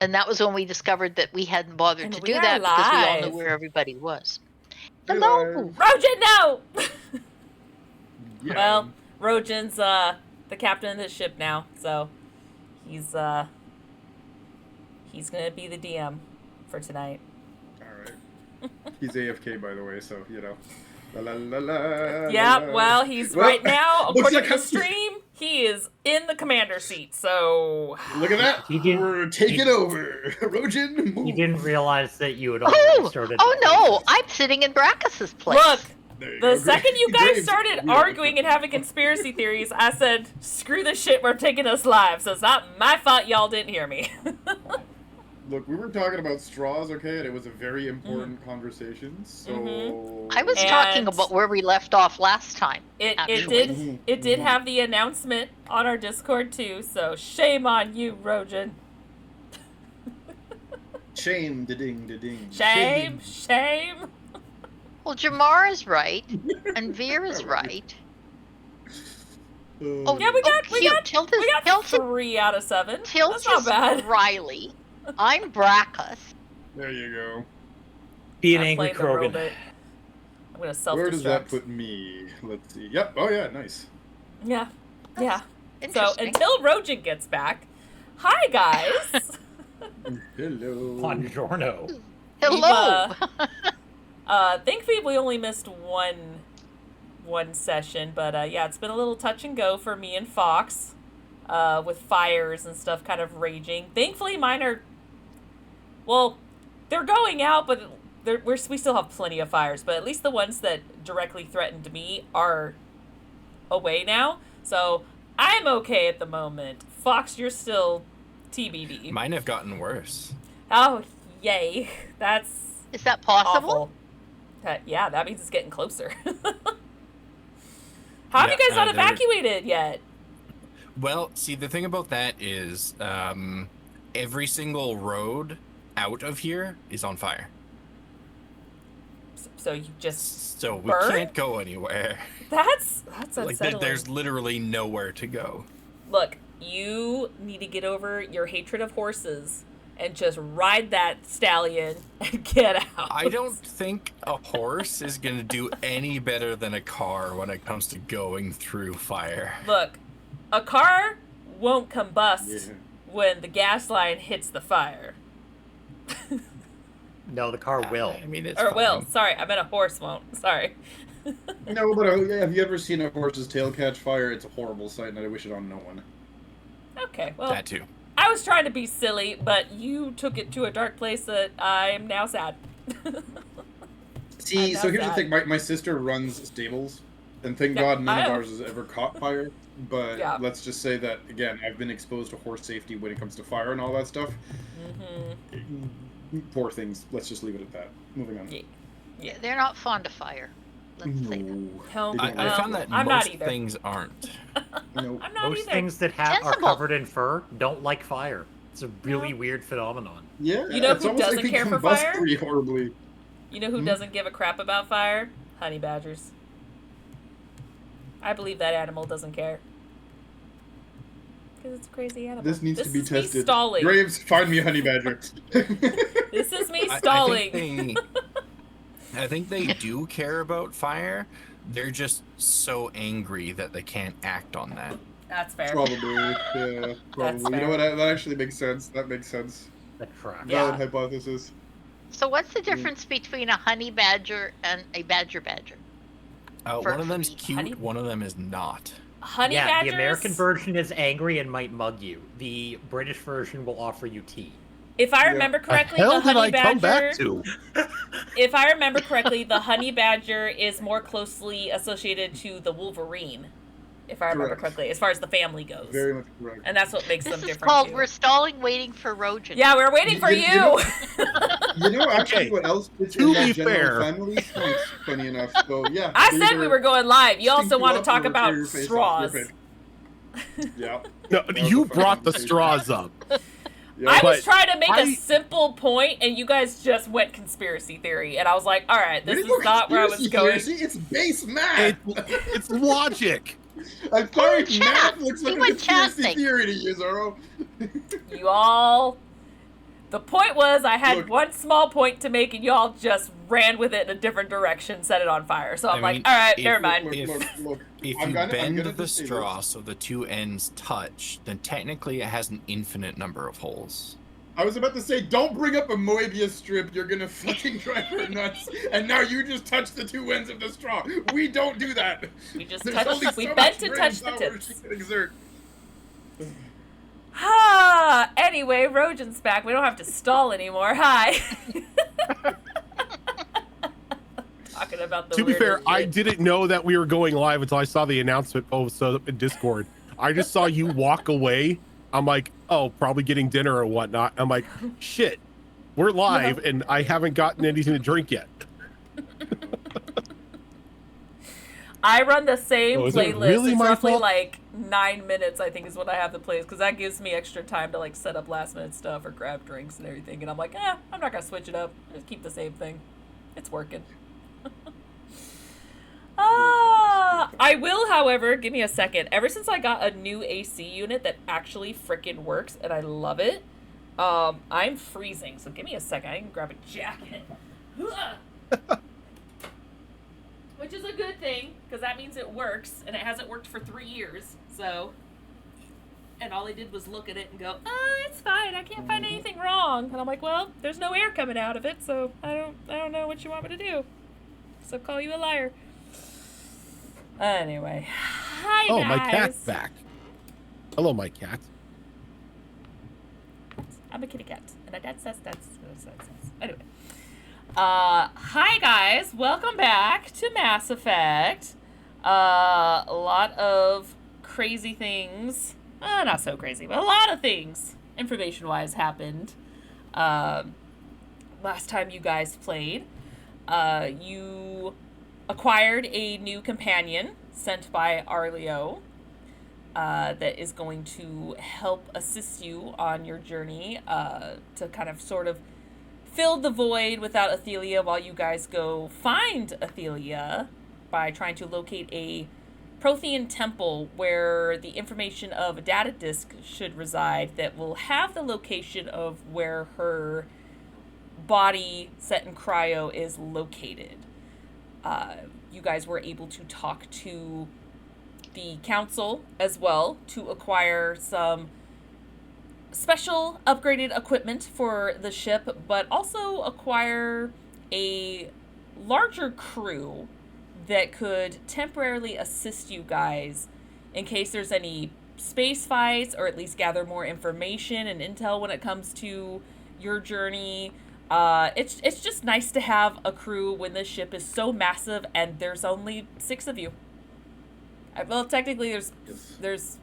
And that was when we discovered that we hadn't bothered And to we do are that because we all live. knew where everybody was. We're Hello. live. Rojan, no! Yeah. Well, Rojan's the captain of this ship now, so he's gonna be the DM for tonight. All right. He's AFK, by the way, so you know. La, la, la, la, Yeah, la. well, he's Well, right now, looks according like to the I'm- stream, he is in the commander seat, so... Look at that. He didn't- We're taking over. Rojan, move. You didn't realize that you had already Oh, started. oh no! I'm sitting in Brackus's place. Look, There you the go. second you Great. guys started Yeah. arguing and having conspiracy theories, I said, screw this shit, we're taking us live, so it's not my fault y'all didn't hear me. Look, we were talking about straws, okay, and it was a very important conversation. So I was And- talking about where we left off last time. It Actually. did have the announcement on our Discord too, so shame on you, Rojan. shame, da ding, da ding. Shame. Well, Jamar is right, and Veer is right. Oh, Yeah, we got Tilted, we got 3 out of 7. That's not Tilted bad. Riley. I'm Brackus. There you go. Be an I'm angry playing the Krogan. robot. I'm gonna self-destruct. Where does that put me? Let's see. Yep. Oh yeah, nice. Yeah. Yeah. So Interesting. until Rojan gets back, hi guys. Hello. Buongiorno. Hello. Thankfully we only missed one session, but yeah, it's been a little touch and go for me and Fox, with fires and stuff kind of raging. Thankfully mine are, well, they're going out, but we still have plenty of fires, but at least the ones that directly threatened me are away now, so I'm okay at the moment. Fox, you're still TBD. Mine have gotten worse. Oh, yay. That's Is that possible? awful. Yeah, that means it's getting closer. How have Yeah, you guys not they're- evacuated yet? Well, see, the thing about that is every single road out of here is on fire. So you just... So we Burn? can't go anywhere. That's Like, unsettling. there's literally nowhere to go. Look, you need to get over your hatred of horses and just ride that stallion and get out. I don't think a horse is going to do any better than a car when it comes to going through fire. Look, a car won't combust Yeah. when the gas line hits the fire. No, the car will. I mean, it's Or fine. will. Sorry, I meant a horse won't. Sorry. No, but have you ever seen a horse's tail catch fire? It's a horrible sight, and I wish it on no one. Okay, well, That too. I was trying to be silly, but you took it to a dark place that I am now sad. See, I'm so not here's the sad. thing. My sister runs stables, and thank Yeah, God none I of know. ours has ever caught fire. But Yeah. let's just say that, again, I've been exposed to horse safety when it comes to fire and all that stuff. Mm-hmm. Poor things. Let's just leave it at that. Moving on. Yeah. Yeah, they're not fond of fire. Let's say that. No. Hell, They don't I like found it. that I'm not most either. things aren't. Nope. I'm not Most either. things that are Sensible. covered in fur don't like fire. It's a really No. weird phenomenon. Yeah, You know it's who almost doesn't like they care for combust fire? pretty horribly. You know who doesn't give a crap about fire? Honey badgers. I believe that animal doesn't care. Because it's a crazy animal. This needs to be is me tested. stalling. Graves, find me a honey badger. This is me stalling. I think they do care about fire. They're just so angry that they can't act on that. That's fair. Probably, yeah, probably. You fair. know what? That actually makes sense. That makes sense. That tracks. Yeah. Valid hypothesis. So what's the difference between a honey badger and a badger? One of them's For cute, honey- one of them is not. Honey Yeah, badgers? the American version is angry and might mug you. The British version will offer you tea. If I Yeah. remember correctly, Hell the did honey I come back badger. to? If I remember correctly, the honey badger is more closely associated to the wolverine. If I remember Correct. correctly, as far as the family goes, Very much correct. and that's what makes This them is different called too. We're Stalling Waiting for Rojan. Yeah, we're waiting for You you. know- You know, actually, Okay, what else fits to in that be general fair. family? Thanks, funny enough. So, yeah. I these said we are were going live. You also stink want to up talk or about tear your face off. straws. You're fake. Yeah. No, That was you a funny brought the conversation. straws up. Yeah. I was But trying to make a I- simple point, and you guys just went conspiracy theory, and I was like, all right, this We is didn't go not where I was conspiracy going. theory. See, it's base math. It's logic. I'm sorry, chat. math looks See like a what chat conspiracy thinks. theory to you, Zoro. You all The point was I had Look. one small point to make, and y'all just ran with it in a different direction, set it on fire. So I'm I mean, like, all right, if- never mind. Look. If I'm you gonna bend the just say straw this. so the two ends touch, then technically it has an infinite number of holes. I was about to say, don't bring up a Moebius strip. You're gonna fucking drive her nuts. And now you just touch the two ends of the straw. We don't do that. We just There's touched, only we so bent much and brain touched the power tips. she can exert. Anyway, Rojan's back. We don't have to stall anymore. Hi. Talking about the To be fair, weirdest I shit. didn't know that we were going live until I saw the announcement post up in Discord. I just saw you walk away. I'm like, oh, probably getting dinner or whatnot. I'm like, shit, we're live and I haven't gotten anything to drink yet. I run the same Oh, is it playlist. really It's my roughly fault? like 9 minutes, I think, is what I have the playlist, because that gives me extra time to like set up last minute stuff or grab drinks and everything. And I'm like, I'm not gonna switch it up. Just keep the same thing. It's working. I will, however, give me a second. Ever since I got a new AC unit that actually frickin' works and I love it, I'm freezing. So give me a second. I can grab a jacket. Which is a good thing, because that means it works, and it hasn't worked for 3 years, so... And all they did was look at it and go, oh, it's fine, I can't find anything wrong. And I'm like, well, there's no air coming out of it, so I don't know what you want me to do. So call you a liar. Anyway. Hi, Oh, guys. my cat's back. Hello, my cat. I'm a kitty cat, and that's anyway. Hi guys, welcome back to Mass Effect. A lot of crazy things, not so crazy, but a lot of things, information-wise, happened. Last time you guys played, you acquired a new companion sent by Arleo, that is going to help assist you on your journey, to kind of sort of fill the void without Athelia while you guys go find Athelia by trying to locate a Prothean temple where the information of a data disk should reside that will have the location of where her body set in cryo is located. You guys were able to talk to the council as well to acquire some special upgraded equipment for the ship, but also acquire a larger crew that could temporarily assist you guys in case there's any space fights, or at least gather more information and intel when it comes to your journey. It's just nice to have a crew when this ship is so massive and there's only 6 of you. Well, technically there's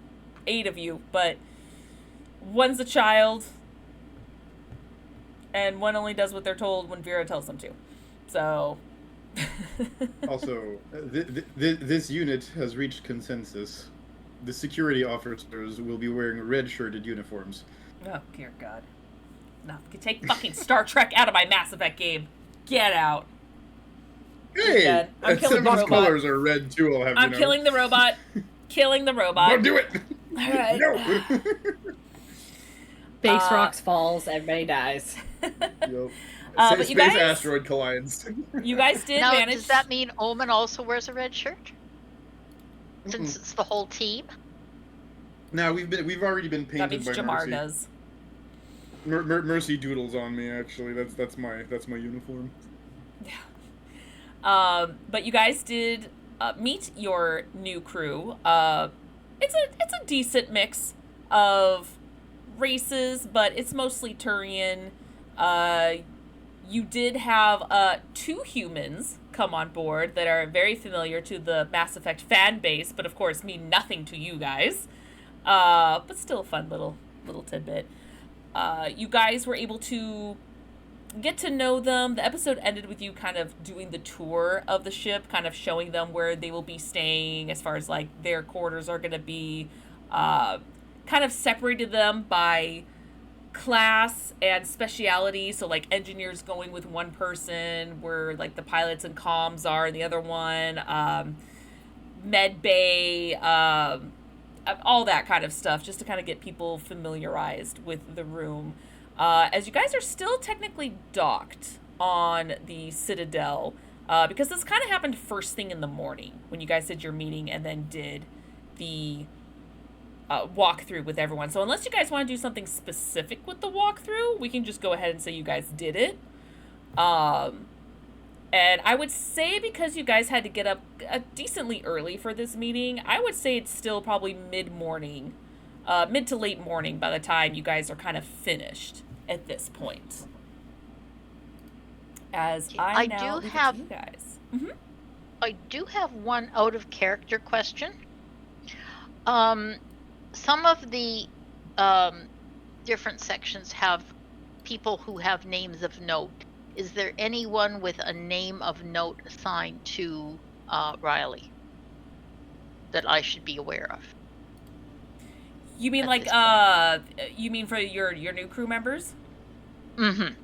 8 of you, but one's a child, and one only does what they're told when Vera tells them to. So... Also, this unit has reached consensus. The security officers will be wearing red-shirted uniforms. Oh, dear God. No, take fucking Star Trek out of my Mass Effect game. Get out. Hey! Done. I'm And killing some the of his robot. colors are red, too, I'll have I'm you know. killing the robot. Killing the robot. Don't do it! All right. No! Space rocks falls, everybody dies. Yep. But you Space guys- asteroid collides. You guys did Now, manage... does that mean Omen also wears a red shirt? Since it's the whole team? Now we've already been painted That means by Jamar Mercy. does. Mercy doodles on me. Actually, that's my uniform. But you guys did meet your new crew. It's a decent mix of races, but it's mostly Turian. You did have 2 humans come on board that are very familiar to the Mass Effect fan base, but of course mean nothing to you guys. But still a fun little tidbit. You guys were able to get to know them. The episode ended with you kind of doing the tour of the ship, kind of showing them where they will be staying as far as like their quarters are going to be. Kind of separated them by class and speciality, so like engineers going with one person where like the pilots and comms are, and the other one med bay, all that kind of stuff, just to kind of get people familiarized with the room. as you guys are still technically docked on the Citadel, because this kind of happened first thing in the morning when you guys did your meeting and then did the walkthrough with everyone. So unless you guys want to do something specific with the walkthrough, we can just go ahead and say you guys did it. And I would say because you guys had to get up decently early for this meeting, I would say it's still probably mid-morning, mid to late morning by the time you guys are kind of finished at this point. As I now leave it to you guys. Mm-hmm. I do have one out of character question. Some of the different sections have people who have names of note. Is there anyone with a name of note assigned to Riley that I should be aware of? You mean you mean for your new crew members? Mm-hmm.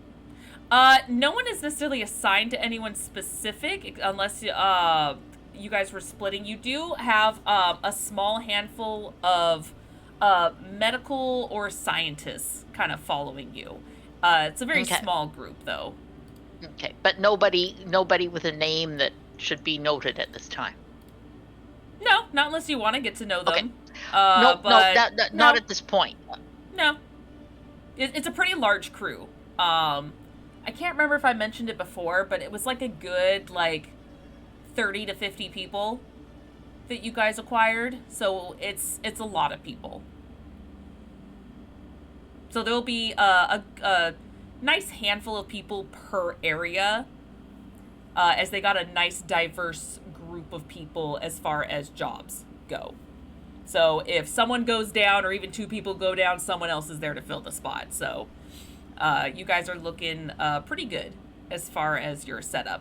No one is necessarily assigned to anyone specific unless you guys were splitting. You do have a small handful of medical or scientists kind of following you. It's a very small group though. Okay, but nobody with a name that should be noted at this time. No, not unless you want to get to know them. Okay. But not at this point. No. It's a pretty large crew. I can't remember if I mentioned it before, but it was like a good 30 to 50 people that you guys acquired. So it's a lot of people. So there'll be a nice handful of people per area, as they got a nice diverse group of people as far as jobs go. So if someone goes down or even two people go down, someone else is there to fill the spot. So you guys are looking pretty good as far as your setup.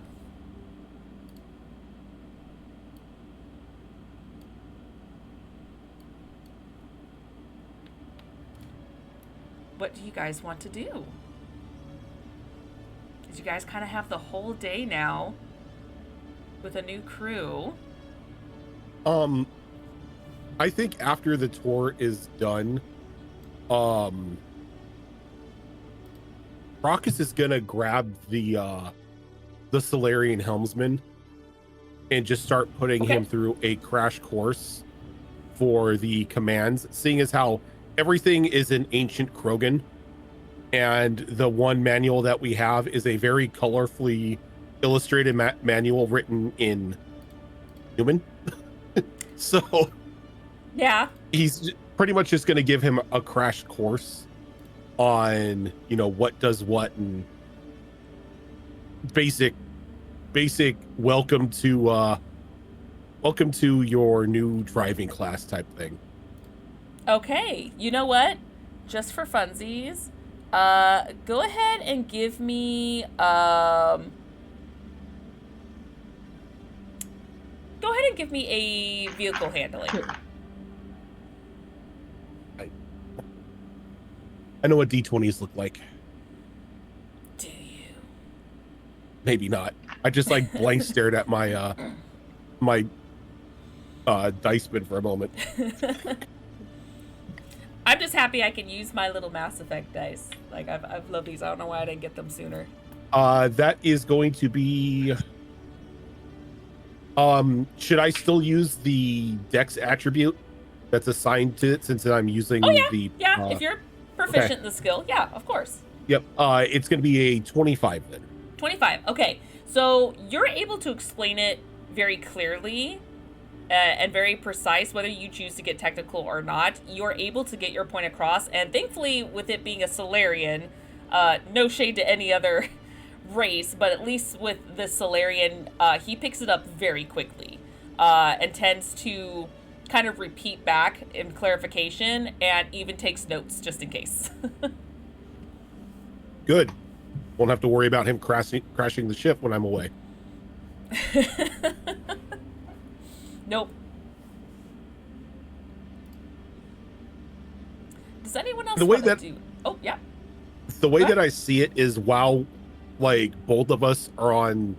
What do you guys want to do? Because you guys kind of have the whole day now with a new crew. I think after the tour is done, Rockus is gonna grab the Solarian helmsman and just start putting him through a crash course for the commands, seeing as how everything is in ancient Krogan, and the one manual that we have is a very colorfully illustrated manual written in human. So yeah, he's pretty much just going to give him a crash course on, what does what, and basic welcome to your new driving class type thing. Okay, you know what? Just for funsies, go ahead and give me, go ahead and give me a vehicle handling. I know what D20s look like. Do you? Maybe not. I just blank stared at my dice bin for a moment. I'm just happy I can use my little Mass Effect dice. I've loved these. I don't know why I didn't get them sooner. That is going to be. Should I still use the Dex attribute that's assigned to it since I'm using the? Yeah, if you're proficient in the skill, yeah, of course. Yep. It's going to be a 25 then. 25. Okay, so you're able to explain it very clearly. And very precise, whether you choose to get technical or not. You're able to get your point across, and thankfully, with it being a Solarian, no shade to any other race, but at least with the Solarian, he picks it up very quickly, and tends to kind of repeat back in clarification, and even takes notes just in case. Good. Won't have to worry about him crashing the ship when I'm away. Nope. Does anyone else want to do? Oh, yeah. The way that I see it is while both of us are on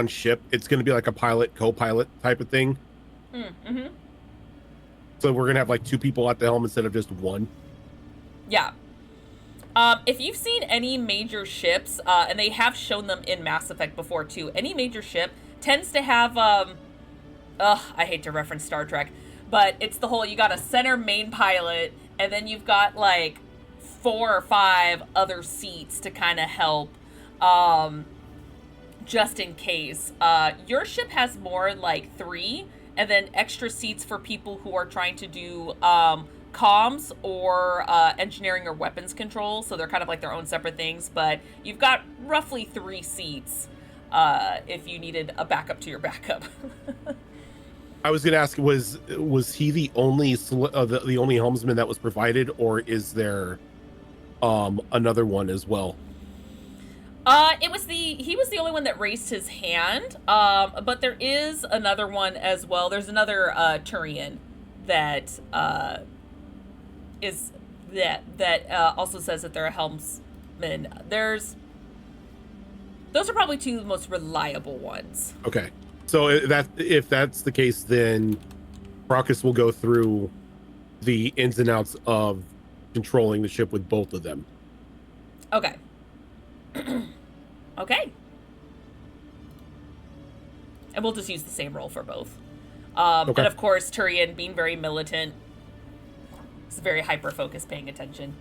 ship, it's going to be like a pilot co-pilot type of thing. Mm-hmm. So we're gonna have like 2 people at the helm instead of just 1. Yeah. If you've seen any major ships, and they have shown them in Mass Effect before too, any major ship tends to have, I hate to reference Star Trek, but it's the whole, you got a center main pilot, and then you've got like 4 or 5 other seats to kind of help, just in case. Your ship has more, like 3, and then extra seats for people who are trying to do, comms or engineering or weapons control, so they're kind of like their own separate things, but you've got roughly 3 seats if you needed a backup to your backup. I was gonna ask, was he the only the only helmsman that was provided, or is there another one as well? He was the only one that raised his hand, but there is another one as well. There's another Turian that also says that they're a helmsman. Those are probably 2 of the most reliable ones. Okay, so if that's the case, then Brockus will go through the ins and outs of controlling the ship with both of them. Okay. Okay. And we'll just use the same role for both. Okay. And of course, Turian, being very militant, is very hyper-focused, paying attention.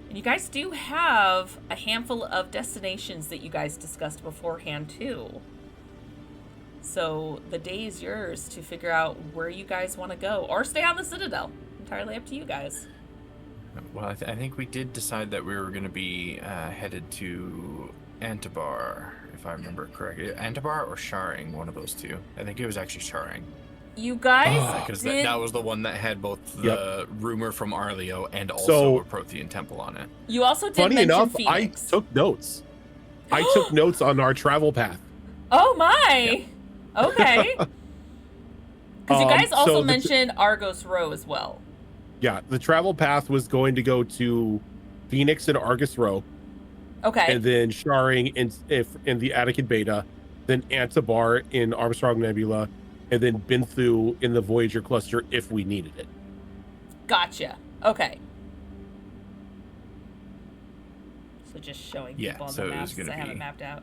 And you guys do have a handful of destinations that you guys discussed beforehand, too. So the day is yours to figure out where you guys want to go, or stay on the Citadel. Entirely up to you guys. Well, I think we did decide that we were going to be headed to Antibar, if I remember correctly. Antibar or Sharing, one of those 2. I think it was actually Sharing. You guys Because did... that was the one that had both the rumor from Arleo and also So- a Prothean temple on it. You also did Funny mention enough, Phoenix. I took notes. I took notes on our travel path. Oh my! Okay. Because you guys also so mentioned Argos Row as well. Yeah, the travel path was going to go to Phoenix and Argus Row, Okay. and then Sharing in the Attican Beta, then Antibar in Armstrong Nebula, and then Binthu in the Voyager cluster if we needed it. Gotcha. Okay. So just showing Yeah, people on so the it was maps because I gonna have it be- mapped out.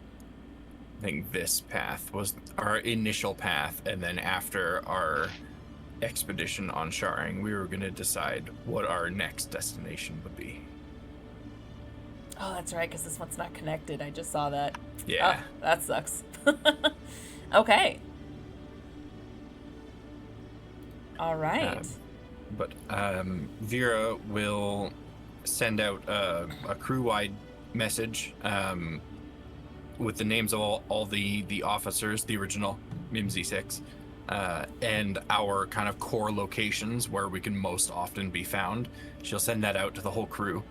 I think this path was our initial path, and then after our expedition on Sharing, we were going to decide what our next destination would be. Oh, that's right, because this one's not connected. I just saw that. Yeah. Oh, that sucks. Okay. All right. But Vera will send out a crew-wide message with the names of all the officers, the original MIMZ-6, and our kind of core locations where we can most often be found. She'll send that out to the whole crew.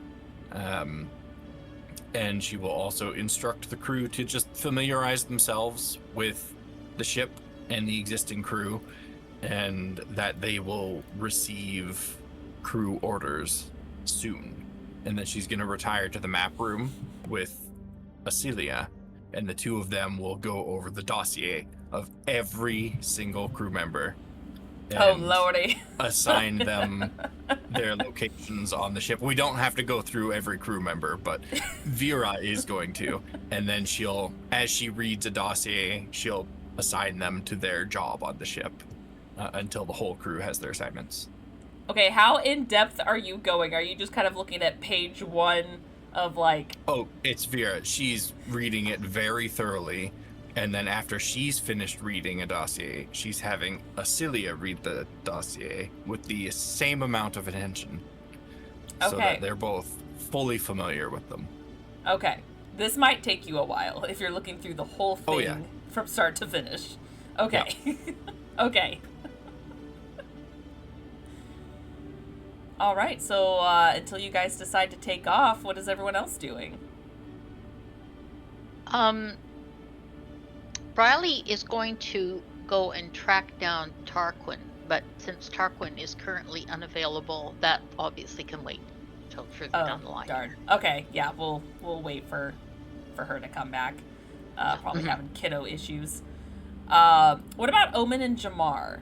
And she will also instruct the crew to just familiarize themselves with the ship and the existing crew, and that they will receive crew orders soon. And then she's going to retire to the map room with Acelia, and the 2 of them will go over the dossier of every single crew member. Oh, lordy. Assign them their locations on the ship. We don't have to go through every crew member, but Vera is going to. And then she'll, as she reads a dossier, she'll assign them to their job on the ship until the whole crew has their assignments. Okay, how in-depth are you going? Are you just kind of looking at page 1 of, like... Oh, it's Vera. She's reading it very thoroughly. And then after she's finished reading a dossier, she's having Acelia read the dossier with the same amount of attention. So Okay. that they're both fully familiar with them. Okay. This might take you a while if you're looking through the whole thing Oh, yeah. from start to finish. Okay. Okay. All right, so until you guys decide to take off, what is everyone else doing? Riley is going to go and track down Tarquin, but since Tarquin is currently unavailable, that obviously can wait until further down the line. Darn. Okay, yeah, we'll wait for her to come back. Probably having kiddo issues. What about Omen and Jamar?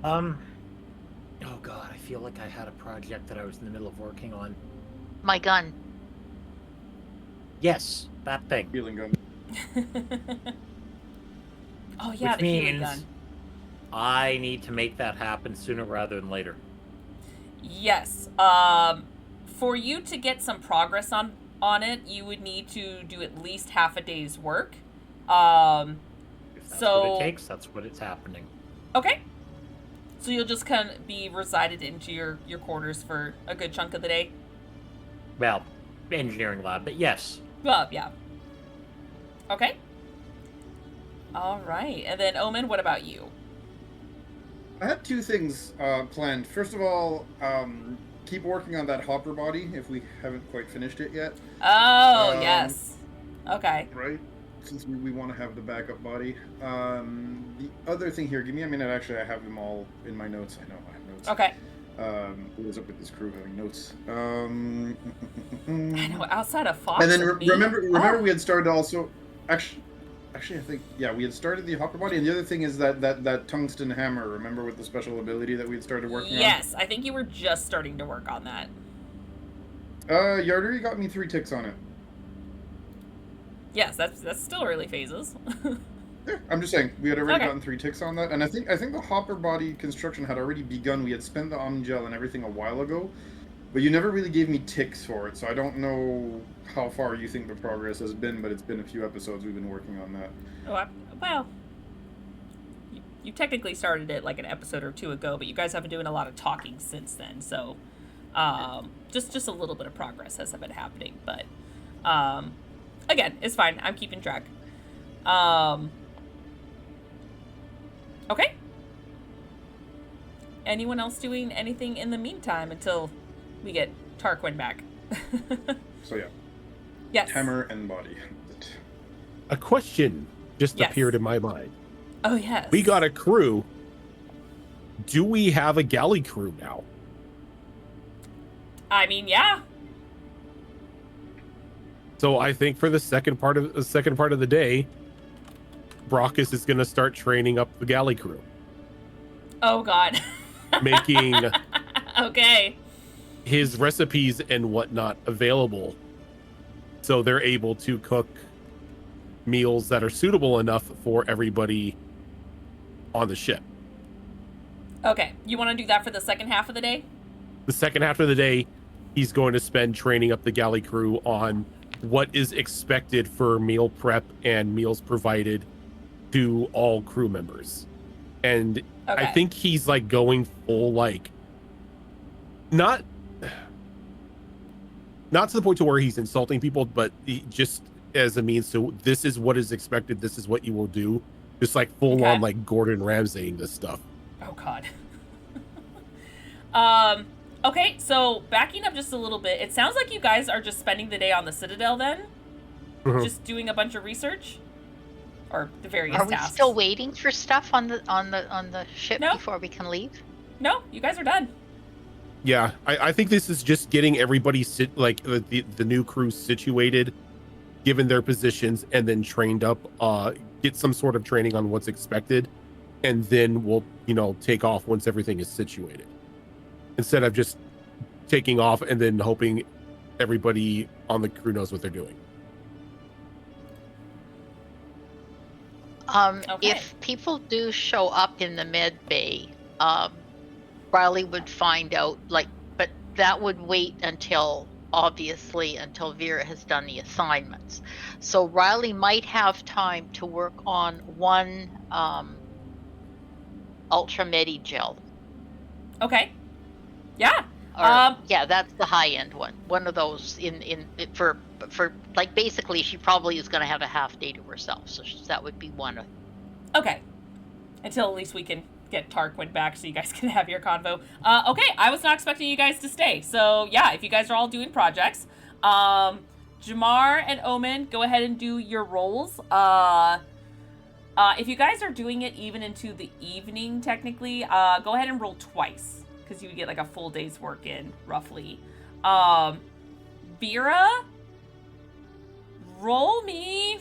Oh god, I feel like I had a project that I was in the middle of working on. My gun. Yes, that thing. Healing gun. Oh yeah, Which the healing means gun. I need to make that happen sooner rather than later. Yes. For you to get some progress on it, you would need to do at least half a day's work. If that's what So it takes, that's what it's happening. okay. So you'll just kind of be resided into your quarters for a good chunk of the day. Well, engineering lab, but yes. Well, yeah. Okay. All right, and then Omen, what about you? I had two things planned. First of all, keep working on that hopper body if we haven't quite finished it yet. Oh, yes. Okay. Right? Since we want to have the backup body. The other thing here, give me a minute. Actually, I have them all in my notes. I know I have notes. Okay. What is up with this crew having notes? I know, outside of Fox. And then and me- remember Oh. we had started also. Actually, I think we had started the hopper body, and the other thing is that tungsten hammer. Remember with the special ability that we had started working on? Yes, I think you were just starting to work on that. Yarder, got me 3 ticks on it. Yes, that's still early phases. Yeah, I'm just saying we had already Okay. gotten 3 ticks on that, and I think the hopper body construction had already begun. We had spent the omnigel and everything a while ago, but you never really gave me ticks for it, so I don't know how far you think the progress has been. But it's been a few episodes we've been working on that. Well, you technically started it like an episode or two ago, but you guys have been doing a lot of talking since then. So, just a little bit of progress has been happening, but again, it's fine. I'm keeping track. Okay. Anyone else doing anything in the meantime until we get Tarquin back? So yeah, Yes. hammer and body. A question just Yes. appeared in my mind. Oh, yes. We got a crew. Do we have a galley crew now? I mean, yeah. So I think for the second part of the day, Brockus is going to start training up the galley crew, Oh, God. making Okay. his recipes and whatnot available, so they're able to cook meals that are suitable enough for everybody on the ship. Okay. You want to do that for the second half of the day? The second half of the day, he's going to spend training up the galley crew on what is expected for meal prep and meals provided to all crew members. And Okay. I think he's like going full, like, not to the point to where he's insulting people, but just as a means to, this is what is expected, this is what you will do. Just like full Okay. on like Gordon Ramsaying this stuff. Oh, God. Okay, so backing up just a little bit, it sounds like you guys are just spending the day on the Citadel then? Mhm. Just doing a bunch of research? Or the various Are we tasks? still waiting for stuff on the ship No. before we can leave? No, you guys are done. Yeah, I think this is just getting everybody the new crew situated, given their positions, and then trained up, get some sort of training on what's expected, and then we'll, take off once everything is situated. Instead of just taking off and then hoping everybody on the crew knows what they're doing. Okay. If people do show up in the med bay, Riley would find out, but that would wait until Vera has done the assignments. So Riley might have time to work on one Ultra Medi gel. Okay. Yeah. Or, yeah, that's the high end one. One of those for like, basically she probably is going to have a half day to herself, so that would be one. Okay. Until at least we can get Tarquin back so you guys can have your convo. Okay, I was not expecting you guys to stay. So yeah, if you guys are all doing projects, Jamar and Omen, go ahead and do your roles. If you guys are doing it even into the evening, technically, go ahead and roll twice, because you would get like a full day's work in, roughly. Vera, roll me.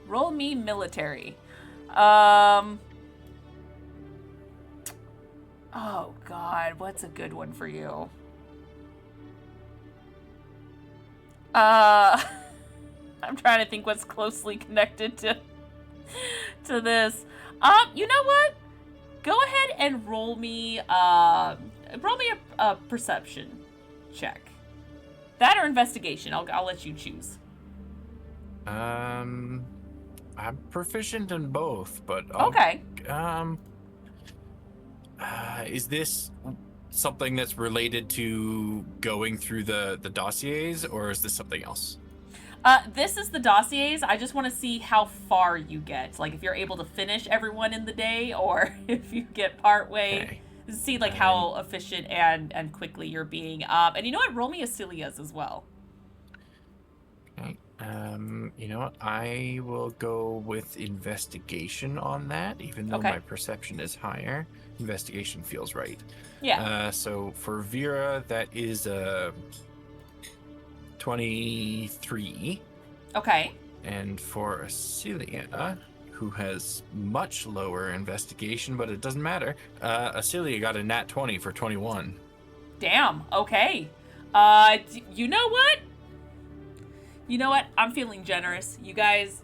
Roll me military. Oh God, what's a good one for you? I'm trying to think what's closely connected to this. You know what? Go ahead and roll me a perception check. That or investigation. I'll let you choose. I'm proficient in both, but Okay. Is this something that's related to going through the dossiers, or is this something else? This is the dossiers. I just want to see how far you get. Like, if you're able to finish everyone in the day, or if you get partway. Okay. See, like, how efficient and quickly you're being. And you know what? Roll me a Celia's as well. Okay. You know what? I will go with investigation on that, even though my perception is higher. Investigation feels right. Yeah. So for Vera, that is 23. Okay. And for Acelia, who has much lower investigation, but it doesn't matter, Acelia got a nat 20 for 21. Damn. Okay. You know what? You know what? I'm feeling generous. You guys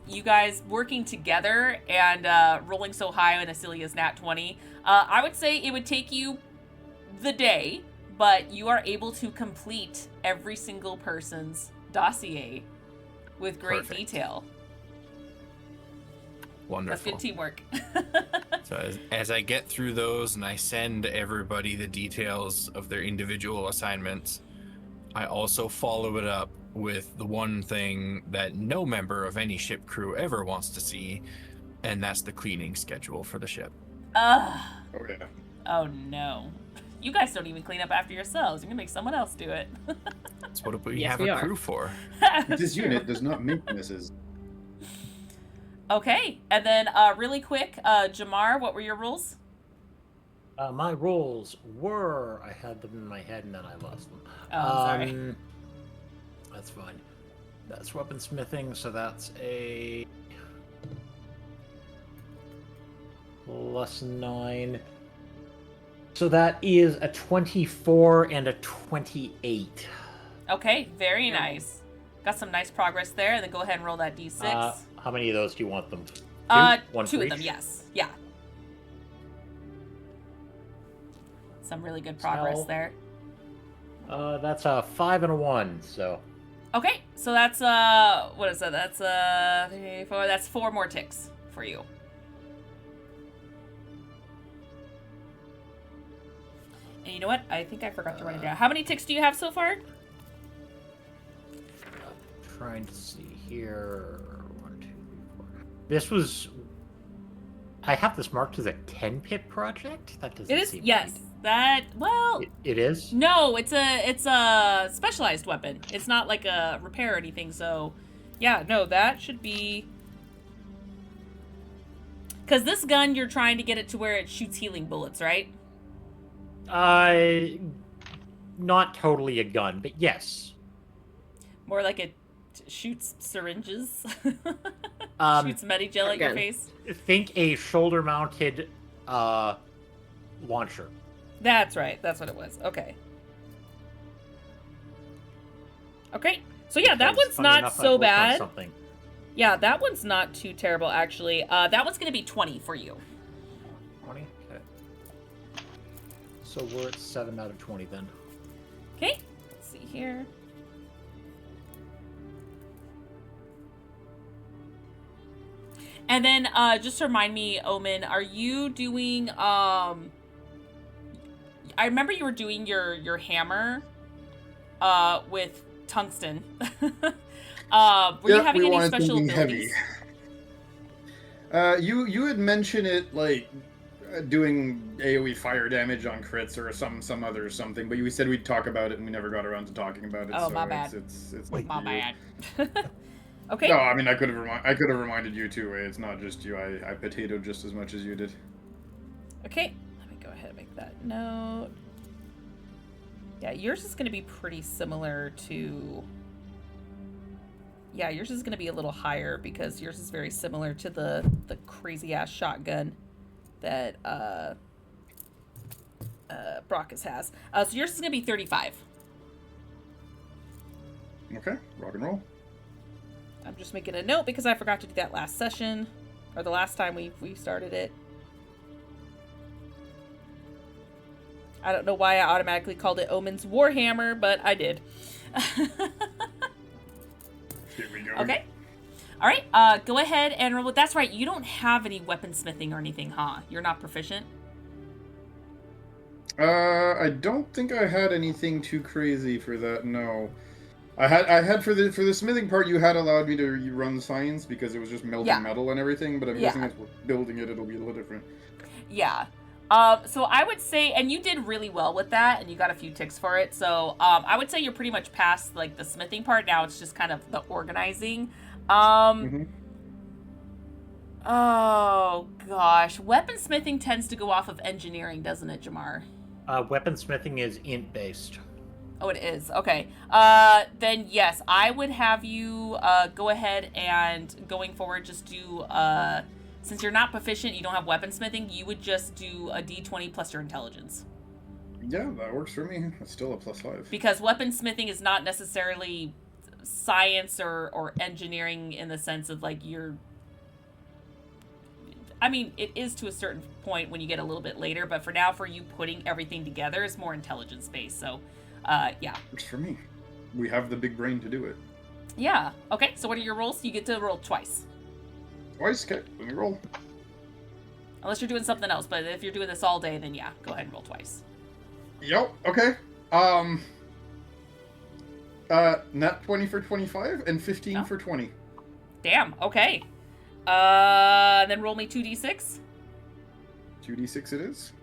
working together and rolling so high on Acelia's nat 20. I would say it would take you the day, but you are able to complete every single person's dossier with great detail. Wonderful. That's good teamwork. So as I get through those and I send everybody the details of their individual assignments, I also follow it up with the one thing that no member of any ship crew ever wants to see, and that's the cleaning schedule for the ship. Oh yeah. Oh no. You guys don't even clean up after yourselves. You're gonna make someone else do it. That's what we Yes, have we a are. crew for. This unit does not make misses. Okay, and then really quick, Jamar, what were your rules? My rolls were, I had them in my head and then I lost them. Oh, I'm sorry. That's fine. That's weaponsmithing, so that's a +9. So that is a 24 and a 28. Okay, very nice. Got some nice progress there, and then go ahead and roll that d6. How many of those do you want them? One two for of them, each? yes. Yeah. Some really good progress Spell. there. That's a 5 and a 1, so. Okay, so that's what is that? That's 3, 4. That's 4 more ticks for you. And you know what? I think I forgot to write it down. How many ticks do you have so far? Trying to see here. 1, 2, 3, 4. This was. I have this marked as a 10-pit project. That doesn't It is. seem Yes. right. That. Well. It is. No, it's a specialized weapon. It's not like a repair or anything. So, yeah, no, that should be. Because this gun, you're trying to get it to where it shoots healing bullets, right? Not totally a gun, but yes. More like it shoots syringes. Um, Shoots Medigel at your gun. face. Think a shoulder-mounted launcher. That's right. That's what it was. Okay. Okay. So yeah, that Because one's funny not enough, I've so worked on bad. something. Yeah, that one's not too terrible actually. That one's gonna be 20 for you. 20? Okay. So we're at 7 out of 20 then. Okay. Let's see here. And then just to remind me, Omen, are you doing I remember you were doing your hammer with tungsten. Were you having we any wanted special something abilities? Heavy. You had mentioned it like doing AoE fire damage on crits or some other something, but you said we'd talk about it and we never got around to talking about it. Oh, so my bad. It's My up to you. bad. Okay. No, I mean I could have reminded you too. It's not just you. I potatoed just as much as you did. Okay. Let me go ahead and make that note. Yeah, yours is going to be pretty similar to Yeah, yours is going to be a little higher because yours is very similar to the crazy ass shotgun that Brockus has. So yours is going to be 35. Okay, rock and roll. I'm just making a note because I forgot to do that last session, or the last time we started it. I don't know why I automatically called it Omen's Warhammer, but I did. Here we go. Okay. All right, go ahead and roll. That's right, you don't have any weaponsmithing or anything, huh? You're not proficient? I don't think I had anything too crazy for that. No, I had for the smithing part. You had allowed me to run science because it was just melting metal and everything. But I'm guessing as we're building it, it'll be a little different. Yeah. So I would say, and you did really well with that, and you got a few ticks for it. So I would say you're pretty much past like the smithing part. Now it's just kind of the organizing. Oh gosh, weaponsmithing tends to go off of engineering, doesn't it, Jamar? Weaponsmithing is int based. Oh, it is. Okay. Then yes, I would have you go ahead and going forward just do since you're not proficient, you don't have weaponsmithing, you would just do a d20 plus your intelligence. Yeah, that works for me. It's still a +5. Because weaponsmithing is not necessarily science or engineering in the sense of like I mean, it is to a certain point when you get a little bit later, but for now, for you putting everything together is more intelligence based. So, yeah. Works for me. We have the big brain to do it. Yeah. Okay, so what are your rolls? You get to roll twice. Twice? Okay, let me roll. Unless you're doing something else, but if you're doing this all day, then yeah, go ahead and roll twice. Yep, okay. Nat 20 for 25 and 15 for 20. Damn, okay. Then roll me 2d6. 2d6 it is.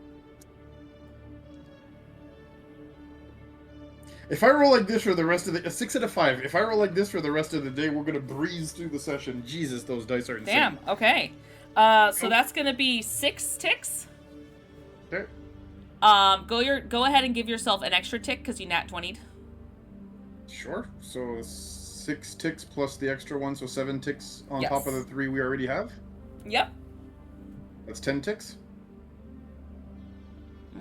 If I roll like this for the rest of the... 6 out of 5. If I roll like this for the rest of the day, we're gonna breeze through the session. Jesus, those dice are insane. Damn, okay. So that's gonna be 6 ticks. Okay. Go ahead and give yourself an extra tick because you nat 20'd. Sure. So 6 ticks plus the extra one, so 7 ticks on Yes. top of the 3 we already have. Yep. That's 10 ticks.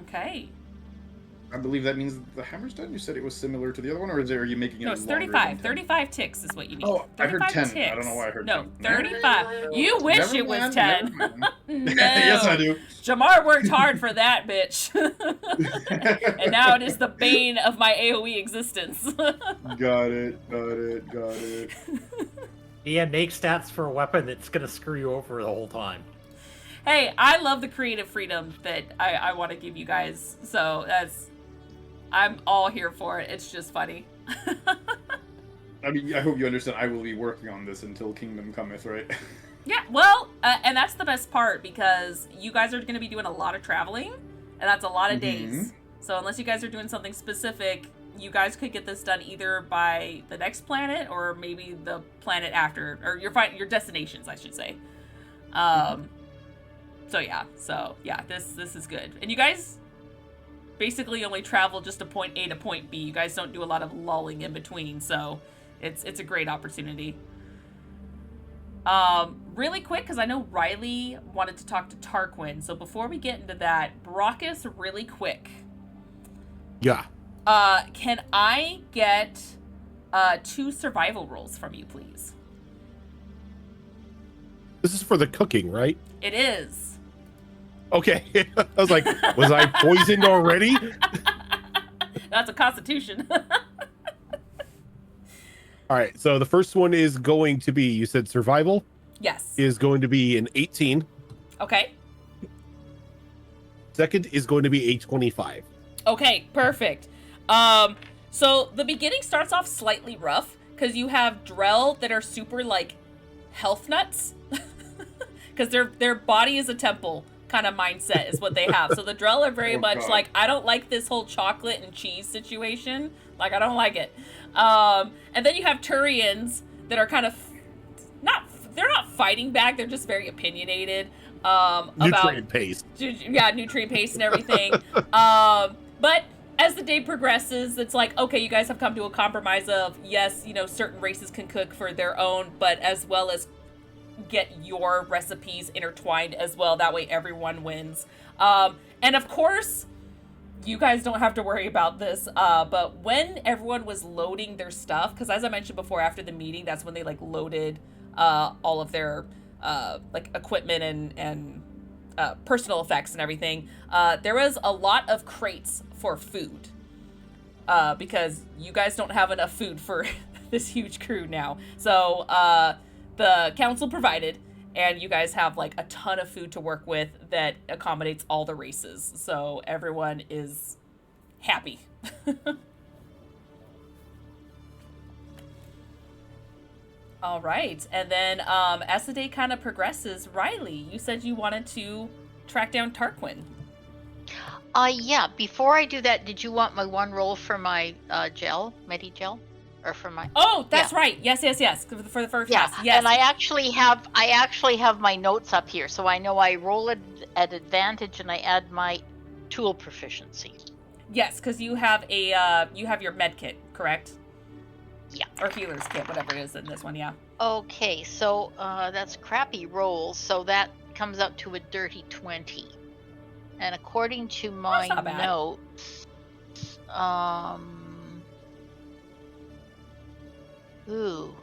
Okay. I believe that means the hammer's done. You said it was similar to the other one, or are you making it No, it's longer 35. than 10? 35 ticks is what you need. Oh, I heard 10. Ticks. I don't know why I heard no, 10. 35. You wish Never it was mind, 10. never mind. No. Yes, I do. Jamar worked hard for that, bitch. And now it is the bane of my AoE existence. Got it. Yeah, make stats for a weapon that's gonna screw you over the whole time. Hey, I love the creative freedom that I want to give you guys. So I'm all here for it. It's just funny. I mean, I hope you understand I will be working on this until Kingdom cometh, right? Yeah, well, and that's the best part because you guys are going to be doing a lot of traveling, and that's a lot of days. So unless you guys are doing something specific, you guys could get this done either by the next planet or maybe the planet after, or your destinations, I should say. So yeah, this is good. And you guys basically only travel just to point A to point B. You guys don't do a lot of lulling in between, so it's a great opportunity. Really quick, because I know Riley wanted to talk to Tarquin. So before we get into that, Brockus, really quick. Yeah. Can I get 2 survival rolls from you, please? This is for the cooking, right? It is. Okay. I was like, was I poisoned already? That's a constitution. All right. So the first one is going to be, you said survival? Yes. Is going to be an 18. Okay. Second is going to be a 25. Okay, perfect. So the beginning starts off slightly rough because you have Drell that are super like health nuts because their body is a temple kind of mindset is what they have. So the Drell are very much like, I don't like this whole chocolate and cheese situation. Like, I don't like it. And then you have Turians that are kind of they're not fighting back. They're just very opinionated. Nutrient paste. Yeah, nutrient paste and everything. But as the day progresses, it's like, okay, you guys have come to a compromise of, yes, certain races can cook for their own, but as well as get your recipes intertwined as well. That way everyone wins. And of course, you guys don't have to worry about this, but when everyone was loading their stuff, because as I mentioned before, after the meeting, that's when they loaded all of their equipment and personal effects and everything. There was a lot of crates for food, because you guys don't have enough food for this huge crew now. So the council provided, and you guys have a ton of food to work with that accommodates all the races. So everyone is happy. All right. And then as the day kind of progresses, Riley, you said you wanted to track down Tarquin. Yeah. Before I do that, did you want my one roll for my Medi gel? Or for my... Oh, that's right. Yes. For the first Yeah. pass. Yes. And I actually have my notes up here, so I know I roll it at advantage and I add my tool proficiency. Yes, because you have your med kit, correct? Yeah. Or healer's kit, whatever it is in this one, yeah. Okay, so that's crappy rolls, so that comes out to a dirty 20. And according to my notes, ooh.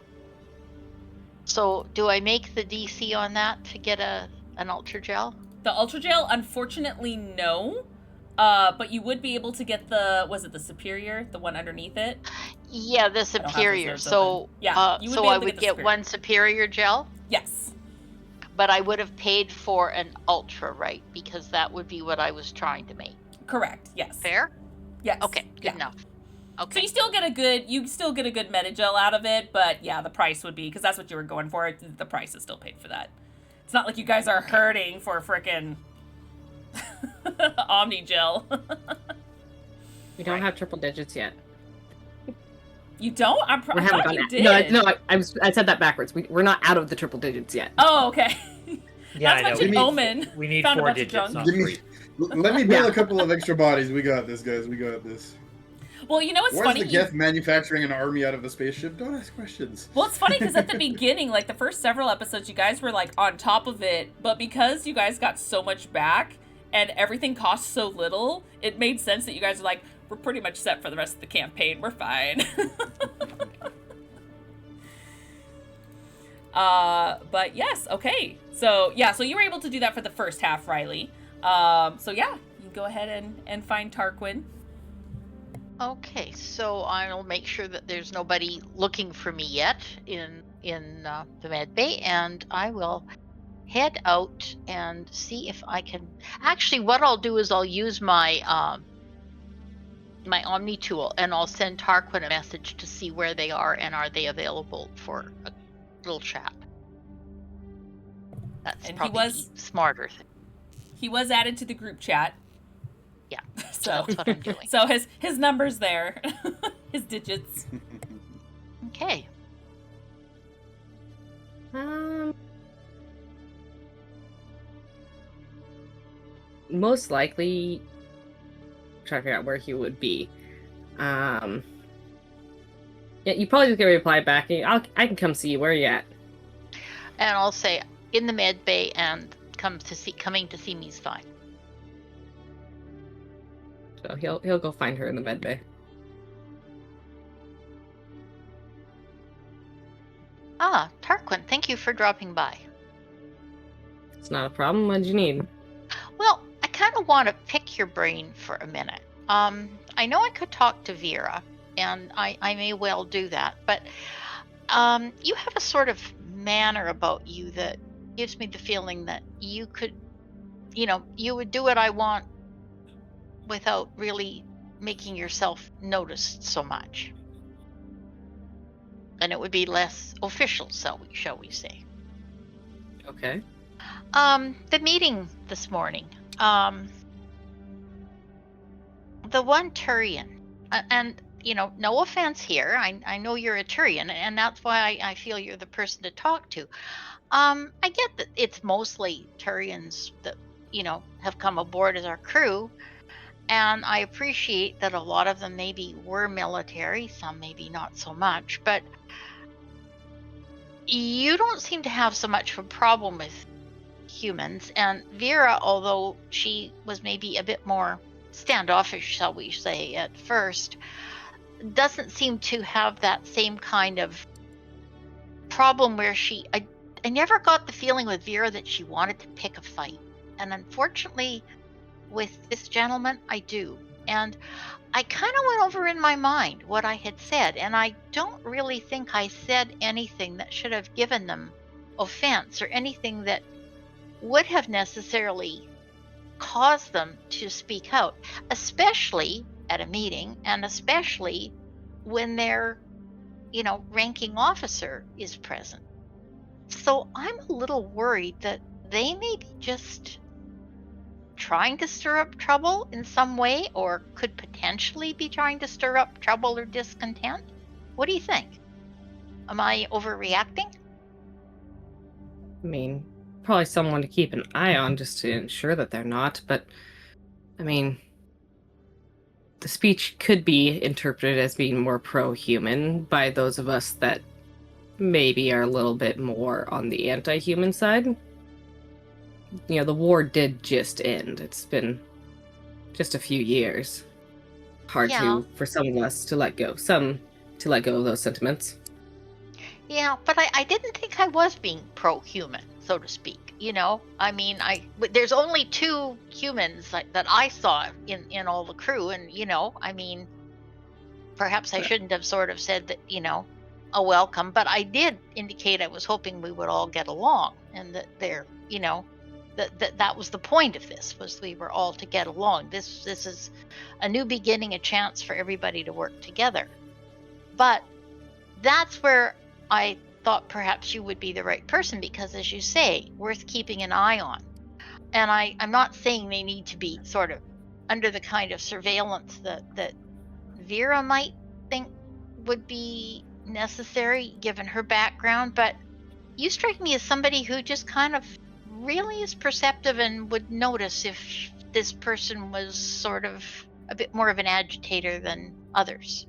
So do I make the DC on that to get an ultra gel? The ultra gel, unfortunately, no. But you would be able to get was it the superior, the one underneath it? Yeah, the superior. So yeah, you would so be able I would get one superior gel? Yes. But I would have paid for an ultra, right? Because that would be what I was trying to make. Correct. Yes. Fair? Yes. Okay, good enough. Okay. So you still get a good Medigel out of it, but yeah, the price would be, because that's what you were going for. The price is still paid for that. It's not like you guys are hurting for frickin' Omnigel. We don't have triple digits yet. You don't? I haven't thought gone you out. did. No, I said that backwards. We're not out of the triple digits yet. Oh, okay. Yeah, Not to I know. mention Omen. We need Found a 4 bunch of digits. junk. Let me build a couple of extra bodies. We got this, guys. We got this. Well, you know what's Why funny? is the Geth manufacturing an army out of a spaceship? Don't ask questions. Well, it's funny because at the beginning, the first several episodes, you guys were on top of it, but because you guys got so much back and everything cost so little, it made sense that you guys are we're pretty much set for the rest of the campaign. We're fine. But yes, okay. So yeah, so you were able to do that for the first half, Riley. So yeah, you can go ahead and find Tarquin. Okay, so I'll make sure that there's nobody looking for me yet in the med bay, and I will head out and see if I can. Actually, what I'll do is I'll use my my Omni tool, and I'll send Tarquin a message to see where they are and are they available for a little chat. That's probably the smarter thing. He was added to the group chat. Yeah, so that's what I'm doing. So his number's there, his digits. Okay. Most likely, try to figure out where he would be. Yeah, you probably just get a reply back. I can come see you. Where are you at? And I'll say in the med bay, and coming to see me is fine. So he'll go find her in the med bay. Ah, Tarquin, thank you for dropping by. It's not a problem. What did you need? Well, I kind of want to pick your brain for a minute. I know I could talk to Vera, and I may well do that, but you have a sort of manner about you that gives me the feeling that you could, you would do what I want without really making yourself noticed so much. And it would be less official, shall we say. Okay. The meeting this morning. The one Turian, and no offense here. I know you're a Turian, and that's why I feel you're the person to talk to. I get that it's mostly Turians that have come aboard as our crew, And I appreciate that a lot of them maybe were military, some maybe not so much, but you don't seem to have so much of a problem with humans. And Vera, although she was maybe a bit more standoffish, shall we say, at first, doesn't seem to have that same kind of problem where I never got the feeling with Vera that she wanted to pick a fight. And unfortunately, with this gentleman, I do. And I kind of went over in my mind what I had said, and I don't really think I said anything that should have given them offense or anything that would have necessarily caused them to speak out, especially at a meeting and especially when their, ranking officer is present. So I'm a little worried that they may be just trying to stir up trouble in some way, or could potentially be trying to stir up trouble or discontent. What do you think? Am I overreacting? I mean, probably someone to keep an eye on just to ensure that they're not, but I mean, the speech could be interpreted as being more pro-human by those of us that maybe are a little bit more on the anti-human side. The war did just end. It's been just a few years. Hard for some of us to let go. Some to let go of those sentiments. Yeah, but I didn't think I was being pro-human, so to speak. I mean, there's only 2 humans that I saw in all the crew, and I mean, perhaps I shouldn't have sort of said that, a welcome, but I did indicate I was hoping we would all get along, and that that was the point of this, was we were all to get along. This is a new beginning, a chance for everybody to work together. But that's where I thought perhaps you would be the right person, because, as you say, worth keeping an eye on. And I'm not saying they need to be sort of under the kind of surveillance that Vera might think would be necessary given her background, but you strike me as somebody who just kind of really is perceptive and would notice if this person was sort of a bit more of an agitator than others.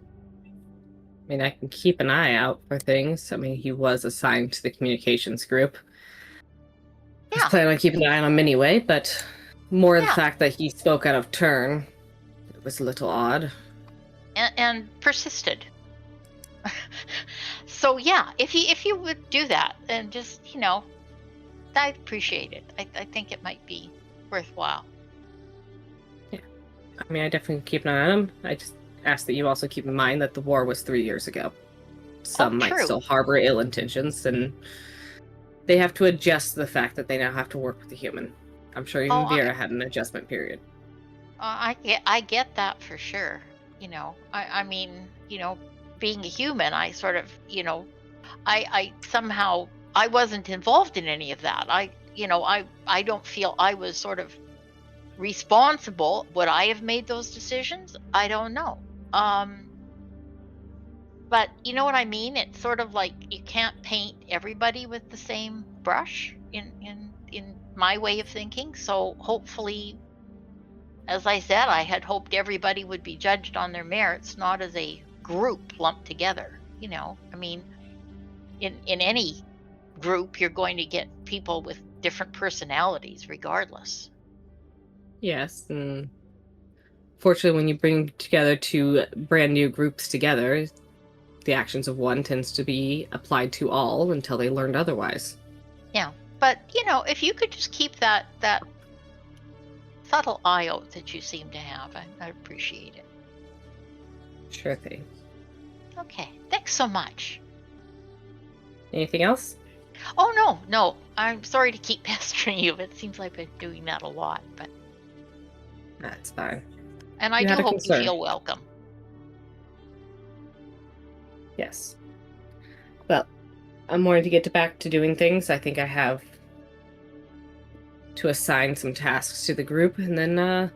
I mean, I can keep an eye out for things. I mean, he was assigned to the communications group. I was planning on keeping an eye on him anyway, but more the fact that he spoke out of turn, it was a little odd. And persisted. So yeah, if you would do that, and just, I'd appreciate it. I think it might be worthwhile. Yeah. I mean, I definitely keep an eye on him. I just ask that you also keep in mind that the war was 3 years ago. Some might still harbor ill intentions, and they have to adjust to the fact that they now have to work with a human. I'm sure even Vera had an adjustment period. I get that for sure. I mean, being a human, I sort of, I somehow, I wasn't involved in any of that. I don't feel I was sort of responsible. Would I have made those decisions? I don't know. But you know what I mean? It's sort of like you can't paint everybody with the same brush in my way of thinking. So hopefully, as I said, I had hoped everybody would be judged on their merits, not as a group lumped together. I mean, in any group, you're going to get people with different personalities regardless. Yes, and fortunately, when you bring together 2 brand new groups together, the actions of one tends to be applied to all until they learned otherwise. Yeah, but if you could just keep that subtle eye out that you seem to have, I appreciate it. Sure thing. Okay, thanks so much. Anything else? Oh, no. I'm sorry to keep pestering you. It seems like I've been doing that a lot, but that's fine. And I do hope you feel welcome. Yes. Well, I'm wanting to get back to doing things. I think I have to assign some tasks to the group, and then I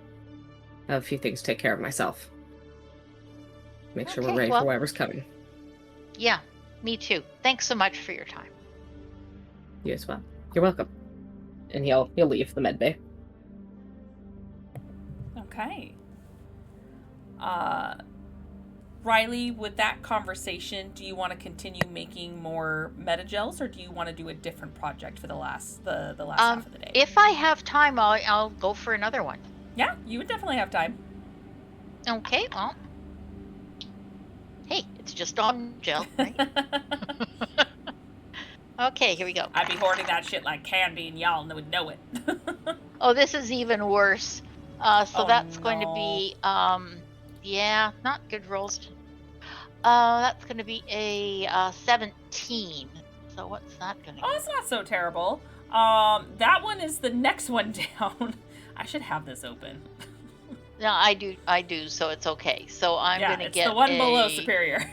have a few things to take care of myself. Make sure we're ready for whatever's coming. Yeah, me too. Thanks so much for your time. You as well. You're welcome. And he'll leave the med bay. Okay. Riley, with that conversation, do you want to continue making more metagels, or do you want to do a different project for the last half of the day? If I have time, I'll go for another one. Yeah, you would definitely have time. Okay, well. Hey, it's just on gel, right? Okay, here we go. I'd be hoarding that shit like candy, and y'all would know it. Oh, this is even worse. So Oh, that's going to be, yeah, not good rolls. That's going to be a 17. So what's that going to be? Oh, it's not so terrible. That one is the next one down. I should have this open. No, I do, so it's okay. So I'm going to get the one below superior.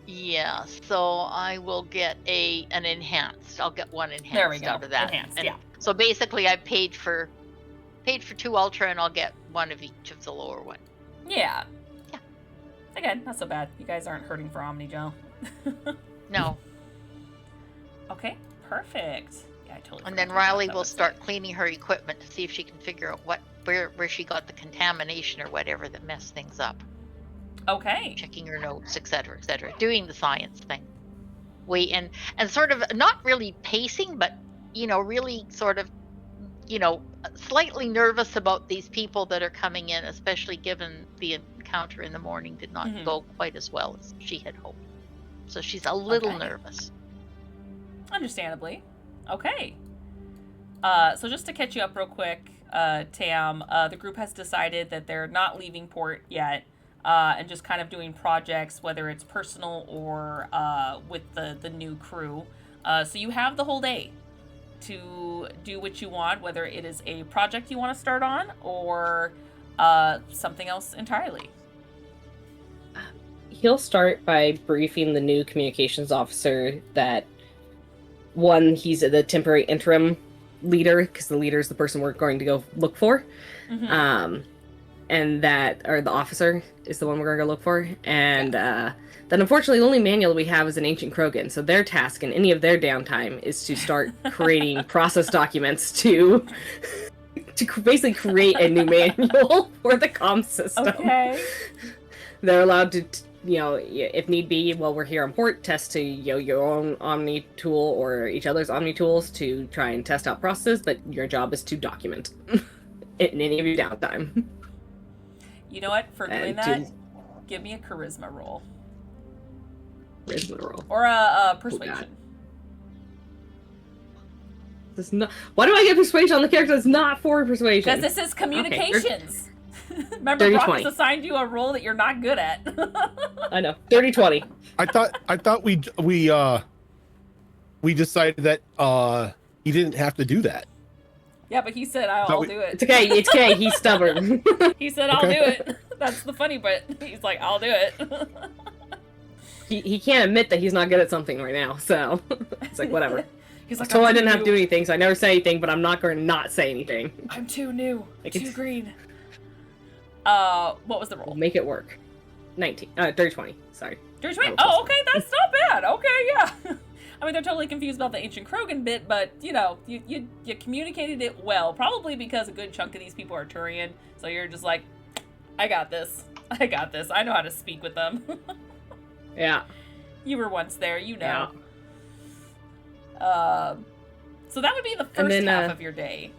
Yeah, so I will get an enhanced. I'll get one enhanced There we go. out of that. Enhanced, and yeah. So basically I paid for 2 ultra, and I'll get one of each of the lower one. Yeah. Yeah. Again, not so bad. You guys aren't hurting for Omnigel. No. Okay, perfect. Yeah, I totally. And then Riley will start cleaning her equipment to see if she can figure out where she got the contamination or whatever that messed things up. Okay. Checking her notes, etc., doing the science thing. And sort of not really pacing, but really sort of, slightly nervous about these people that are coming in, especially given the encounter in the morning did not go quite as well as she had hoped. So she's a little nervous. Understandably. Okay. So just to catch you up real quick, Tam, the group has decided that they're not leaving port yet. And just kind of doing projects, whether it's personal or with the new crew. So you have the whole day to do what you want, whether it is a project you want to start on or something else entirely. He'll start by briefing the new communications officer that, one, he's the temporary interim leader, because the leader is the person we're going to go look for. Mm-hmm. And the officer is the one we're going to go look for. And then unfortunately, the only manual we have is an ancient Krogan. So their task in any of their downtime is to start creating process documents to basically create a new manual for the comm system. Okay. They're allowed to, if need be, while we're here on port, test to your own Omni tool or each other's Omni tools to try and test out processes. But your job is to document in any of your downtime. You know what? For doing that, give me a charisma roll. Charisma roll. Or a persuasion. Why do I get persuasion on the character that's not for persuasion? Because this is communications. Okay. Remember, Brock has assigned you a role that you're not good at. I know. 30-20. I thought we decided that he didn't have to do that. Yeah, but he said, I'll do it. It's okay. He's stubborn. He said, I'll do it. That's the funny bit. He's like, I'll do it. He can't admit that he's not good at something right now, so it's like, whatever. He's like, I didn't have to do anything, so I never say anything, but I'm not going to not say anything. I'm too new. Too green. What was the roll? We'll make it work. 30-20. Sorry. 30-20? Oh, okay, that's not bad. Okay, yeah. I mean, they're totally confused about the ancient Krogan bit, but, you communicated it well. Probably because a good chunk of these people are Turian, so you're just like, I got this. I know how to speak with them. Yeah. You were once there, Yeah. So that would be the first half of your day.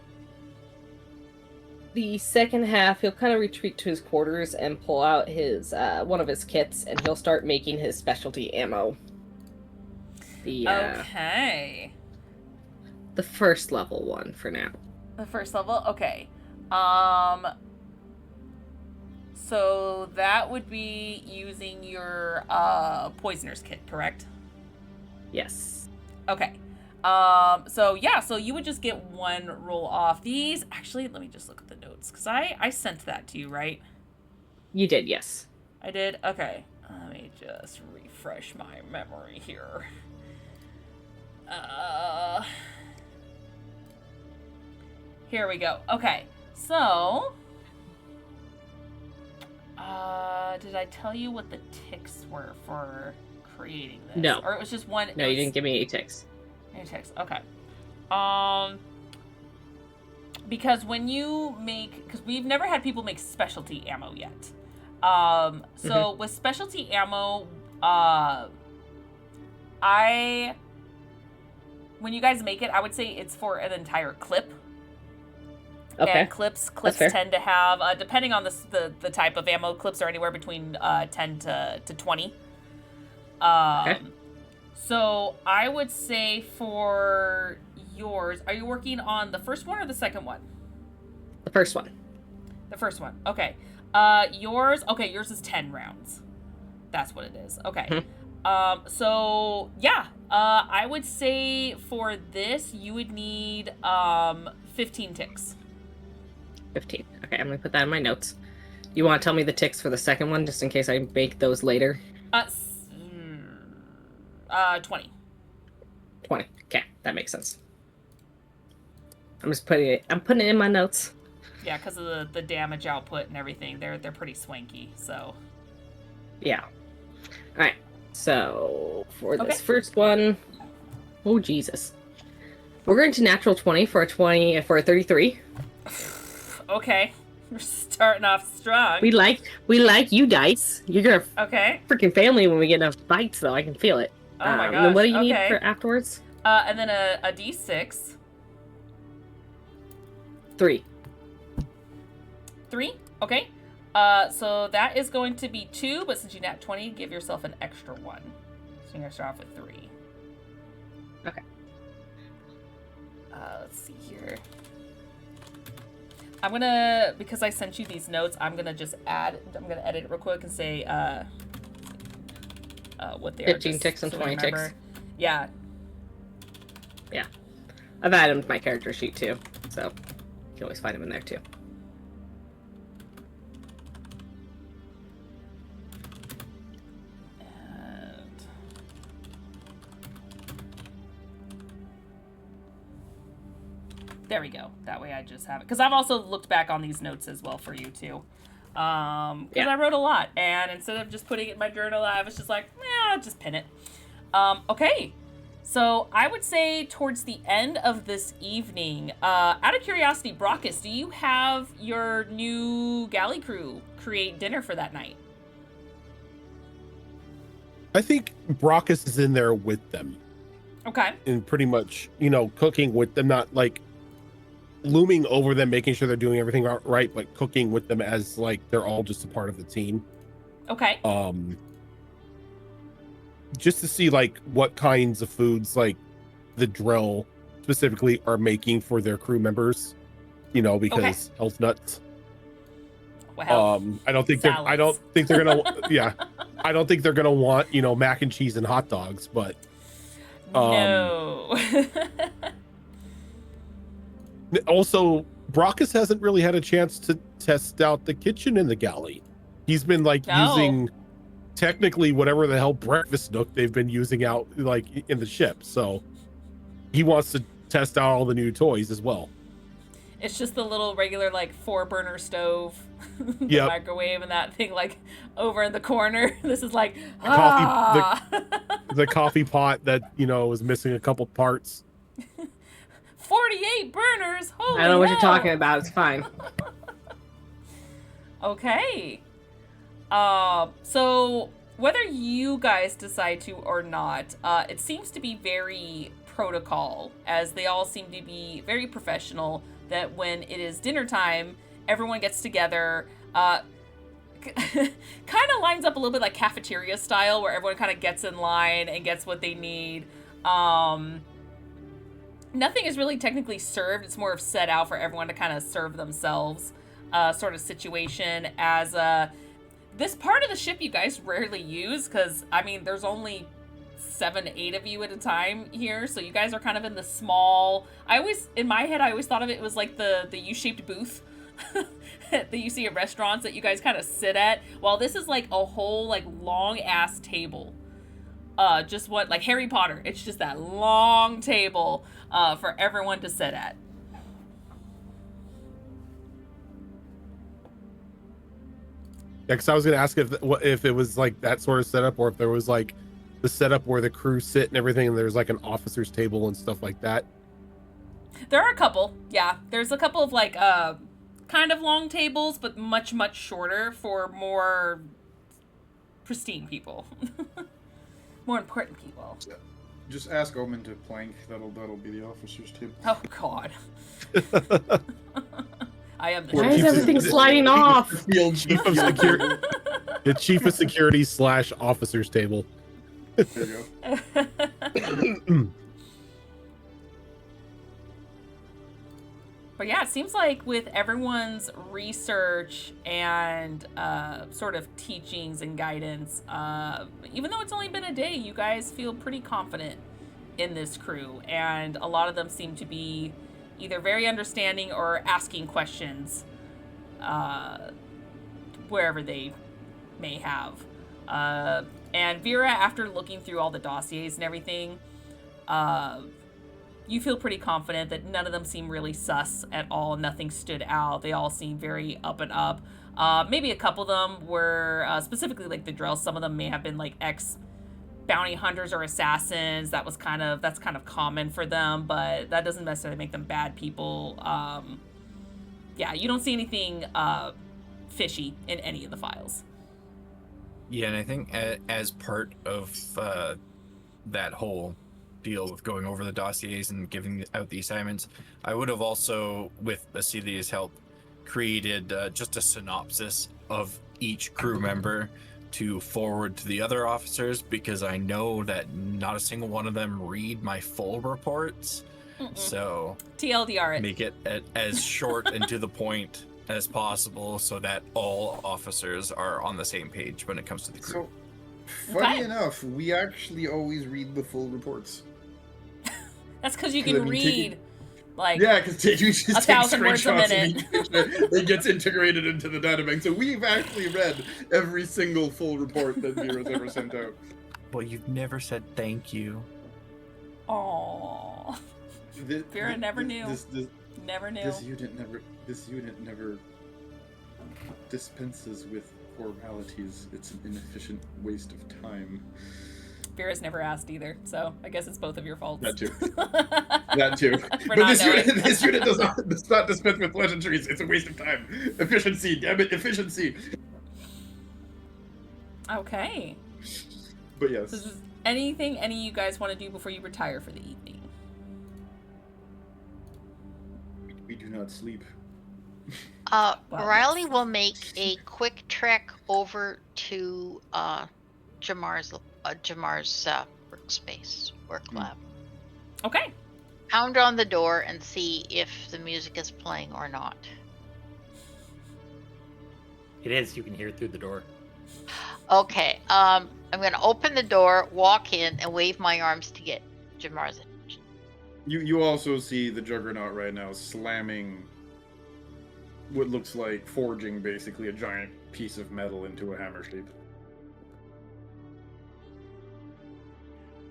The second half, he'll kind of retreat to his quarters and pull out his one of his kits, and he'll start making his specialty ammo. Okay. The first level one for now. The first level? Okay. So that would be using your poisoner's kit, correct? Yes. Okay. So you would just get one roll off. These, actually, let me just look at the notes, because I sent that to you, right? You did, yes. I did? Okay. Let me just refresh my memory here. Here we go. Okay, so did I tell you what the ticks were for creating this? No. Or it was just one? No, you didn't give me any ticks. Any ticks? Okay. Because when you make, because we've never had people make specialty ammo yet. So with specialty ammo, when you guys make it, I would say it's for an entire clip. Okay. And clips tend to have, depending on the type of ammo, clips are anywhere between 10 to 20. Okay. So I would say for yours, are you working on the first one or the second one? The first one. The first one. Okay. Yours is 10 rounds. That's what it is. Okay. So yeah, I would say for this you would need 15 ticks. 15. Okay, I'm gonna put that in my notes. You want to tell me the ticks for the second one, just in case I make those later? 20. 20. Okay, that makes sense. I'm putting it in my notes. Yeah, because of the damage output and everything, they're pretty swanky. So. Yeah. All right. So for this first one, oh Jesus, we're going to natural 20 for a 33. Okay, we're starting off strong. We like you dice. You're gonna freaking family when we get enough bites, though. I can feel it. Oh my gosh. Then what do you need for afterwards? And then a D6. 3. 3? Okay. So that is going to be 2, but since you nat 20, give yourself an extra 1. So you're gonna start off with 3. Okay. Let's see here. Because I sent you these notes, I'm gonna edit it real quick and say, what they 15 ticks and 20 ticks. Yeah. Yeah. I've added them to my character sheet too, so you can always find them in there too. There we go. That way I just have it. Because I've also looked back on these notes as well for you, too. Because I wrote a lot. And instead of just putting it in my journal, I was just like, I'll just pin it. Okay. So I would say towards the end of this evening, out of curiosity, Brockus, do you have your new galley crew create dinner for that night? I think Brockus is in there with them. Okay. And pretty much, cooking with them, not like looming over them, making sure they're doing everything right, but cooking with them as like they're all just a part of the team. Okay. Just to see like what kinds of foods like the drill specifically are making for their crew members, because health nuts. Well, I don't think they're gonna I don't think they're gonna want, mac and cheese and hot dogs, but no. Also, Brockus hasn't really had a chance to test out the kitchen in the galley. He's been using technically whatever the hell breakfast nook they've been using out like in the ship. So he wants to test out all the new toys as well. It's just the little regular 4-burner stove, the microwave, and that thing over in the corner. This is the coffee pot that was missing a couple parts. 48 burners. Holy I don't know what hell. you're talking about. It's fine. Okay. So whether you guys decide to or not, it seems to be very protocol, as they all seem to be very professional, that when it is dinner time, everyone gets together, kind of lines up a little bit like cafeteria style, where everyone kind of gets in line and gets what they need. Nothing is really technically served. It's more of set out for everyone to kind of serve themselves sort of situation, as this part of the ship you guys rarely use, because, there's only 7-8 of you at a time here, so you guys are kind of in the small... in my head, I always thought of it was like the U-shaped booth that you see at restaurants that you guys kind of sit at, while this is like a whole long-ass table. Just what, like Harry Potter, it's just that long table for everyone to sit at. Yeah, because I was going to ask if it was like that sort of setup, or if there was like the setup where the crew sit and everything, and there's like an officer's table and stuff like that. There are a couple, yeah. There's a couple of kind kind of long tables, but much, much shorter for more pristine people. More important people. Just ask Omen to plank. That'll be the officer's table. Oh, God. I am the Why is keeps everything it- sliding off? Chief of security. The chief of security / officer's table. There you go. But yeah, it seems like with everyone's research and sort of teachings and guidance, even though it's only been a day, you guys feel pretty confident in this crew. And a lot of them seem to be either very understanding or asking questions wherever they may have. And Vera, after looking through all the dossiers and everything, you feel pretty confident that none of them seem really sus at all. Nothing stood out. They all seem very up and up. Maybe a couple of them were, specifically like the Drells, some of them may have been like ex-bounty hunters or assassins. That's kind of common for them, but that doesn't necessarily make them bad people. Yeah, you don't see anything fishy in any of the files. Yeah, and I think as part of that whole deal with going over the dossiers and giving out the assignments, I would have also, with Acelia's help, created just a synopsis of each crew member to forward to the other officers, because I know that not a single one of them read my full reports. So TLDR it. make it as short and to the point as possible so that all officers are on the same page when it comes to the crew. So, funny Okay. enough, we actually always read the full reports. That's because you 'Cause, can I mean, read, like, Yeah, because you just take 1,000 words a screenshots minute. and it gets integrated into the databank. So we've actually read every single full report that Vera's ever sent out. Well, you've never said thank you. aww. Vera never knew. Never knew. This unit never dispenses with formalities. It's an inefficient waste of time. Vera's never asked either, so I guess it's both of your faults. That too. That too. For But not this knowing. unit does not dispense with pleasantries. It's a waste of time. Efficiency, damn it, efficiency. Okay. But yes. So is anything any of you guys want to do before you retire for the evening? We do not sleep. Well, Riley will make a quick trek over to Jamar's workspace, work lab. Okay. Pound on the door and see if the music is playing or not. It is. You can hear it through the door. Okay. I'm gonna open the door, walk in, and wave my arms to get Jamar's attention. You also see the Juggernaut right now slamming what looks like forging basically a giant piece of metal into a hammer shape.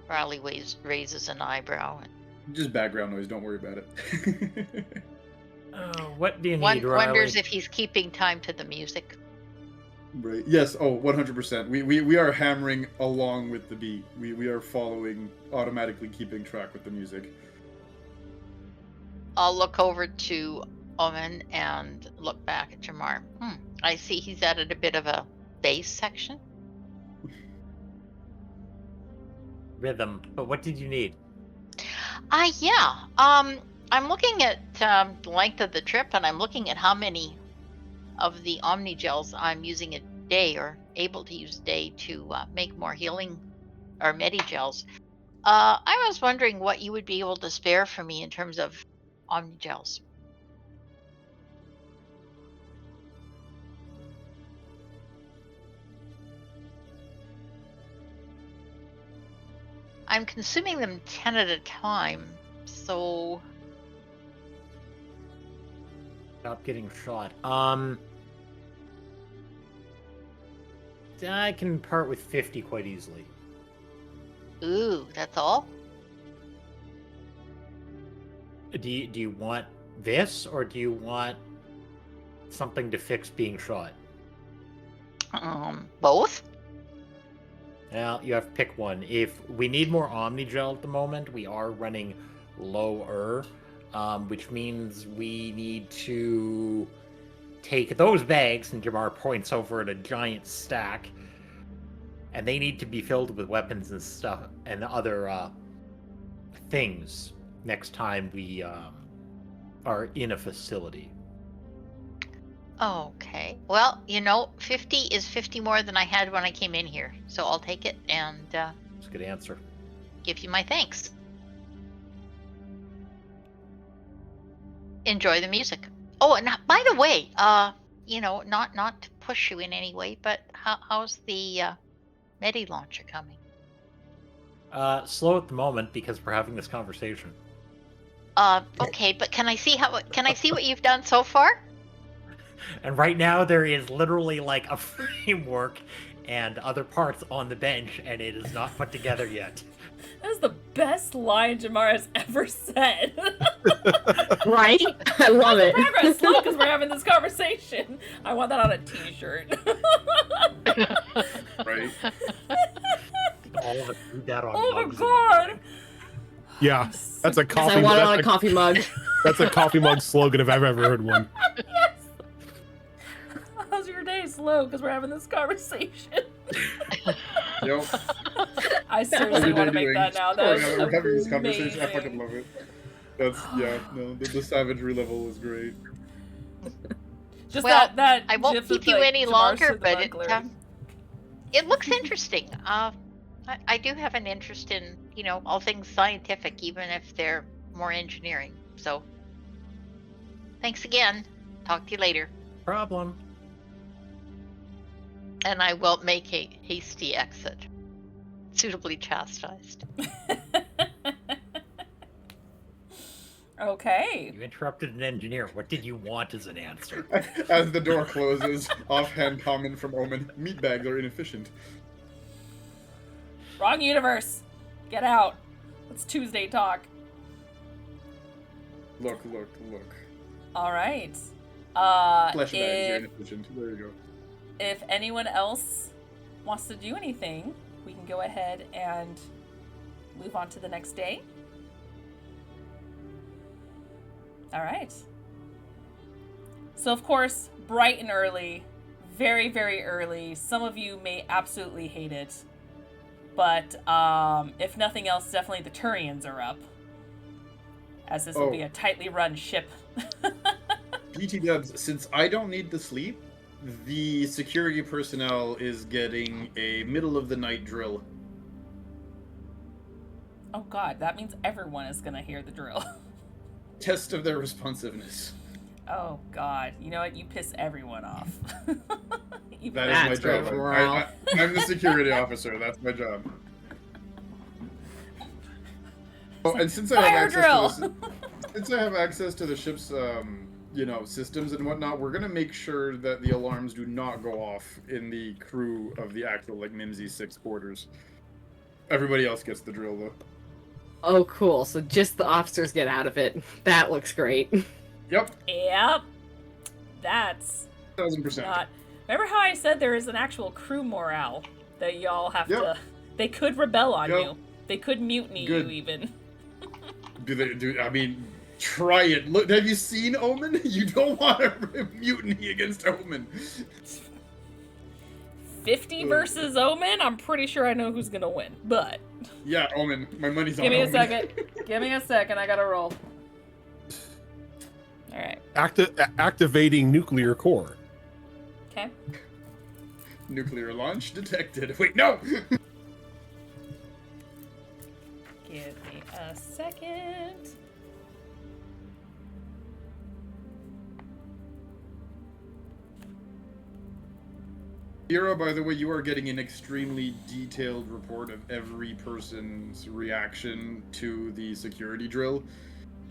Riley raises an eyebrow and Just background noise, don't worry about it. What do you need, Riley? wonders if he's keeping time to the music. Right. Yes, 100%. We are hammering along with the beat. We are following, automatically keeping track with the music. I'll look over to Omen and look back at Jamar. I see he's added a bit of a bass section. Rhythm. But what did you need? Yeah. I'm looking at the length of the trip, and I'm looking at how many of the Omni gels I'm using a day or able to use a day to make more healing or medi gels. I was wondering what you would be able to spare for me in terms of Omni gels. I'm consuming them 10 at a time, so Stop getting shot. I can part with 50 quite easily. ooh, that's all? Do you want this, or do you want something to fix being shot? Both? Well, you have to pick one. If we need more Omnigel at the moment, we are running lower, which means we need to take those bags, and Jamar points over at a giant stack, and they need to be filled with weapons and stuff and other things next time we are in a facility. Okay. Well, 50 is 50 more than I had when I came in here. So I'll take it and That's a good answer. give you my thanks. Enjoy the music. Oh, and by the way, not to push you in any way, but how's the Medi launcher coming? Slow at the moment because we're having this conversation. Okay, but can I see what you've done so far? And right now there is literally like a framework and other parts on the bench, and it is not put together yet. That's the best line Jamar has ever said. Right? I love it. Progress slow because we're having this conversation. I want that on a t-shirt. Right? All of us do that on Oh my mugs. God. Yeah, that's a Yes, coffee. I want it that's on a coffee mug. That's a coffee mug slogan if I've ever heard one. Yes. How's your day slow because we're having this conversation? Yep. I seriously want to make that now. That Yeah, is we're having this conversation. I fucking amazing. love it. The savagery level is great. Just Well, that I won't gif keep of, you like, any Jamar longer, through the but burglary. it looks interesting. I do have an interest in, all things scientific, even if they're more engineering. So, thanks again. Talk to you later. Problem. And I will make a hasty exit, suitably chastised. Okay. You interrupted an engineer. What did you want as an answer? As the door closes, offhand comment from Omen: meat bags are inefficient. Wrong universe. Get out. Let's Tuesday talk. Look. All right. Flesh bags are If, inefficient. There you go. if anyone else wants to do anything, we can go ahead and move on to the next day. All right. So, of course, bright and early, very, very early. Some of you may absolutely hate it. But if nothing else, definitely the Turians are up. As this will be a tightly run ship. PT Dubs, since I don't need the sleep, the security personnel is getting a middle of the night drill. Oh god, that means everyone is gonna hear the drill. Test of their responsiveness. Oh god, you know what? You piss everyone off. Even That That's is my great job. for morale. I'm the security officer. That's my job. Oh, and since I Fire have access to the ship's systems and whatnot, we're gonna make sure that the alarms do not go off in the crew of the actual Nimsy 6 quarters. Everybody else gets the drill though. Oh, cool. So just the officers get out of it. That looks great. Yep, Yep. That's 1000%. not. Remember how I said there is an actual crew morale that y'all have to. They could rebel on Yep. you. They could mutiny Good. you even. I mean, try it. Look, have you seen Omen? You don't want to mutiny against Omen. 50 versus Omen. I'm pretty sure I know who's gonna win. But Yeah, Omen. My money's on give me a Omen. second. Give me a second. I gotta roll. All right. Activating nuclear core. Okay. Nuclear launch detected. Wait, no! Give me a second. Ira, by the way, you are getting an extremely detailed report of every person's reaction to the security drill,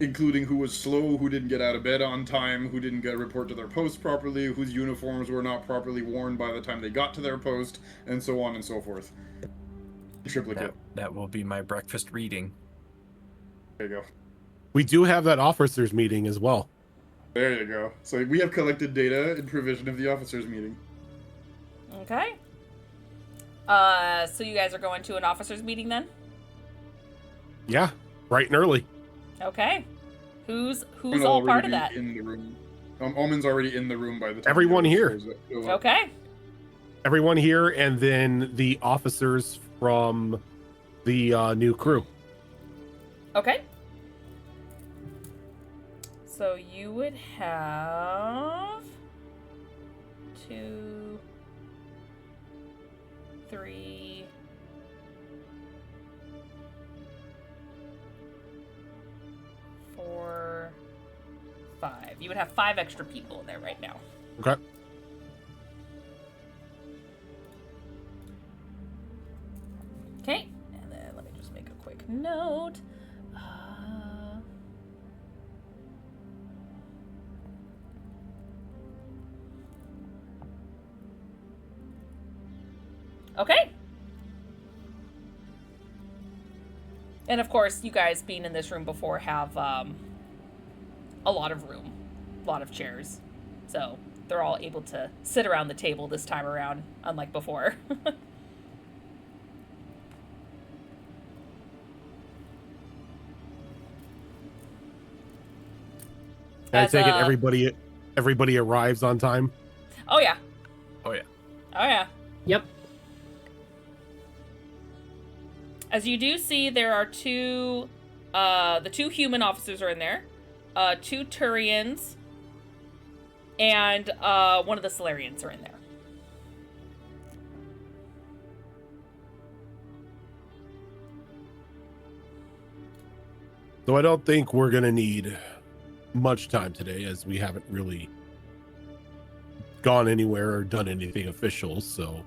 including who was slow, who didn't get out of bed on time, who didn't get a report to their post properly, whose uniforms were not properly worn by the time they got to their post, and so on and so forth. Triplicate. That will be my breakfast reading. There you go. We do have that officers meeting as well. There you go. So we have collected data in provision of the officers' meeting. Okay. So you guys are going to an officers meeting then? Yeah, bright and early. Okay. Who's We'll all already part of be that? in the room. Omen's already in the room by the time. Everyone Joe here. shows up. Okay. Everyone here, and then the officers from the new crew. Okay. So you would have 2, 3, 4, 5. You would have 5 extra people in there right now. Okay. Okay. And then let me just make a quick note. Okay. And of course, you guys being in this room before have a lot of room, a lot of chairs. So they're all able to sit around the table this time around, unlike before. I take it everybody arrives on time. Oh yeah. Oh, yeah. Oh yeah. Yep. As you do see, there are the 2 human officers are in there, 2 Turians, and one of the Solarians are in there. So I don't think we're gonna need much time today, as we haven't really gone anywhere or done anything official. So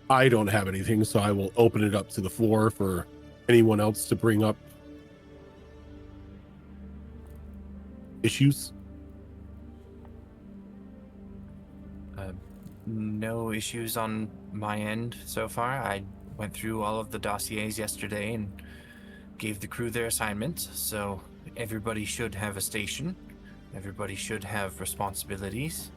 I don't have anything, so I will open it up to the floor for anyone else to bring up issues. No issues on my end so far. I went through all of the dossiers yesterday and gave the crew their assignments, so everybody should have a station. Everybody should have responsibilities.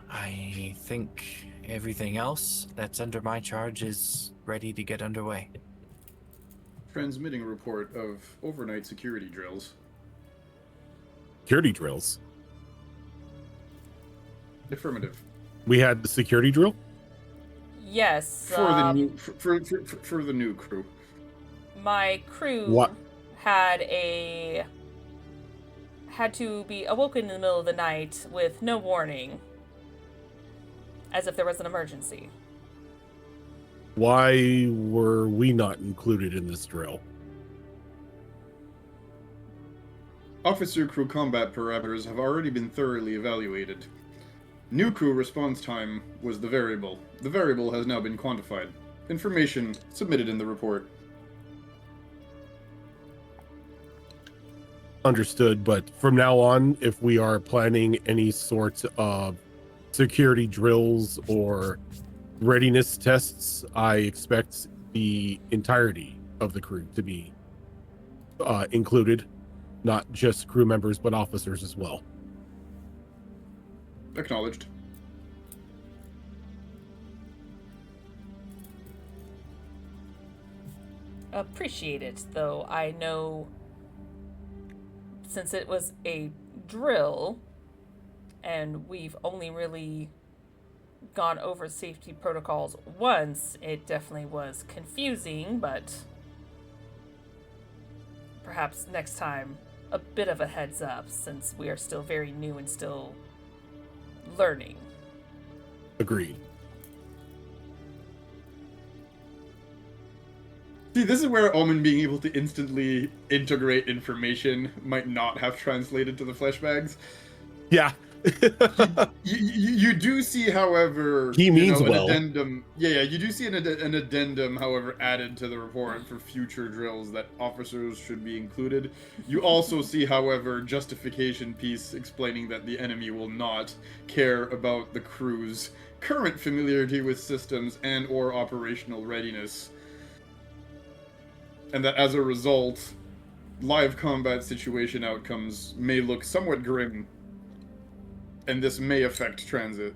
I think everything else that's under my charge is ready to get underway. Transmitting a report of overnight security drills. Security drills. Affirmative. We had the security drill. Yes. For the new for the new crew. My crew What? had to be awoken in the middle of the night with no warning, as if there was an emergency. Why were we not included in this drill? Officer crew combat parameters have already been thoroughly evaluated. New crew response time was the variable. The variable has now been quantified. Information submitted in the report. Understood, but from now on, if we are planning any sort of security drills or readiness tests, I expect the entirety of the crew to be included, not just crew members, but officers as well. Acknowledged. Appreciate it, though I know since it was a drill and we've only really gone over safety protocols once, it definitely was confusing, but perhaps next time a bit of a heads up, since we are still very new and still learning. Agreed. See, this is where Omen being able to instantly integrate information might not have translated to the flesh bags. Yeah. You do see, however, He means an well. addendum. Yeah, you do see an addendum, however, added to the report for future drills that officers should be included. You also see, however, justification piece explaining that the enemy will not care about the crew's current familiarity with systems and or operational readiness. And that as a result, live combat situation outcomes may look somewhat grim, and this may affect transit.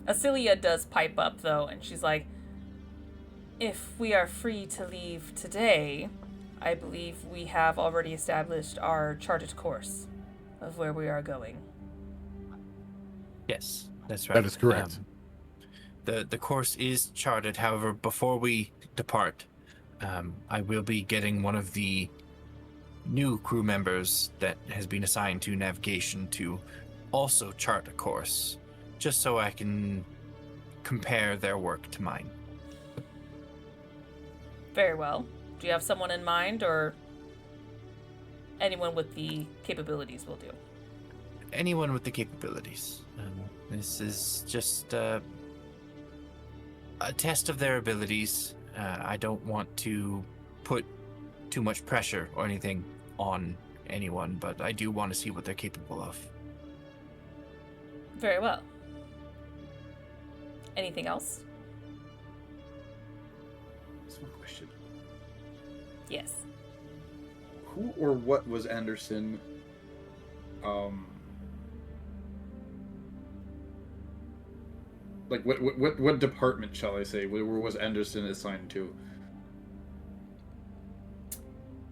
Acelia does pipe up, though, and she's like, If we are free to leave today, I believe we have already established our charted course of where we are going. Yes, that's right. That is correct. The course is charted. However, before we depart, I will be getting one of the new crew members that has been assigned to navigation to also chart a course, just so I can compare their work to mine. Very well. Do you have someone in mind, or anyone with the capabilities will do? Anyone with the capabilities. This is just a test of their abilities. I don't want to put too much pressure or anything on anyone, but I do want to see what they're capable of. Very well. Anything else? That's one question. Yes. Who or what was Anderson? Like what department shall I say? Where was Anderson assigned to?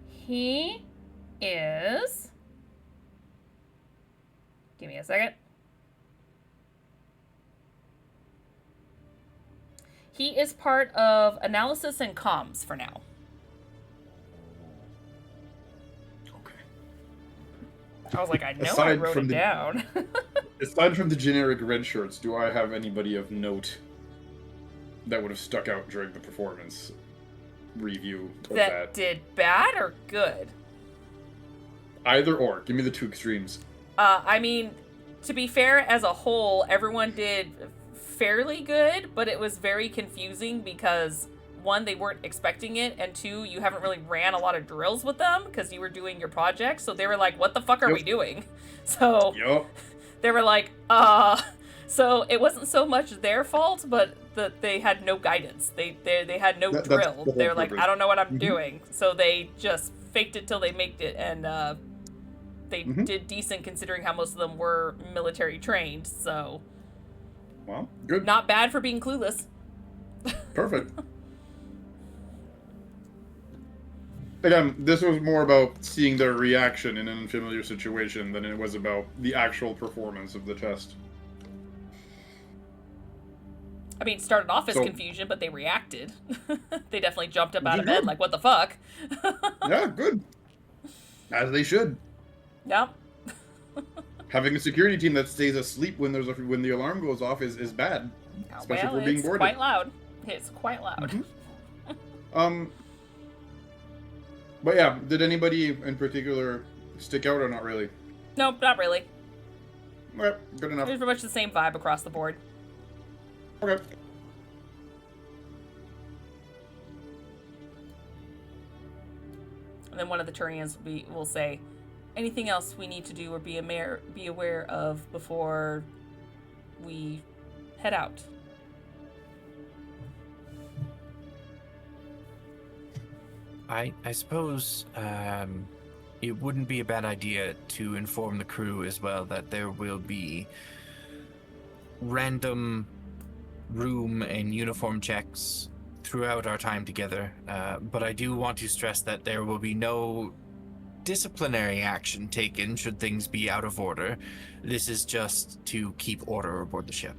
He is... Give me a second. He is part of analysis and comms for now. Okay. I was like, I know I Aside wrote from it the- down. Aside from the generic red shirts, do I have anybody of note that would have stuck out during the performance review of that that? did bad or good? Either or. Give me the two extremes. I mean, to be fair, as a whole, everyone did fairly good, but it was very confusing because, one, they weren't expecting it, and two, you haven't really ran a lot of drills with them because you were doing your project, so they were like, what the fuck are Yep. we doing? So Yup. they were like, So it wasn't so much their fault, but that they had no guidance. They had no That's drill. the whole They were like, purpose. I don't know what I'm Mhm. doing. So they just faked it till they maked it, and they Mhm. did decent considering how most of them were military trained. So Well, good. not bad for being clueless. Perfect. Again, this was more about seeing their reaction in an unfamiliar situation than it was about the actual performance of the test. I mean, it started off as So- confusion, but they reacted. They definitely jumped up out of Good. bed like, what the fuck? Yeah, good. As they should. Yep. Having a security team that stays asleep when when the alarm goes off is bad. Especially Well, if we're being it's boarded. quite loud. It's quite loud. Mhm. But yeah, did anybody in particular stick out or not really? Nope, not really. Okay, good enough. It was pretty much the same vibe across the board. Okay. And then one of the Turians will say, anything else we need to do or be aware of before we head out? I suppose it wouldn't be a bad idea to inform the crew as well that there will be random room and uniform checks throughout our time together. But I do want to stress that there will be no disciplinary action taken should things be out of order. This is just to keep order aboard the ship.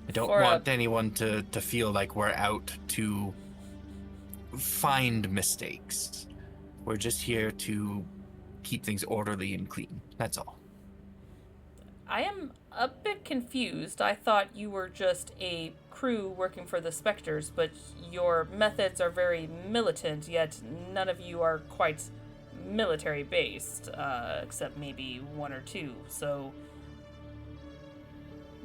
I don't want anyone to feel like we're out to find mistakes. We're just here to keep things orderly and clean. That's all. I am a bit confused. I thought you were just a crew working for the Spectres, but your methods are very militant, yet none of you are quite military-based, except maybe one or two. So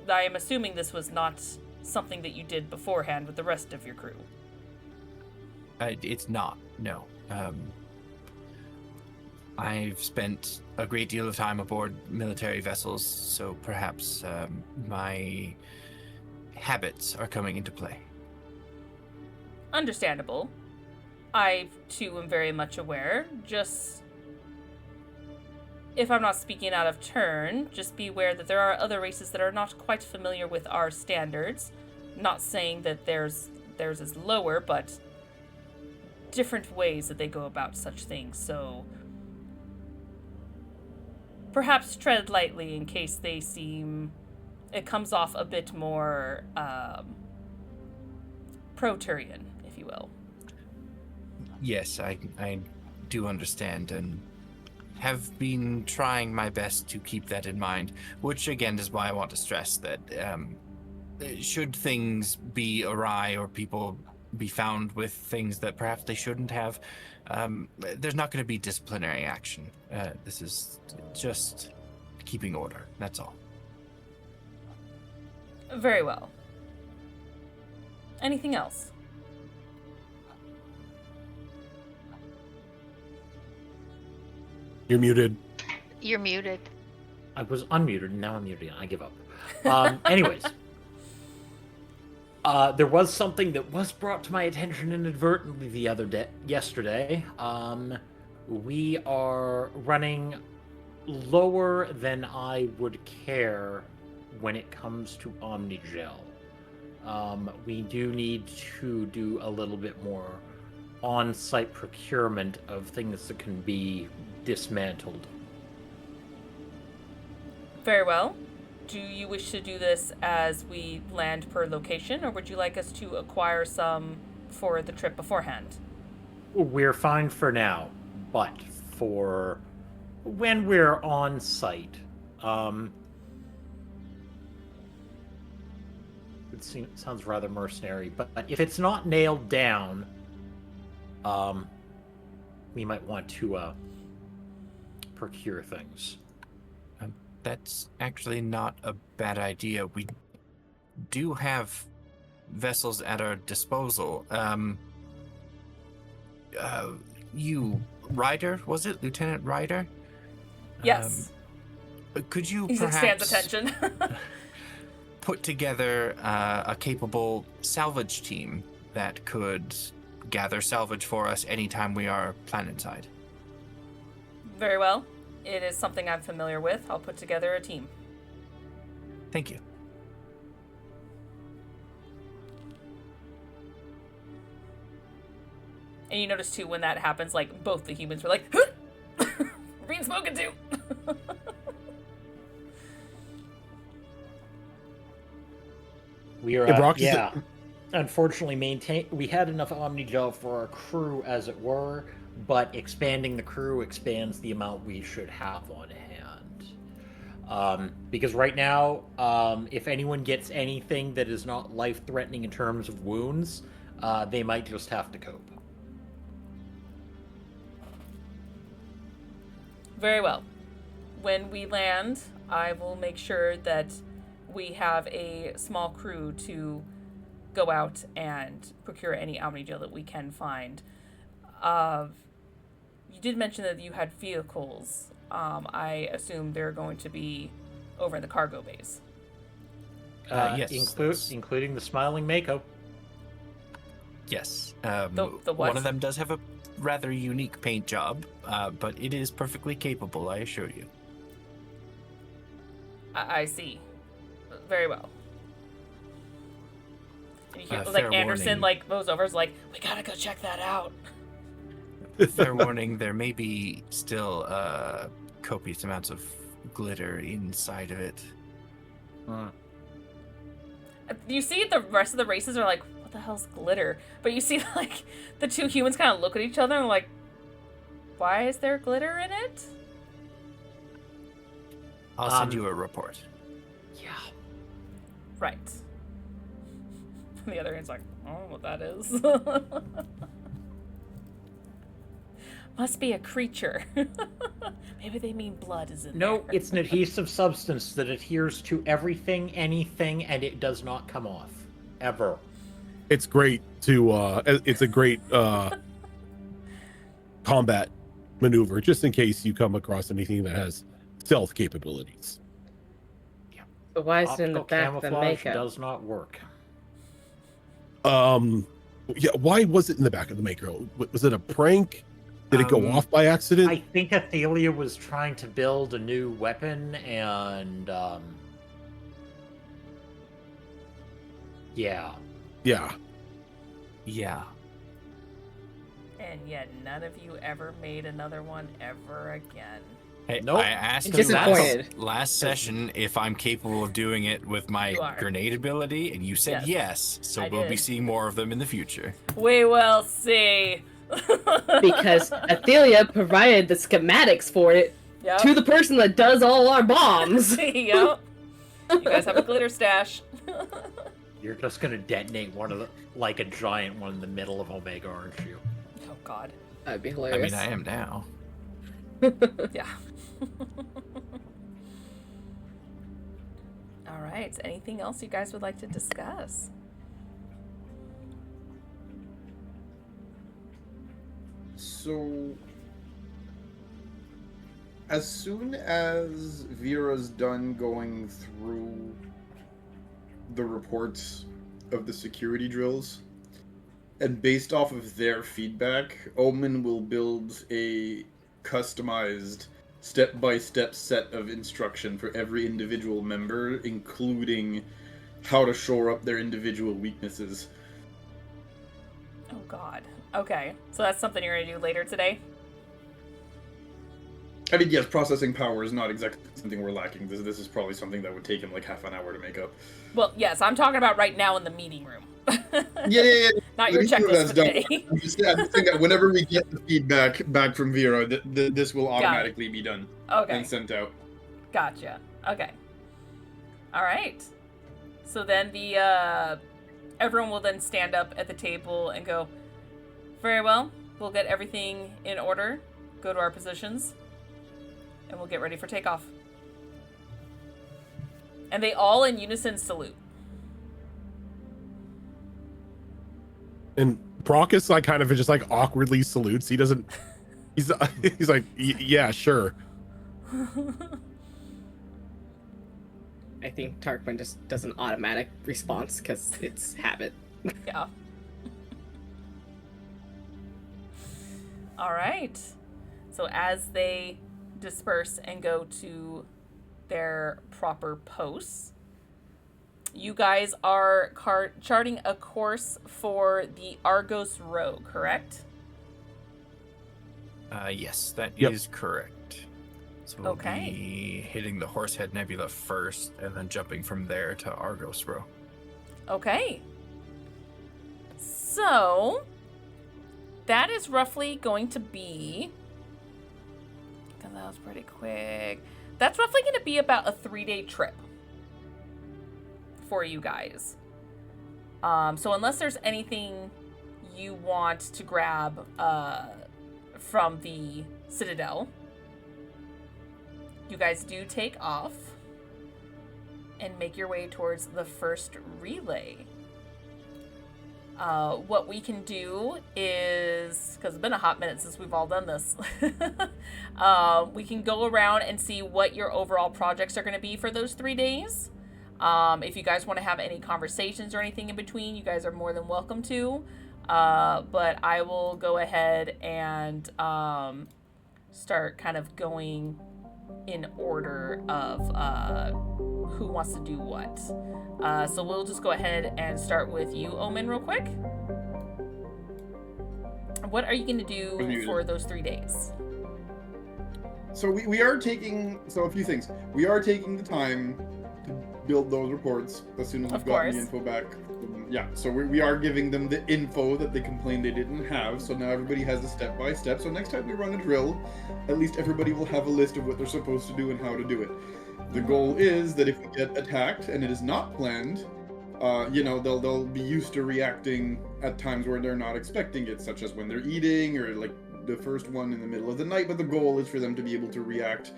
I am assuming this was not something that you did beforehand with the rest of your crew. It's not, no. I've spent a great deal of time aboard military vessels, so perhaps my habits are coming into play. Understandable. I, too, am very much aware. Just, if I'm not speaking out of turn, just be aware that there are other races that are not quite familiar with our standards. Not saying that there's theirs is lower, but different ways that they go about such things. So perhaps tread lightly in case it comes off a bit more pro-Turian, if you will. Yes, I do understand, and have been trying my best to keep that in mind, which again is why I want to stress that should things be awry or people be found with things that perhaps they shouldn't have, there's not going to be disciplinary action. This is just keeping order, that's all. Very well. Anything else? You're muted. You're muted. I was unmuted, and now I'm muted. I give up. Anyways, there was something that was brought to my attention inadvertently yesterday. We are running lower than I would care when it comes to Omnigel. We do need to do a little bit more on-site procurement of things that can be dismantled. Very well. Do you wish to do this as we land per location, or would you like us to acquire some for the trip beforehand? We're fine for now, but for when we're on site, sounds rather mercenary, but if it's not nailed down, we might want to procure things. That's actually not a bad idea. We do have vessels at our disposal. You, Ryder, was it? Lieutenant Ryder? Yes. Could you He stands perhaps attention. put together a capable salvage team that could gather salvage for us anytime we are planetside? Very well. It is something I'm familiar with. I'll put together a team. Thank you. And you notice too, when that happens, like, both the humans were like, "Huh! We're being spoken to." We are, Brock, yeah. Unfortunately, we had enough Omnigel for our crew, as it were, but expanding the crew expands the amount we should have on hand. Because right now, if anyone gets anything that is not life-threatening in terms of wounds, they might just have to cope. Very well. When we land, I will make sure that we have a small crew to go out and procure any Omnigel that we can find. You did mention that you had vehicles. I assume they're going to be over in the cargo bays. Yes. Including the Smiling Mako. Yes. The what? One of them does have a rather unique paint job, but it is perfectly capable, I assure you. I see. Very well. And you hear, Fair Anderson, warning. like, goes over, is like, we gotta go check that out. Fair warning, there may be still copious amounts of glitter inside of it. You see the rest of the races are like, what the hell's glitter? But you see, like, the two humans kind of look at each other and like, why is there glitter in it? I'll send you a report. Yeah. Right. And the other hand's like, I don't know what that is. Must be a creature. Maybe they mean blood is in there. No, it's an adhesive substance that adheres to everything, anything, and it does not come off. Ever. It's great to it's a great combat maneuver, just in case you come across anything that has stealth capabilities. But why is it in the Optical back of the camouflage makeup? does not work. Yeah, why was it in the back of the Mako? Was it a prank? Did it go off by accident? I think Athelia was trying to build a new weapon, and yeah. Yeah. Yeah. And yet none of you ever made another one ever again. Hey, Nope. I asked you Disappointed. last session if I'm capable of doing it with my You are. grenade ability, and you said yes. So I we'll be did. seeing more of them in the future. We will see. Because Athelia provided the schematics for it Yep. to the person that does all our bombs. Yep. You guys have a glitter stash. You're just gonna detonate one of the, like a giant one in the middle of Omega, aren't you? Oh God. That'd be I hilarious. mean, I am now. Yeah. All right. Anything else you guys would like to discuss? So, as soon as Vera's done going through the reports of the security drills, and based off of their feedback, Omen will build a customized step-by-step set of instruction for every individual member, including how to shore up their individual weaknesses. Oh God. Okay. So that's something you're gonna do later today? I mean, yes, processing power is not exactly something we're lacking. This is probably something that would take him like half an hour to make up. Well, yes, I'm talking about right now in the meeting room. Yeah. Not your The meeting room checklist is for done. today. I'm just saying that whenever we get the feedback back from Vera, this will automatically be done Okay. and sent out. Gotcha. Okay. All right. So then the everyone will then stand up at the table and go, very well, we'll get everything in order, go to our positions, and we'll get ready for takeoff. And they all in unison salute. And Brockus like kind of just like awkwardly salutes. He doesn't. He's like, yeah, sure. I think Tarquin just does an automatic response because it's habit. Yeah. All right. So as they disperse and go to their proper posts, you guys are charting a course for the Argos Row, correct? Yes, that Yep. is correct. So we'll Okay. be hitting the Horsehead Nebula first, and then jumping from there to Argos Row. Okay. So that is roughly going to be, because that was pretty quick. That's roughly going to be about a 3-day trip for you guys. So unless there's anything you want to grab from the Citadel, you guys do take off and make your way towards the first relay. What we can do is, because it's been a hot minute since we've all done this, we can go around and see what your overall projects are going to be for those 3 days. If you guys want to have any conversations or anything in between, you guys are more than welcome to. But I will go ahead and start kind of going in order of who wants to do what. So we'll just go ahead and start with you, Omen, real quick. What are you going to do for those 3 days? So we are taking, a few things. We are taking the time to build those reports as soon as we've Of gotten the course. info back. Yeah, so we are giving them the info that they complained they didn't have, so now everybody has a step-by-step. So next time we run a drill, at least everybody will have a list of what they're supposed to do and how to do it. The goal is that if we get attacked and it is not planned, they'll be used to reacting at times where they're not expecting it, such as when they're eating or like the first one in the middle of the night, but the goal is for them to be able to react.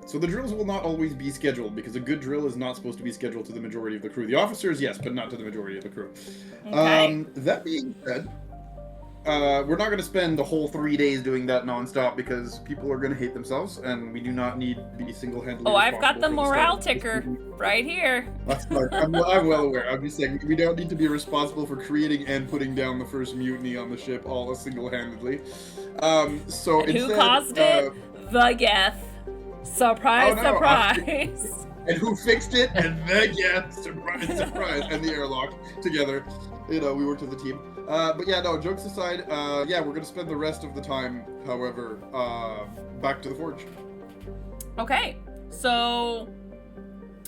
So the drills will not always be scheduled, because a good drill is not supposed to be scheduled to the majority of the crew. The officers, yes, but not to the majority of the crew. Okay. That being said, we're not going to spend the whole 3 days doing that nonstop, because people are going to hate themselves, and we do not need to be single-handedly Oh, I've got the responsible for morale stuff. ticker right here. That's fine. I'm well aware. I'm just saying, we don't need to be responsible for creating and putting down the first mutiny on the ship all single-handedly. So And who instead, caused it? The Geth. Surprise, Oh, no, surprise. and who fixed it? And then, yeah, surprise, surprise, and the airlock together. We worked as a team. But yeah, no, jokes aside, yeah, we're gonna spend the rest of the time, however, back to the forge. Okay, so,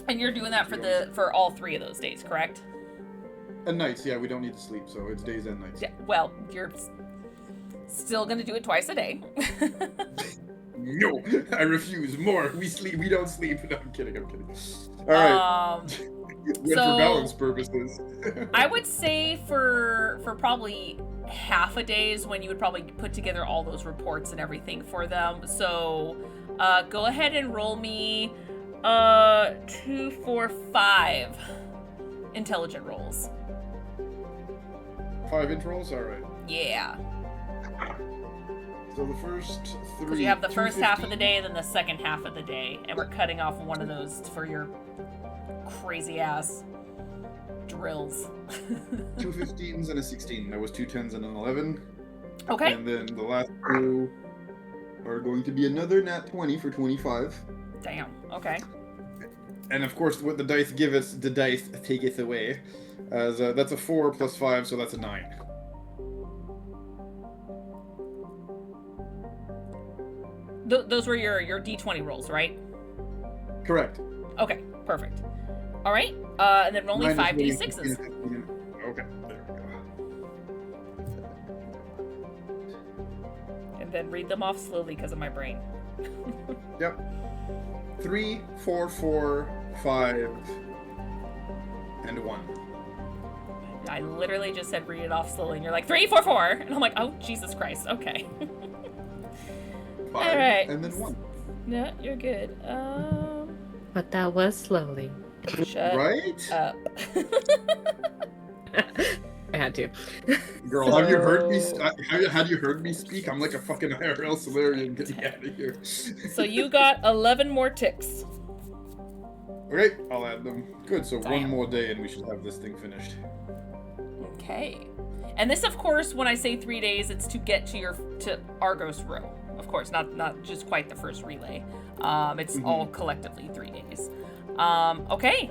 and you're doing that for all 3 of those days, correct? And nights, yeah, we don't need to sleep, so it's days and nights. Yeah, well, you're still gonna do it twice a day. No, I refuse. More. We don't sleep. No, I'm kidding. All right. Went so for balance purposes. I would say for probably half a day is when you would probably put together all those reports and everything for them. So go ahead and roll me 2, 4, 5 intelligent rolls. 5 int rolls? Alright. Yeah. So the first 3. Because you have the first half of the day and then the second half of the day. And we're cutting off one of those for your crazy ass drills. 2 15s and a 16. That was 2 10s and an 11. Okay. And then the last 2 are going to be another nat 20 for 25. Damn. Okay. And of course, what the dice give us, the dice taketh away. As that's a 4 plus 5, so that's a 9. Those were your D20 rolls, right? Correct. Okay, perfect. All right, and then only 5 D6s. Okay, there we go. And then read them off slowly because of my brain. Yep. 3, 4, 4, 5, and 1. I literally just said read it off slowly, and you're like 3, 4, 4, and I'm like, oh Jesus Christ, okay. 5, all right. and then 1. No, you're good. But that was slowly. Shut Right? up. I had to. Girl, have you heard me? Had you heard me speak? I'm like a fucking IRL Solarian. Get me out of here. So you got 11 more ticks. Okay, I'll add them. Good. So Damn. 1 more day, and we should have this thing finished. Okay. And this, of course, when I say 3 days, it's to get to Argos Row. Of course, not just quite the first relay. It's all collectively 3 days. Okay.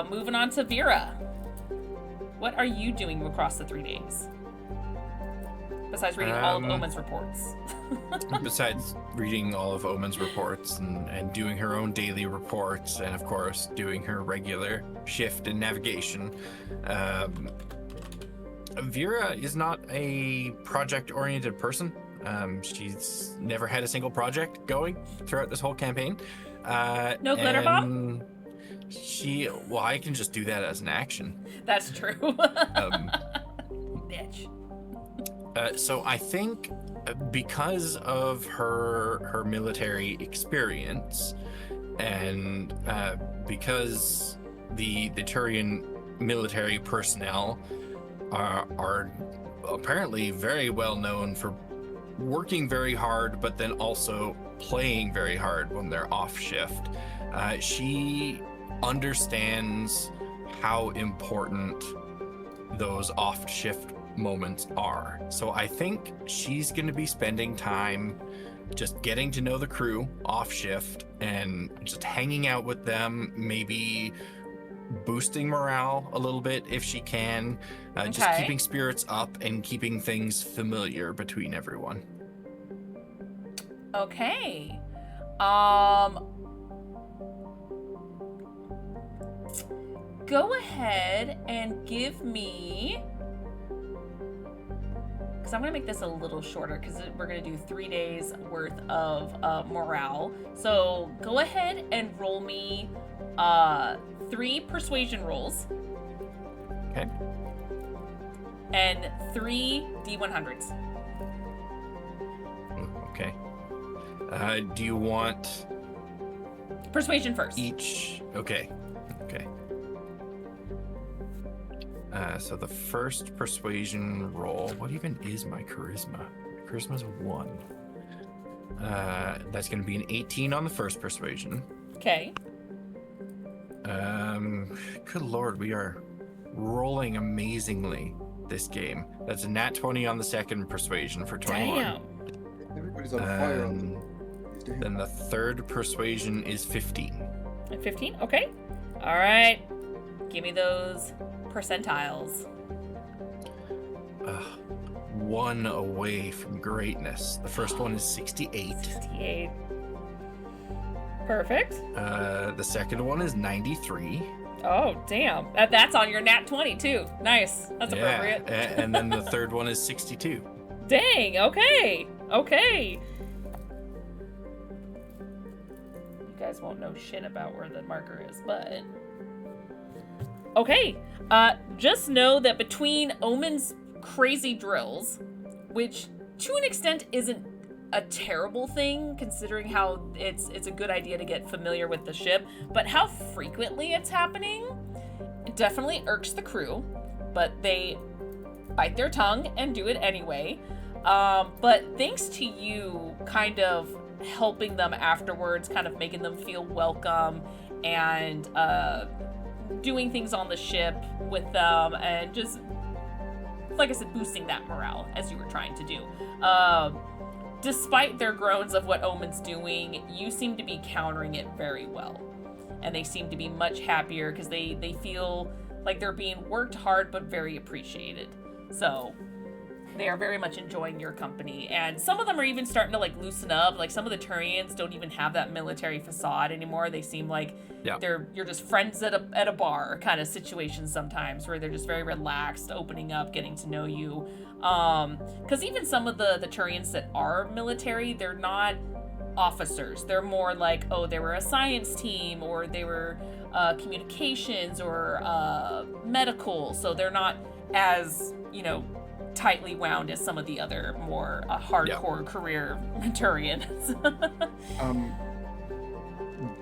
Moving on to Vera. What are you doing across the 3 days? Besides reading all of Omen's reports. Besides reading all of Omen's reports and doing her own daily reports, and of course doing her regular shift in navigation, Vera is not a project-oriented person. She's never had a single project going throughout this whole campaign. No glitter bomb? Well, I can just do that as an action. That's true. Bitch. So I think because of her military experience, and because the Turian military personnel are apparently very well known for working very hard, but then also playing very hard when they're off shift. She understands how important those off shift moments are. So I think she's going to be spending time just getting to know the crew off shift and just hanging out with them, maybe boosting morale a little bit if she can, just keeping spirits up and keeping things familiar between everyone. Okay. Go ahead and give me, because I'm going to make this a little shorter because we're going to do 3 days worth of morale. So go ahead and roll me 3 persuasion rolls. Okay. And 3 D100s. Okay. Do you want Persuasion first. each? Okay. Okay. So the first persuasion roll, what even is my charisma? Charisma's 1. That's going to be an 18 on the first persuasion. Okay. Good lord, we are rolling amazingly this game. That's a nat 20 on the second persuasion for 21. Damn. Everybody's on fire on them. Then the third persuasion is 15. At 15? Okay. All right. Give me those percentiles. one away from greatness. The first one is 68. 68. Perfect. The second one is 93. Oh, damn. That's on your nat 20 too. Nice. That's appropriate. And then the third one is 62. Dang. Okay. Okay. You guys won't know shit about where the marker is, but okay. Just know that between Omen's crazy drills, which to an extent isn't a terrible thing considering how it's a good idea to get familiar with the ship, but how frequently it's happening, it definitely irks the crew, but they bite their tongue and do it anyway. But thanks to you kind of helping them afterwards, kind of making them feel welcome and doing things on the ship with them and just, like I said, boosting that morale as you were trying to do. Despite their groans of what Omen's doing, you seem to be countering it very well. And they seem to be much happier because they feel like they're being worked hard but very appreciated. So they are very much enjoying your company. And some of them are even starting to like loosen up. Like some of the Turians don't even have that military facade anymore. They seem like you're just friends at a bar kind of situation sometimes where they're just very relaxed, opening up, getting to know you. Because even some of the Turians that are military, they're not officers. They're more like, oh, they were a science team or they were communications or medical. So they're not as, tightly wound as some of the other more hardcore career Turians.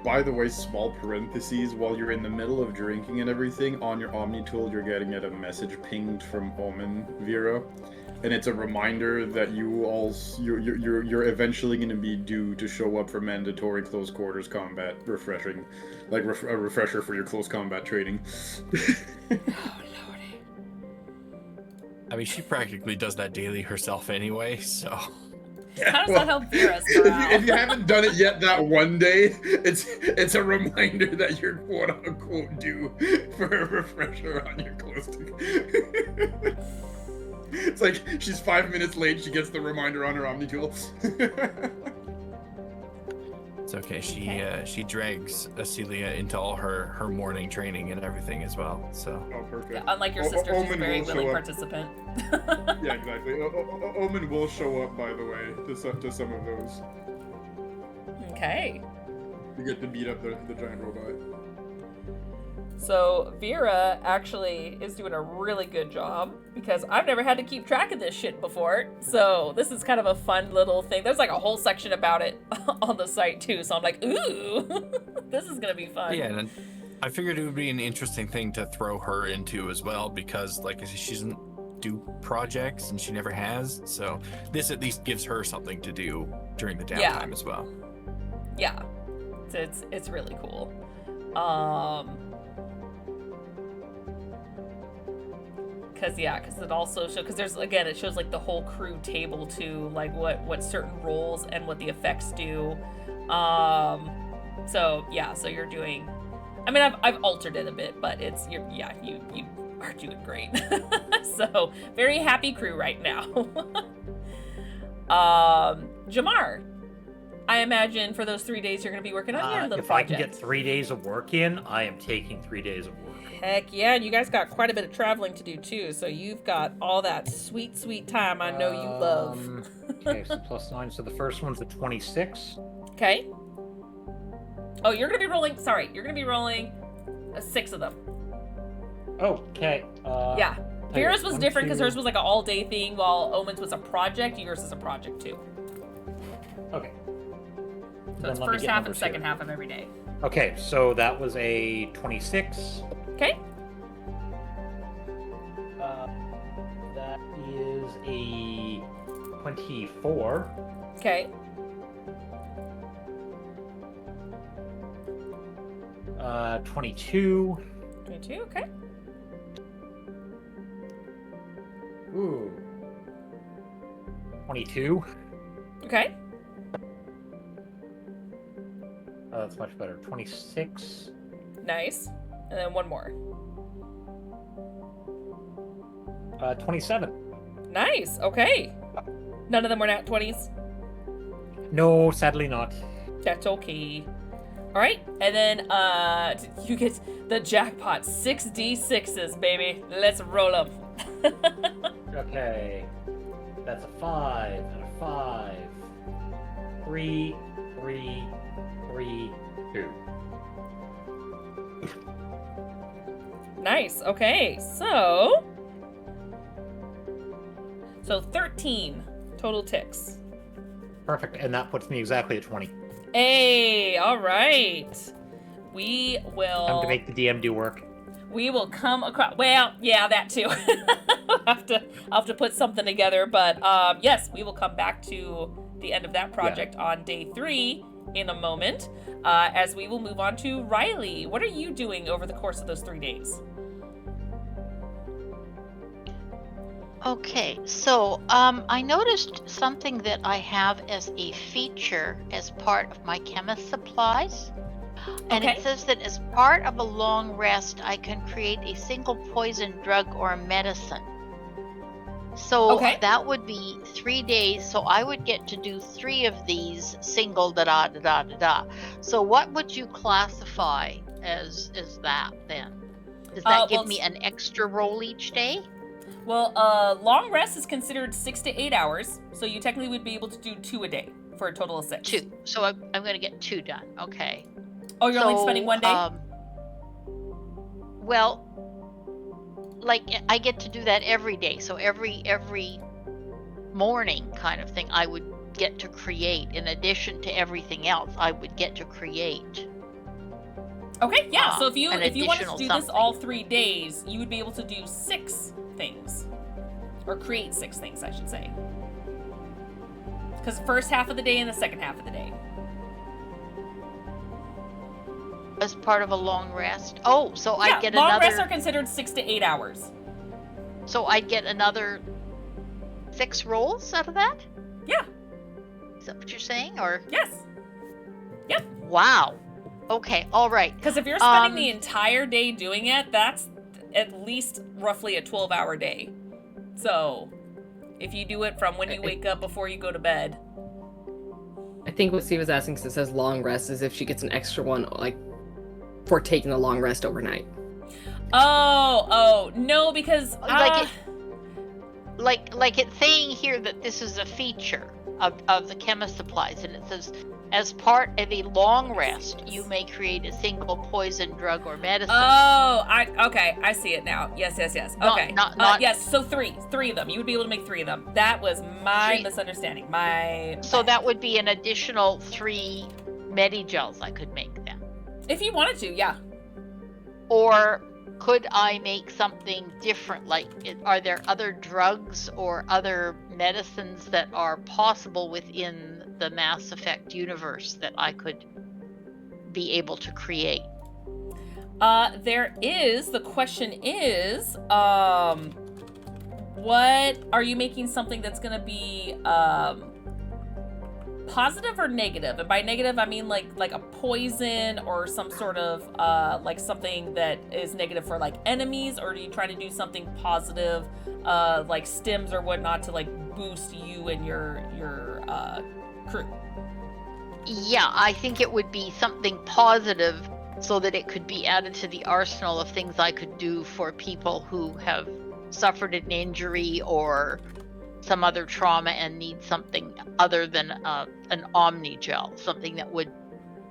By the way, small parentheses, while you're in the middle of drinking and everything, on your Omni tool, you're getting a message pinged from Omen, Vera. And it's a reminder that you're eventually going to be due to show up for mandatory close quarters combat refreshing, like a refresher for your close combat training. Oh, Lordy. I mean, she practically does that daily herself anyway, so. How does that help Vera's morale? If you haven't done it yet that one day, it's a reminder that you're quote unquote due for a refresher on your close to. It's like she's 5 minutes late, she gets the reminder on her Omni tool. It's okay. She drags Acelia into all her morning training and everything as well. So. Oh, perfect. Yeah, unlike your sister, she's a Omen very will willing show up. participant. Yeah, exactly. Omen will show up, by the way, to some of those. Okay. You get to beat up the giant robot. So Vera actually is doing a really good job because I've never had to keep track of this shit before. So this is kind of a fun little thing. There's like a whole section about it on the site too. So I'm like, ooh, this is gonna be fun. Yeah, and I figured it would be an interesting thing to throw her into as well because, like I said, she doesn't do projects and she never has. So this at least gives her something to do during the downtime as well. Yeah, it's really cool. Because it also shows, because there's, again, it shows like the whole crew table too, like what certain roles and what the effects do. So you're doing, I mean, I've altered it a bit, but you are doing great. So very happy crew right now. Jamar, I imagine for those 3 days you're going to be working on your little if project. I can get 3 days of work in, I am taking 3 days of work. Heck yeah, and you guys got quite a bit of traveling to do too, so you've got all that sweet, sweet time I know you love. Okay, so +9, so the first one's the 26. Okay. Oh, you're gonna be rolling 6 of them. Okay. Yeah. Vera's was 1, different because 2. hers was like an all-day thing, while Omen's was a project. Yours is a project too. Okay. So it's first half and second half of every day. Okay, so that was a 26. Okay. That is a 24. Okay. 22. 22. Okay. Ooh. 22. Okay. That's much better. 26. Nice. And then one more. 27. Nice. Okay. None of them were nat 20s. No, sadly not. That's okay. All right, and then you get the jackpot. 6d6s, baby. Let's roll them. Okay. That's a 5 and a 5. 3, 3, 3, 2. Nice. Okay, so 13 total ticks. Perfect, and that puts me exactly at 20. Hey, all right. We will. Time to make the DM do work. We will come across. Well, yeah, that too. I'll have to put something together, but yes, we will come back to the end of that project on day 3 in a moment. As we will move on to Riley. What are you doing over the course of those 3 days? Okay, so I noticed something that I have as a feature as part of my chemist supplies. And Okay. it says that as part of a long rest, I can create a single poison, drug, or medicine. So Okay. that would be 3 days. So I would get to do 3 of these single da da da da da da. So what would you classify as that then? Does that give well, me an extra roll each day? Well, long rest is considered 6 to 8 hours, so you technically would be able to do 2 a day for a total of 6. 2. So I'm going to get 2 done. Okay. Oh, you're only spending 1 day? Well, like I get to do that every day. So every morning kind of thing I would get to create. In addition to everything else, I would get to create. Okay, yeah. So if you wanted to additional do this something. all 3 days, you would be able to do 6 things, or create 6 things, I should say. Because first half of the day and the second half of the day. As part of a long rest. Oh, so Yeah, I get long another. rests are considered 6 to 8 hours. So I get another 6 rolls out of that? Yeah. Is that what you're saying? Or Yes. Yep. wow. Okay. All right. Because if you're spending the entire day doing it, that's at least roughly a 12-hour day. So if you do it from when you wake up before you go to bed. I think what Steve was asking, because it says long rest, is if she gets an extra one, like, for taking the long rest overnight. Oh, no, because like it's saying here that this is a feature of the chemist supplies, and it says as part of a long rest you may create a single poison, drug, or medicine. Okay, I see it now. Yes. Not- Okay. not- yes, so three of them. You would be able to make 3 of them. That was my 3. misunderstanding. So that would be an additional 3 Medigels I could make then. If you wanted to, yeah. Or could I make something different? Like, are there other drugs or other medicines that are possible within the Mass Effect universe that I could be able to create? There is. The question is, what are you making something that's gonna be positive or negative? And by negative, I mean like a poison or some sort of like something that is negative for like enemies, or are you trying to do something positive, like stims or whatnot to like boost you and your crew? Yeah, I think it would be something positive so that it could be added to the arsenal of things I could do for people who have suffered an injury or some other trauma and need something other than an Omnigel, something that would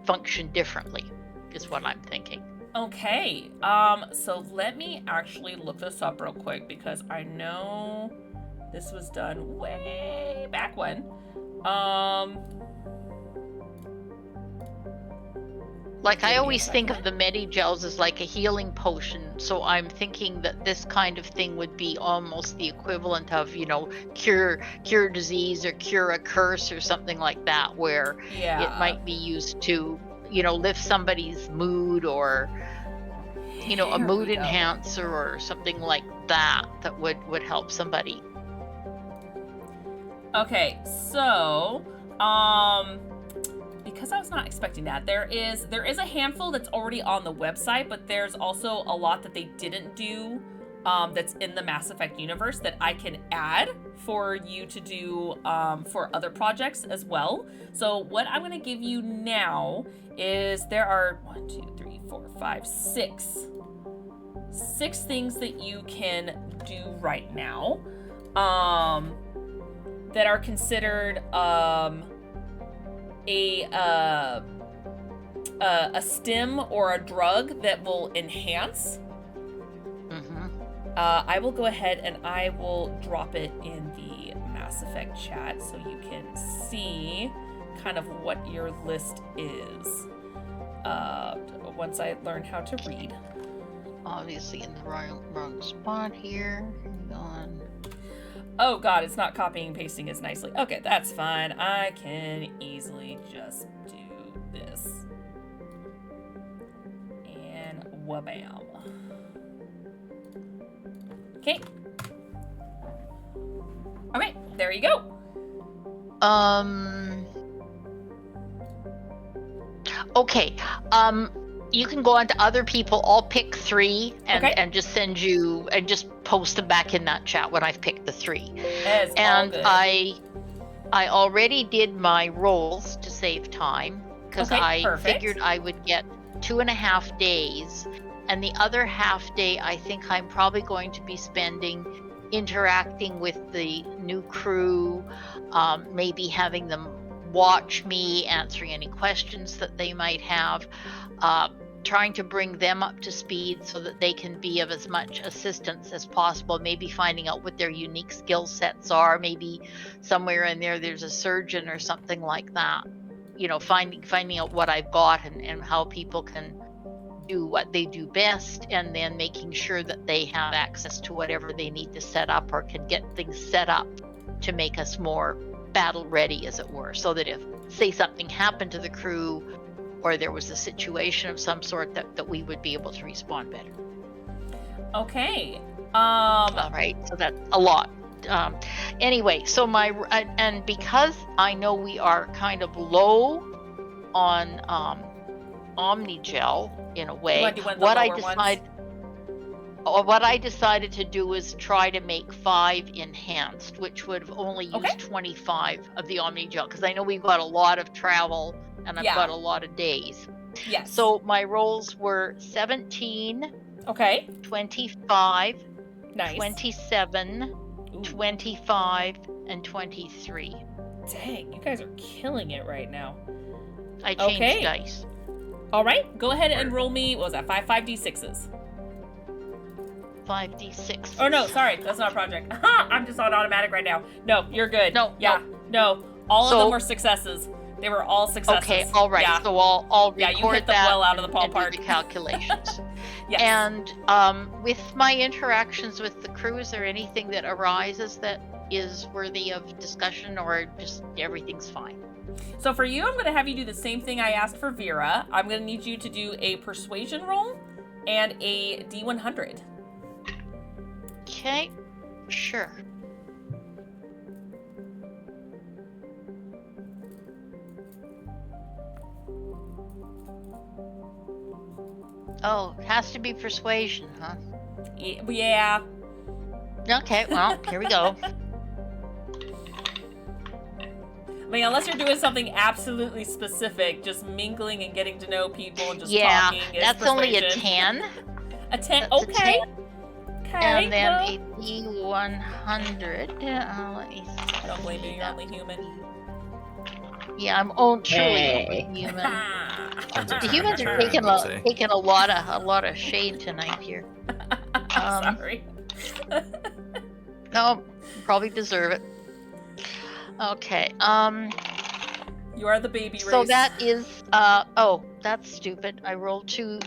function differently, is what I'm thinking. Okay, so let me actually look this up real quick, because I know this was done way back when. Like, I Give me a always think of second. the Medigels as like a healing potion, so I'm thinking that this kind of thing would be almost the equivalent of, cure disease or cure a curse or something like that, where Yeah. it might be used to, lift somebody's mood, or, a Here mood we go. enhancer or something like that would help somebody. Okay, so, because I was not expecting that, there is a handful that's already on the website, but there's also a lot that they didn't do that's in the Mass Effect universe that I can add for you to do for other projects as well. So what I'm going to give you now is there are 6 things that you can do right now that are considered a stim or a drug that will enhance. I will go ahead and I will drop it in the Mass Effect chat so you can see kind of what your list is once I learn how to read. Obviously in the wrong spot here. Hang on. Oh god, it's not copying and pasting as nicely. Okay, that's fine. I can easily just do this. And wabam. Okay. Okay, there you go. Okay. You can go on to other people. I'll pick 3 and just send you and just post them back in that chat when I've picked the 3. That's and all good. I already did my rolls to save time because I figured I would get 2.5 days, and the other half day I think I'm probably going to be spending interacting with the new crew, maybe having them watch me, answering any questions that they might have, trying to bring them up to speed so that they can be of as much assistance as possible, maybe finding out what their unique skill sets are, maybe somewhere in there's a surgeon or something like that, finding out what I've got and how people can do what they do best, and then making sure that they have access to whatever they need to set up or can get things set up to make us more battle ready, as it were, so that if, say, something happened to the crew or there was a situation of some sort, that we would be able to respond better. Okay. All right, so that's a lot. Anyway, so and because I know we are kind of low on Omnigel in a way, what I decided to do is try to make 5 enhanced, which would have only used 25 of the Omnigel, because I know we've got a lot of travel and I've got a lot of days. Yes. So my rolls were 17, 25, nice. 27, 25, and 23. Dang, you guys are killing it right now. I changed dice. All right, go ahead and roll me, what was that, 5d6s? 5d6. Oh no, sorry, that's not a project. I'm just on automatic right now. No, you're good. No. All of them were successes. They were all successes. Okay, all right. Yeah. So I'll record you hit them that well out of the ballpark. And do the calculations. Yes. And with my interactions with the crew, is there anything that arises that is worthy of discussion, or just everything's fine? So for you, I'm going to have you do the same thing I asked for Vera. I'm going to need you to do a persuasion roll and a D100. Okay, sure. Oh, it has to be persuasion, huh? Yeah. Okay, well, here we go. I mean, unless you're doing something absolutely specific, just mingling and getting to know people and just talking is that's persuasion. Only a 10. A 10? That's okay. A 10. Okay. And then a D100. Let me see. Don't blame me, you're only human. Yeah, I'm truly human. The humans are taking a lot of shade tonight here. Sorry. No, probably deserve it. Okay. You are the baby race. So that is oh, that's stupid. I rolled 2.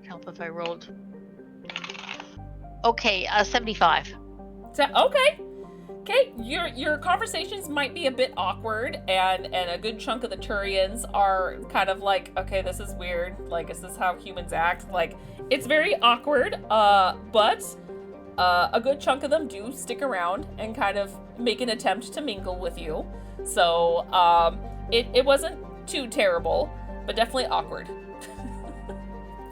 Help if I rolled. Okay, 75. Okay, your conversations might be a bit awkward, and a good chunk of the Turians are kind of like, okay, this is weird. Like, is this how humans act? Like, it's very awkward. But a good chunk of them do stick around and kind of make an attempt to mingle with you. So it wasn't too terrible, but definitely awkward.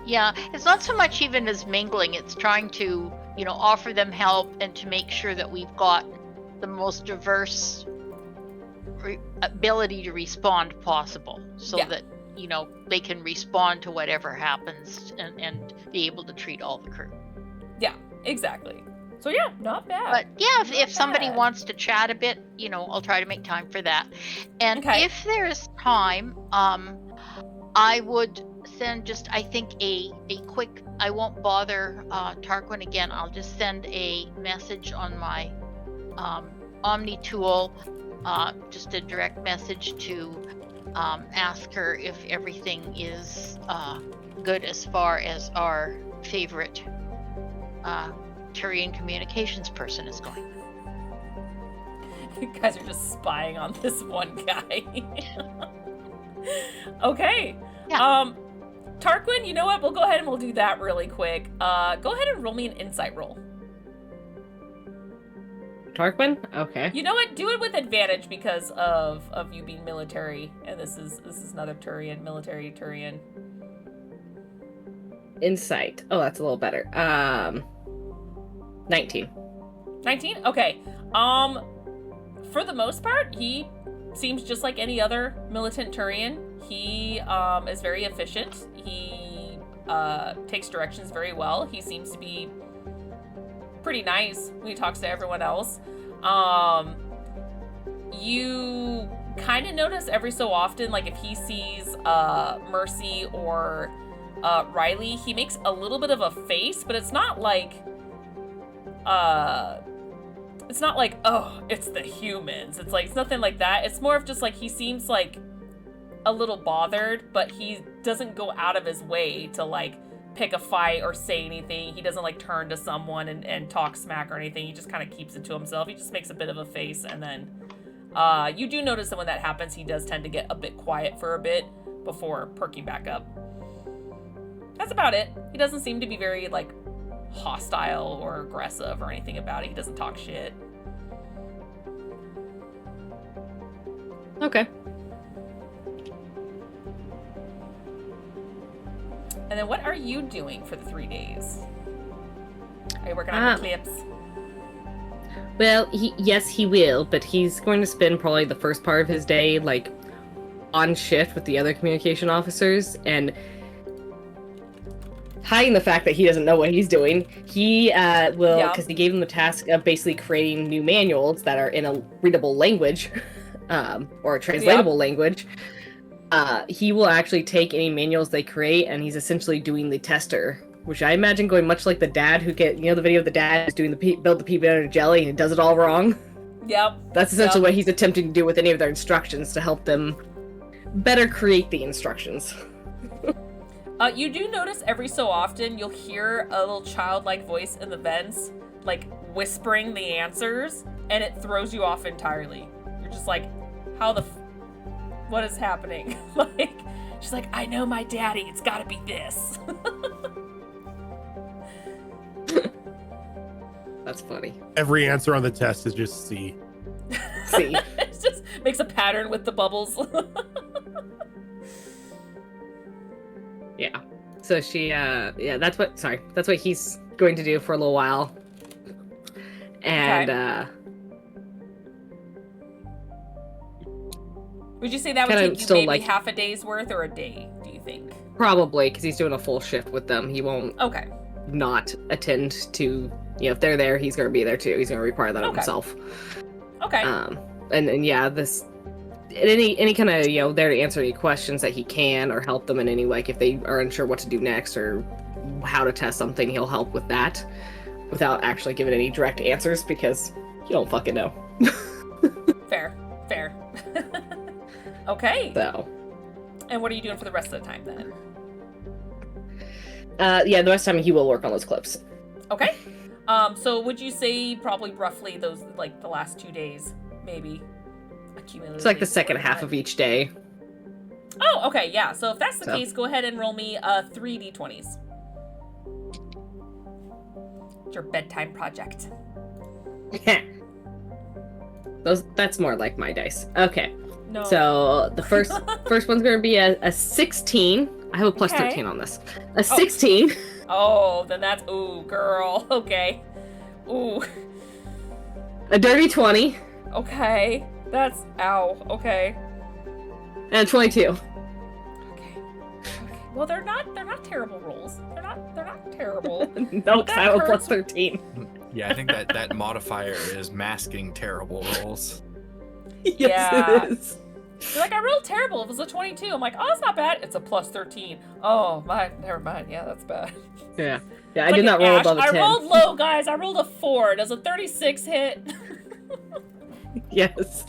Yeah, it's not so much even as mingling. It's trying to offer them help and to make sure that we've got the most diverse ability to respond possible, so that they can respond to whatever happens and be able to treat all the crew. Yeah, exactly. So yeah, not bad. But yeah, if somebody bad. wants to chat a bit, I'll try to make time for that. And Okay. if there's time, I would send just, I think, a quick, I won't bother Tarquin again. I'll just send a message on my Omni tool, just a direct message to ask her if everything is good as far as our favorite Turian communications person is going. You guys are just spying on this one guy. Okay. Yeah. Tarquin, you know what? We'll go ahead and we'll do that really quick. Go ahead and roll me an insight roll. Tarquin? Okay. You know what? Do it with advantage because of you being military, and this is another Turian, military Turian. Insight. Oh, that's a little better. 19. 19? Okay. For the most part, he seems just like any other militant Turian. He is very efficient. He takes directions very well. He seems to be pretty nice when he talks to everyone else. You kind of notice every so often, like if he sees Mercy or Riley, he makes a little bit of a face, but it's not like oh, it's the humans. It's nothing like that. It's more of just like he seems like a little bothered, but he doesn't go out of his way to like pick a fight or say anything. He doesn't like turn to someone and talk smack or anything. He just kind of keeps it to himself. He just makes a bit of a face, and then you do notice that when that happens, he does tend to get a bit quiet for a bit before perking back up. That's about it. He doesn't seem to be very like hostile or aggressive or anything about it. He doesn't talk shit. Okay. And then what are you doing for the 3 days? Are you working on the clips? Well, yes, he will, but he's going to spend probably the first part of his day, like, on shift with the other communication officers, and hiding the fact that he doesn't know what he's doing. He will, because he gave him the task of basically creating new manuals that are in a readable language, or a translatable language. He will actually take any manuals they create, and he's essentially doing the tester, which I imagine going much like the dad who the video of the dad who's doing build the peanut butter jelly and he does it all wrong. Yep. That's essentially what he's attempting to do with any of their instructions to help them better create the instructions. You do notice every so often you'll hear a little childlike voice in the vents, like whispering the answers, and it throws you off entirely. You're just like, what is happening? Like, she's like, I know my daddy, it's gotta be this. That's funny. Every answer on the test is just C. C. It just makes a pattern with the bubbles. Yeah. So she, that's what he's going to do for a little while. And, would you say that would kinda take you still, maybe like, half a day's worth or a day, do you think? probably, because he's doing a full shift with them. He won't not attend to, if they're there, he's going to be there too. He's going to require that of himself. Okay. And yeah, this, any kind of, there to answer any questions that he can or help them in any way. Like if they are unsure what to do next or how to test something, he'll help with that without actually giving any direct answers because you don't fucking know. Fair. Okay. So. And what are you doing for the rest of the time then? Yeah, the rest of the time he will work on those clips. Okay. So would you say probably roughly those, like the last 2 days, maybe? It's like the second half of each day. Oh, okay, yeah. So if that's the case, go ahead and roll me 3 d20s. It's your bedtime project. That's more like my dice. Okay. No. So the first one's going to be a 16. I have a plus 13 on this. A 16. Oh, then that's ooh, girl. Okay. Ooh. A dirty 20 Okay. That's ow. Okay. and a 22. Okay. Well, they're not terrible rolls. They're not terrible. No, because I have a hurts. plus 13. Yeah, I think that modifier is masking terrible rolls. Yes, Yeah. it is. You're like, I rolled terrible. It was a 22. I'm like, oh, it's not bad. It's a plus 13. Oh, never mind. Yeah, that's bad. Yeah. Yeah, I Look did not at roll Ash. above a 10. I rolled low, guys. I rolled a 4. Does a 36 hit? Yes.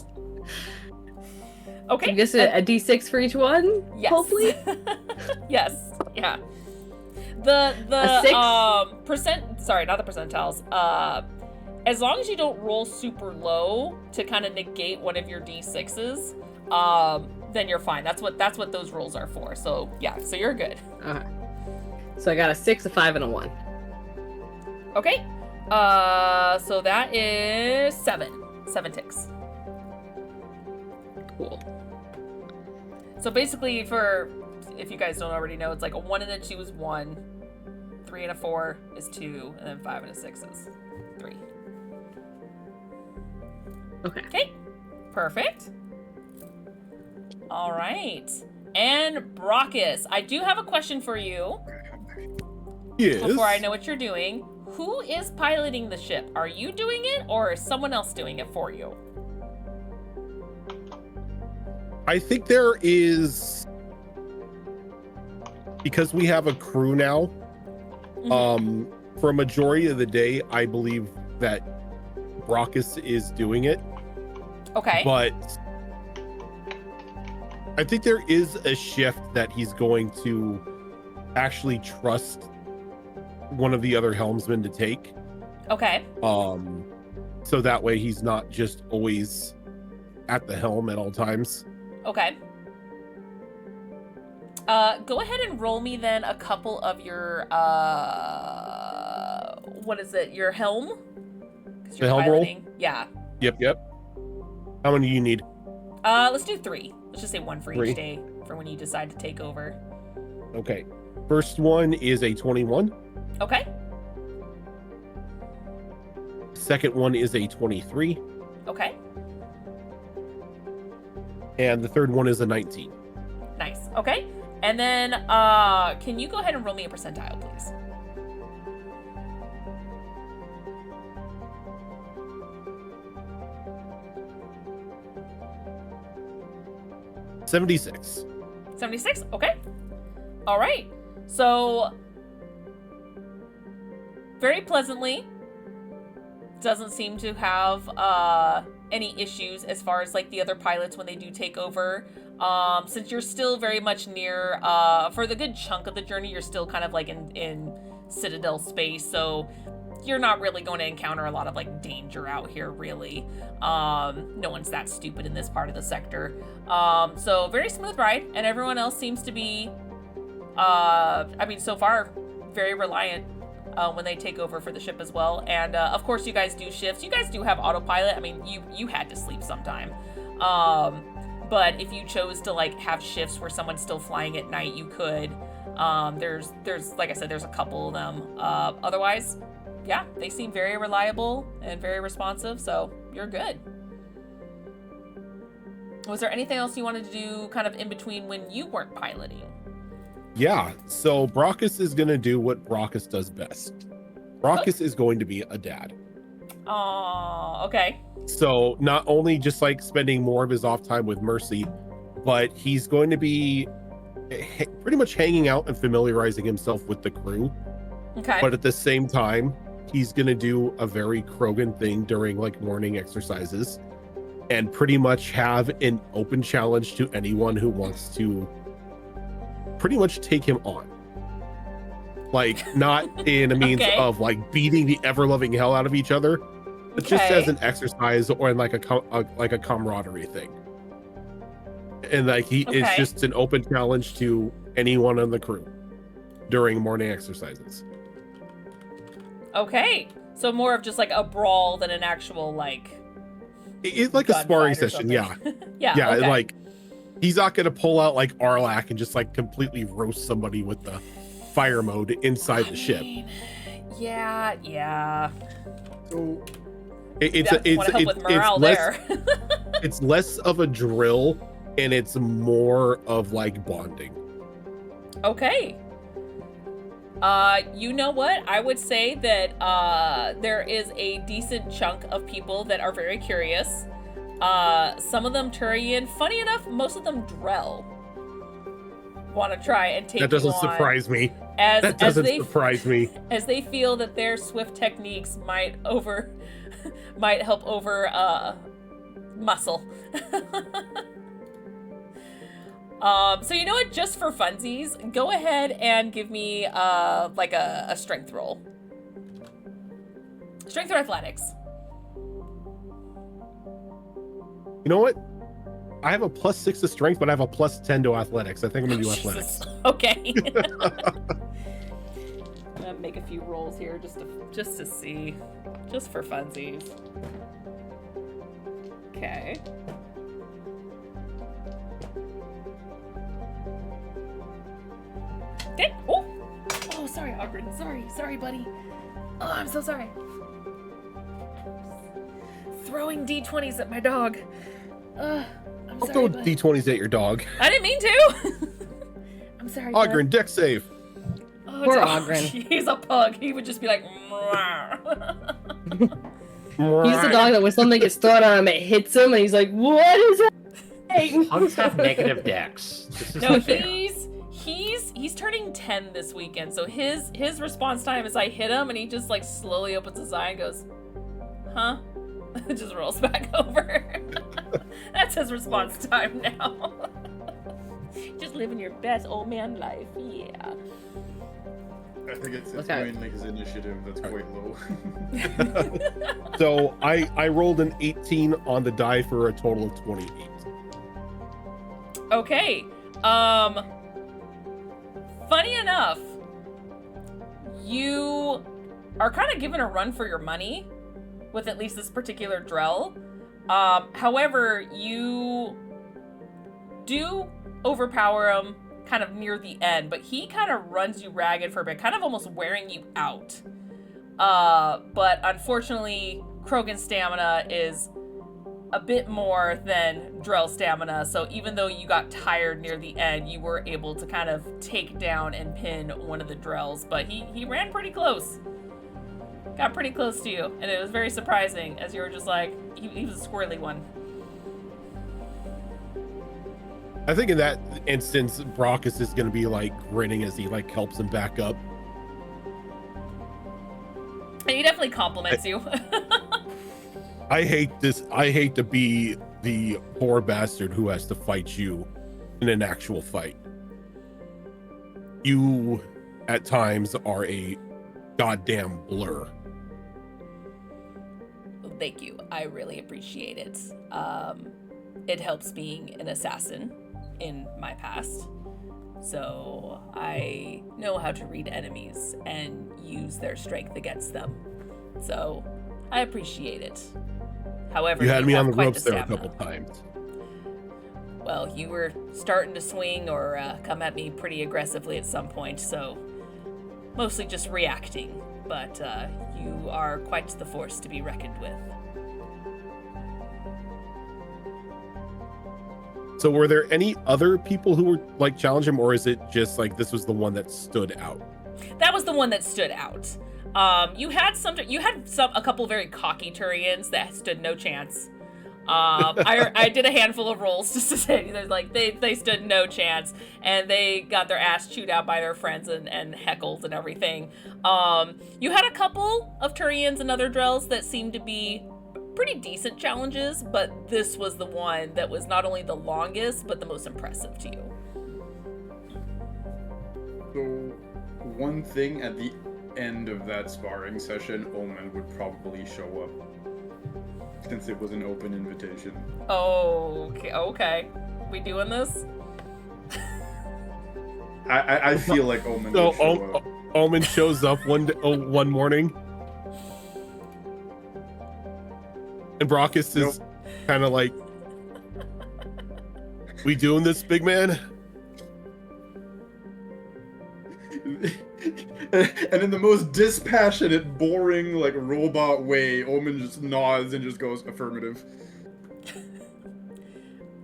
Okay. So just a d6 for each one? Yes. Hopefully? Yes. Yeah. The A 6? sorry, not the percentiles. As long as you don't roll super low to kind of negate one of your d6s, then you're fine. That's what those rolls are for. So yeah, so you're good. Alright. So I got a 6, a 5, and a 1. Okay. So that is 7 ticks. Cool. So basically, if you guys don't already know, it's like a 1 and a 2 is 1, 3 and a 4 is 2, and then 5 and a 6 is 3. Okay. Okay, perfect. All right. And Brockus, I do have a question for you Yes. before I know what you're doing. Who is piloting the ship? Are you doing it, or is someone else doing it for you? I think there is, because we have a crew now, for a majority of the day, I believe that Brockus is doing it. Okay. But I think there is a shift that he's going to actually trust one of the other helmsmen to take. Okay. So that way he's not just always at the helm at all times. Okay. Go ahead and roll me then a couple of your what is it? Your helm? 'Cause The you're helm roll? piloting. Yeah. Yep. How many do you need? Let's do 3. Let's just say 1 for 3. each day for when you decide to take over. Okay. First one is a 21. Okay. Second one is a 23. Okay. And the third one is a 19. Nice. Okay. And then can you go ahead and roll me a percentile, please? $76. 76. Okay. All right. So very pleasantly, doesn't seem to have any issues as far as like the other pilots when they do take over. Since you're still very much near, for the good chunk of the journey, you're still kind of like in Citadel space, so you're not really going to encounter a lot of like danger out here, really. No one's that stupid in this part of the sector. So very smooth ride, and everyone else seems to be, I mean, so far, very reliant when they take over for the ship as well. And of course, you guys do shifts. You guys do have autopilot. I mean, you had to sleep sometime. But if you chose to like have shifts where someone's still flying at night, you could. There's like I said, there's a couple of them. Otherwise, yeah, they seem very reliable and very responsive, so you're good. Was there anything else you wanted to do kind of in between when you weren't piloting? Yeah, so Brockus is going to do what Brockus does best. Brockus is going to be a dad. Oh, okay. So not only just like spending more of his off time with Mercy, but he's going to be pretty much hanging out and familiarizing himself with the crew. Okay. But at the same time, he's going to do a very Krogan thing during like morning exercises and pretty much have an open challenge to anyone who wants to pretty much take him on. Like, not in a means Okay. of like beating the ever-loving hell out of each other, but just Okay. as an exercise or in like a camaraderie thing. And like it's Okay. just an open challenge to anyone on the crew during morning exercises. Okay. So more of just like a brawl than an actual like It's like a gunfight sparring or session, something. yeah. Yeah. And Okay. like he's not gonna pull out like Arlak and just like completely roast somebody with the fire mode inside the ship. Yeah. So It's Want to help with morale there. it's less of a drill and it's more of like bonding. Okay. You know what? I would say that there is a decent chunk of people that are very curious. Some of them Turian. Funny enough, most of them Drell want to try and take That doesn't you on surprise me. as That doesn't they surprise me. as they feel that their swift techniques might help over muscle. So you know what? Just for funsies, go ahead and give me like a strength roll. Strength or athletics. You know what? I have a +6 to strength, but I have a +10 to athletics. I think I'm gonna do athletics. Jesus. Okay. I'm gonna make a few rolls here just to see, just for funsies. Okay. Okay. Oh, sorry, Ogren. Sorry, buddy. Oh, I'm so sorry. Throwing D20s at my dog. I'm I'll sorry, throw bud. D20s at your dog. I didn't mean to. I'm sorry. bud. Ogren, deck save. Oh, Poor no. Ogren. He's a pug. He would just be like. He's the dog that when something gets thrown at him, it hits him, and he's like, "What is happening?" Hugs have negative decks. This is No, unfair. he's turning 10 this weekend. So his response time is I hit him, and he just like slowly opens his eye and goes, "Huh?" Just rolls back over. That's his response time now. Just living your best old man life, yeah. I think it's Okay. going like his initiative that's quite low. So I rolled an 18 on the die for a total of 28. Okay. Funny enough, you are kind of given a run for your money with at least this particular Drell. However, you do overpower him kind of near the end, but he kind of runs you ragged for a bit, kind of almost wearing you out. But unfortunately, Krogan's stamina is a bit more than Drell's stamina, so even though you got tired near the end, you were able to kind of take down and pin one of the Drells, but he ran pretty close. Got pretty close to you, and it was very surprising, as you were just like, he was a squirrely one. I think in that instance, Brockus is gonna be like grinning as he like helps him back up. And he definitely compliments you. I hate this. I hate to be the poor bastard who has to fight you in an actual fight. You, at times, are a goddamn blur. Thank you. I really appreciate it. It helps being an assassin in my past. So I know how to read enemies and use their strength against them. So I appreciate it. However, You had me have on the quite ropes there a stamina. couple times. Well, you were starting to swing or come at me pretty aggressively at some point, so mostly just reacting. But you are quite the force to be reckoned with. So were there any other people who were like challenging him, or is it just like this was the one that stood out? That was the one that stood out. You had a couple very cocky Turians that stood no chance. I did a handful of rolls just to say they stood no chance, and they got their ass chewed out by their friends and heckled and everything. You had a couple of Turians and other Drells that seemed to be pretty decent challenges, but this was the one that was not only the longest but the most impressive to you. So, one thing at the end of that sparring session, Omen would probably show up, since it was an open invitation. Okay. We doing this? I feel like Omen So would show up. Omen shows up one morning, and Brockus is kind of like, "We doing this, big man?" And in the most dispassionate, boring, like robot way, Omen just nods and just goes affirmative.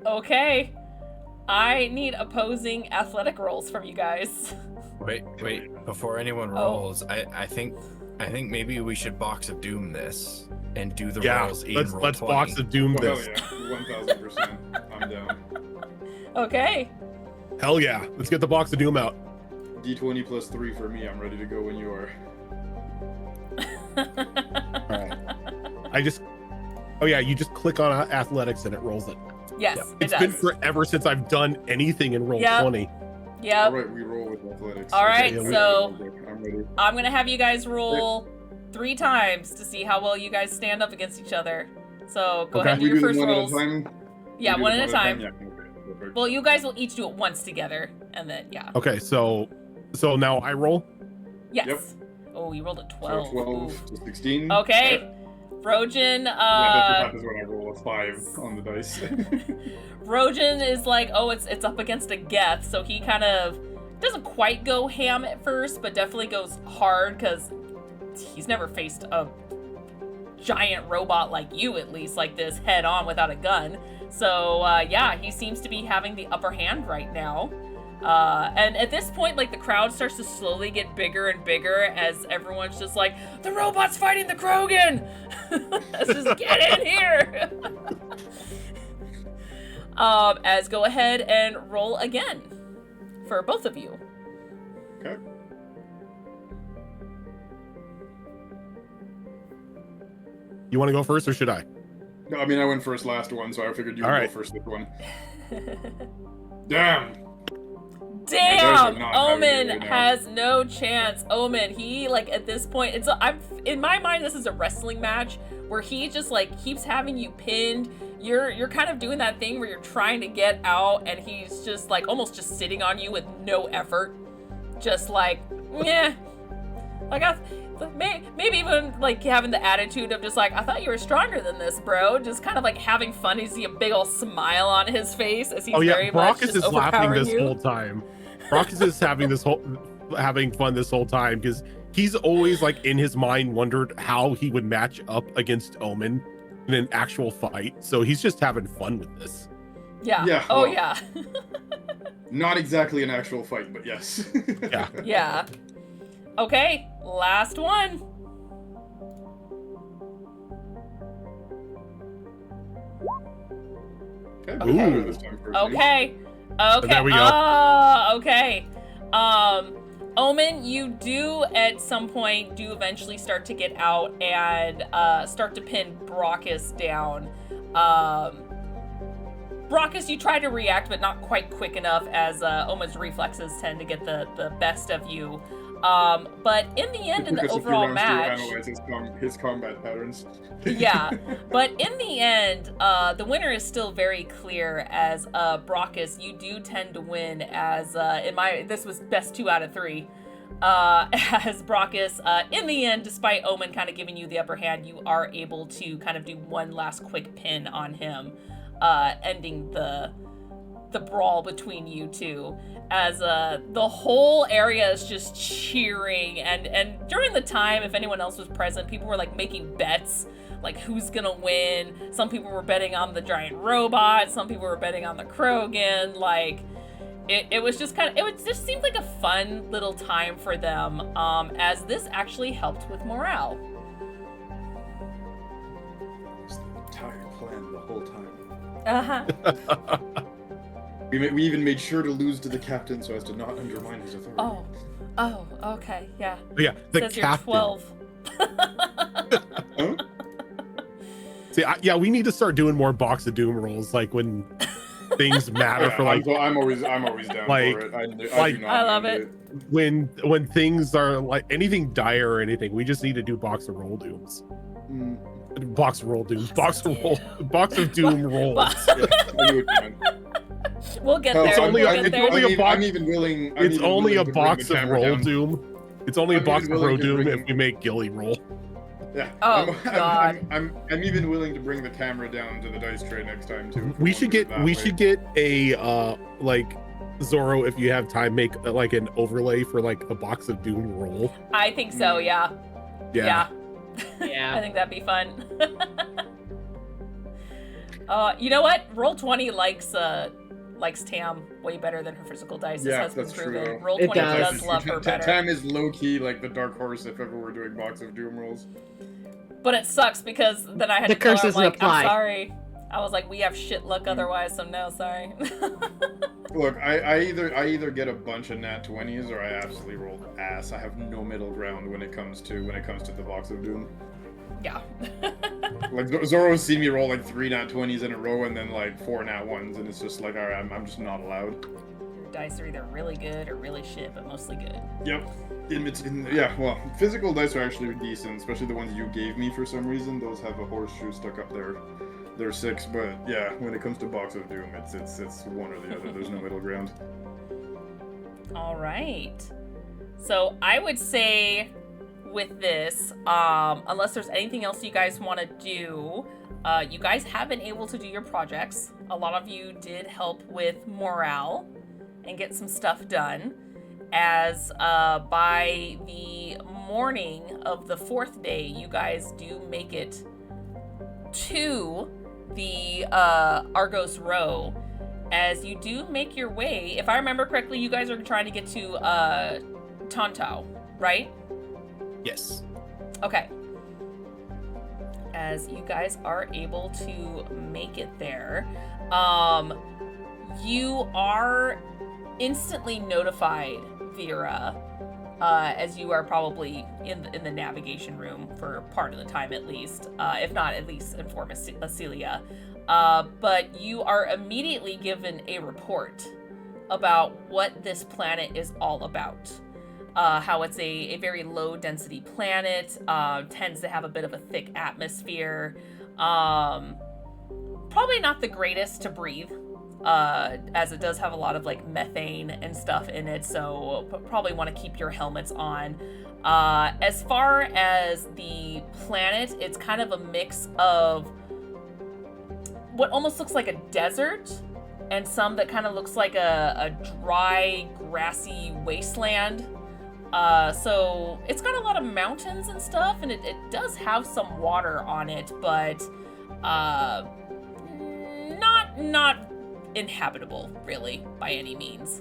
Okay. I need opposing athletic rolls from you guys. Wait. Before anyone rolls, I think maybe we should Box of Doom this and do the rolls in let's roll 20. Box of Doom Oh, hell this. yeah, 1000%. I'm down. Okay. Hell yeah, let's get the Box of Doom out. D20 plus 3 for me. I'm ready to go when you are. Alright. Oh yeah, you just click on athletics and it rolls it. Yes, it It's does. been forever since I've done anything in roll Yep. 20. Yep. Alright, we roll with athletics. All right, Okay, so- I'm ready. I'm gonna have you guys roll 3 times to see how well you guys stand up against each other. So go Okay. ahead and We do your do first them one rolls. at a time? Yeah, We do one them at a time. Yeah, okay, perfect. Well, you guys will each do it once together, and then yeah. Okay, so now I roll. Yes. Yep. Oh, you rolled a So 12. 12 to 16. Okay. Rojan, Yeah, that's when I roll a 5 on the dice. Rojan is like, oh, it's up against a Geth, so he kind of doesn't quite go ham at first, but definitely goes hard because he's never faced a giant robot like you, at least, like this head on without a gun. So yeah, he seems to be having the upper hand right now. And at this point, like, the crowd starts to slowly get bigger and bigger as everyone's just like, the robot's fighting the Krogan! Let's just get in here! As go ahead and roll again for both of you. Okay. You want to go first or should I? No, I mean, I went first last one, so I figured you would Alright. go first this one. Damn! Damn! those are not Omen right now. has no chance. Omen, he, like, at this point, in my mind, this is a wrestling match where he just, like, keeps having you pinned. You're kind of doing that thing where you're trying to get out, and he's just, like, almost just sitting on you with no effort. Just like, yeah. Like, maybe even, like, having the attitude of just like, I thought you were stronger than this, bro. Just kind of, like, having fun. You see a big old smile on his face as he's very much Brockus just is laughing overpowering this you. whole time. Brockus is having fun this whole time because he's always, like, in his mind wondered how he would match up against Omen in an actual fight. So he's just having fun with this. Yeah. Yeah, Oh, well. yeah. Not exactly an actual fight, but yes. Yeah. Yeah. Okay, last one. Okay, Ooh. better this time for me. Okay. Okay. There we go. Okay. Omen, you do at some point eventually start to get out and start to pin Brockus down. Brockus, you try to react, but not quite quick enough as Omen's reflexes tend to get the best of you. But in the end, in the It took us a few overall rounds to match, analyze his combat patterns. yeah, but in the end, the winner is still very clear as Brockus. You do tend to win as this was best 2 out of 3. As Brockus, in the end, despite Omen kind of giving you the upper hand, you are able to kind of do one last quick pin on him, ending the brawl between you two, as the whole area is just cheering, and during the time, if anyone else was present, people were like making bets, like who's gonna win. Some people were betting on the giant robot, some people were betting on the Krogan. Like it was just it just seemed like a fun little time for them, as this actually helped with morale. It's the entire plan the whole time. Uh-huh. We even made sure to lose to the captain so as to not undermine his authority. Oh, okay, yeah. But yeah, the Says you're captain. 12. Huh? See, we need to start doing more Box of Doom rolls, like when things matter Yeah, for like I'm always down like- for it. I do like- not I love mind it. when things are like anything dire or anything. We just need to do Box of Roll Dooms. Mm, Box of Roll Dooms. Box of Doom rolls. yeah, I knew what you meant. We'll get Hell, there. It's only we'll a- get it's there. only a box- I'm even willing. It's only a box of camera Roll down. Doom. It's only a I'm box even of Roll willing to Doom bring- if we make Gilly roll. Yeah. Oh, God. I'm even willing to bring the camera down to the dice tray next time too. if We we should want to do get it that we way. should get a like Zoro, if you have time, make like an overlay for like a Box of Doom roll. I think so, yeah. Yeah. Yeah. I think that'd be fun. You know what? Roll20 likes Tam way better than her physical dice. This Yeah, has been that's true, proven. though. Roll20 does. does love her better. Tam is low-key like the dark horse if ever we're doing Box of Doom rolls. But it sucks because then I had The to tell curse her, I'm doesn't like, apply. I'm sorry. I was like, we have shit luck otherwise, so no, sorry. Look, I either get a bunch of nat 20s or I absolutely roll ass. I have no middle ground when it comes to the Box of Doom. Yeah. Like Zoro's seen me roll like 3 nat 20s in a row and then like 4 nat 1s, and it's just like, all right, I'm just not allowed. Your dice are either really good or really shit, but mostly good. Yep. Yeah, well, physical dice are actually decent, especially the ones you gave me for some reason. Those have a horseshoe stuck up there. They're 6, but yeah, when it comes to Box of Doom, it's one or the other. There's no middle ground. All right. So I would say with this, unless there's anything else you guys want to do, you guys have been able to do your projects. A lot of you did help with morale and get some stuff done. As by the morning of the 4th day, you guys do make it to the Argos Row. As you do make your way, if I remember correctly, you guys are trying to get to Tuntau, right? Yes. Okay. As you guys are able to make it there, you are instantly notified, Vera, as you are probably in the navigation room for part of the time at least, if not at least inform Celia. But you are immediately given a report about what this planet is all about. How it's a very low density planet, tends to have a bit of a thick atmosphere, probably not the greatest to breathe, as it does have a lot of like methane and stuff in it, so probably want to keep your helmets on. As far as the planet, it's kind of a mix of what almost looks like a desert and some that kind of looks like a dry, grassy wasteland. So it's got a lot of mountains and stuff, and it does have some water on it, but not inhabitable, really, by any means.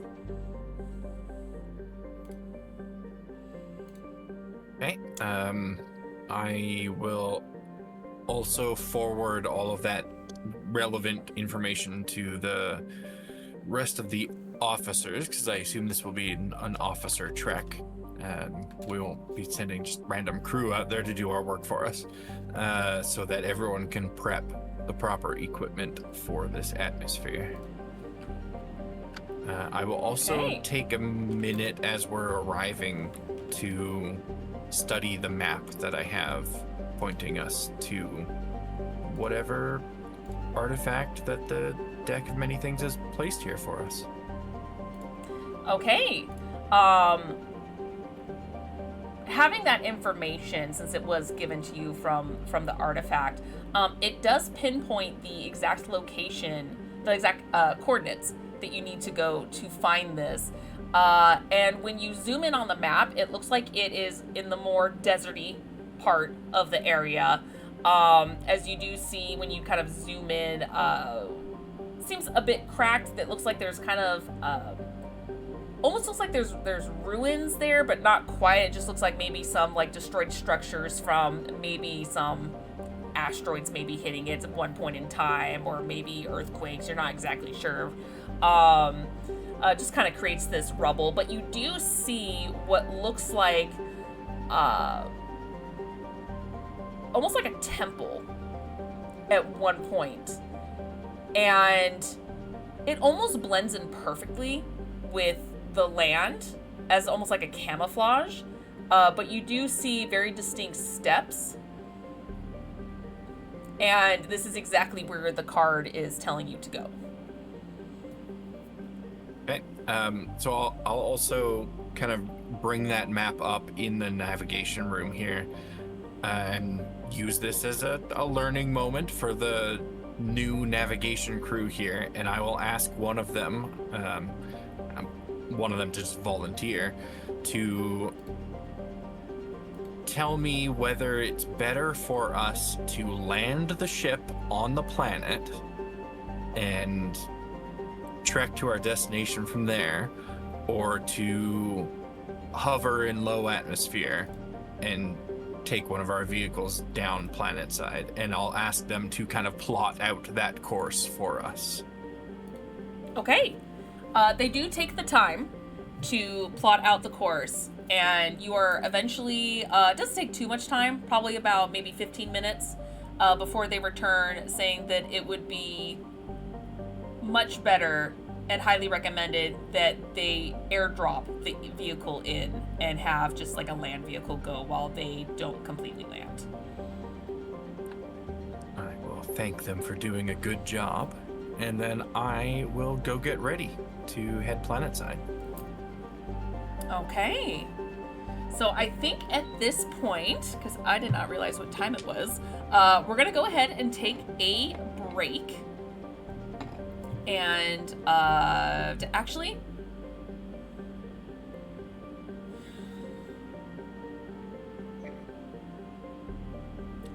Okay. I will also forward all of that relevant information to the rest of the officers, because I assume this will be an officer trek. We won't be sending just random crew out there to do our work for us, so that everyone can prep the proper equipment for this atmosphere. I will also take a minute as we're arriving to study the map that I have pointing us to whatever artifact that the Deck of Many Things has placed here for us. Okay. Having that information, since it was given to you from the artifact, it does pinpoint the exact location, the exact coordinates that you need to go to find this. And when you zoom in on the map, it looks like it is in the more deserty part of the area. As you do see when you kind of zoom in, seems a bit cracked. That looks like there's kind of almost looks like there's ruins there, but not quite. It just looks like maybe some like destroyed structures from maybe some asteroids maybe hitting it at one point in time, or maybe earthquakes. You're not exactly sure. Just kind of creates this rubble, but you do see what looks like almost like a temple at one point, and it almost blends in perfectly with the land as almost like a camouflage, but you do see very distinct steps, and this is exactly where the card is telling you to go. Okay. So I'll also kind of bring that map up in the navigation room here, and use this as a learning moment for the new navigation crew here, and I will ask one of them, one of them to just volunteer to tell me whether it's better for us to land the ship on the planet and trek to our destination from there, or to hover in low atmosphere and take one of our vehicles down planet side. And I'll ask them to kind of plot out that course for us. Okay. They do take the time to plot out the course, and you are eventually, it doesn't take too much time, probably about maybe 15 minutes before they return, saying that it would be much better and highly recommended that they airdrop the vehicle in and have just like a land vehicle go while they don't completely land. I will thank them for doing a good job, and then I will go get ready to head planetside. Okay. So I think at this point, because I did not realize what time it was, we're going to go ahead and take a break. And actually,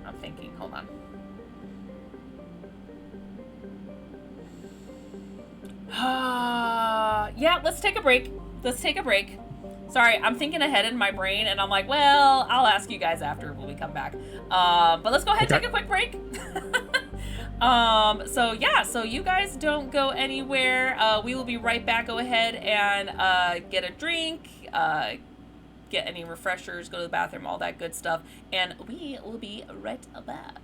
I'm thinking, hold on. Yeah, let's take a break. Let's take a break. Sorry, I'm thinking ahead in my brain, and I'm like, well, I'll ask you guys after when we come back. But let's go ahead and take a quick break. So yeah, so you guys don't go anywhere. We will be right back. Go ahead and get a drink, get any refreshers, go to the bathroom, all that good stuff, and we will be right back.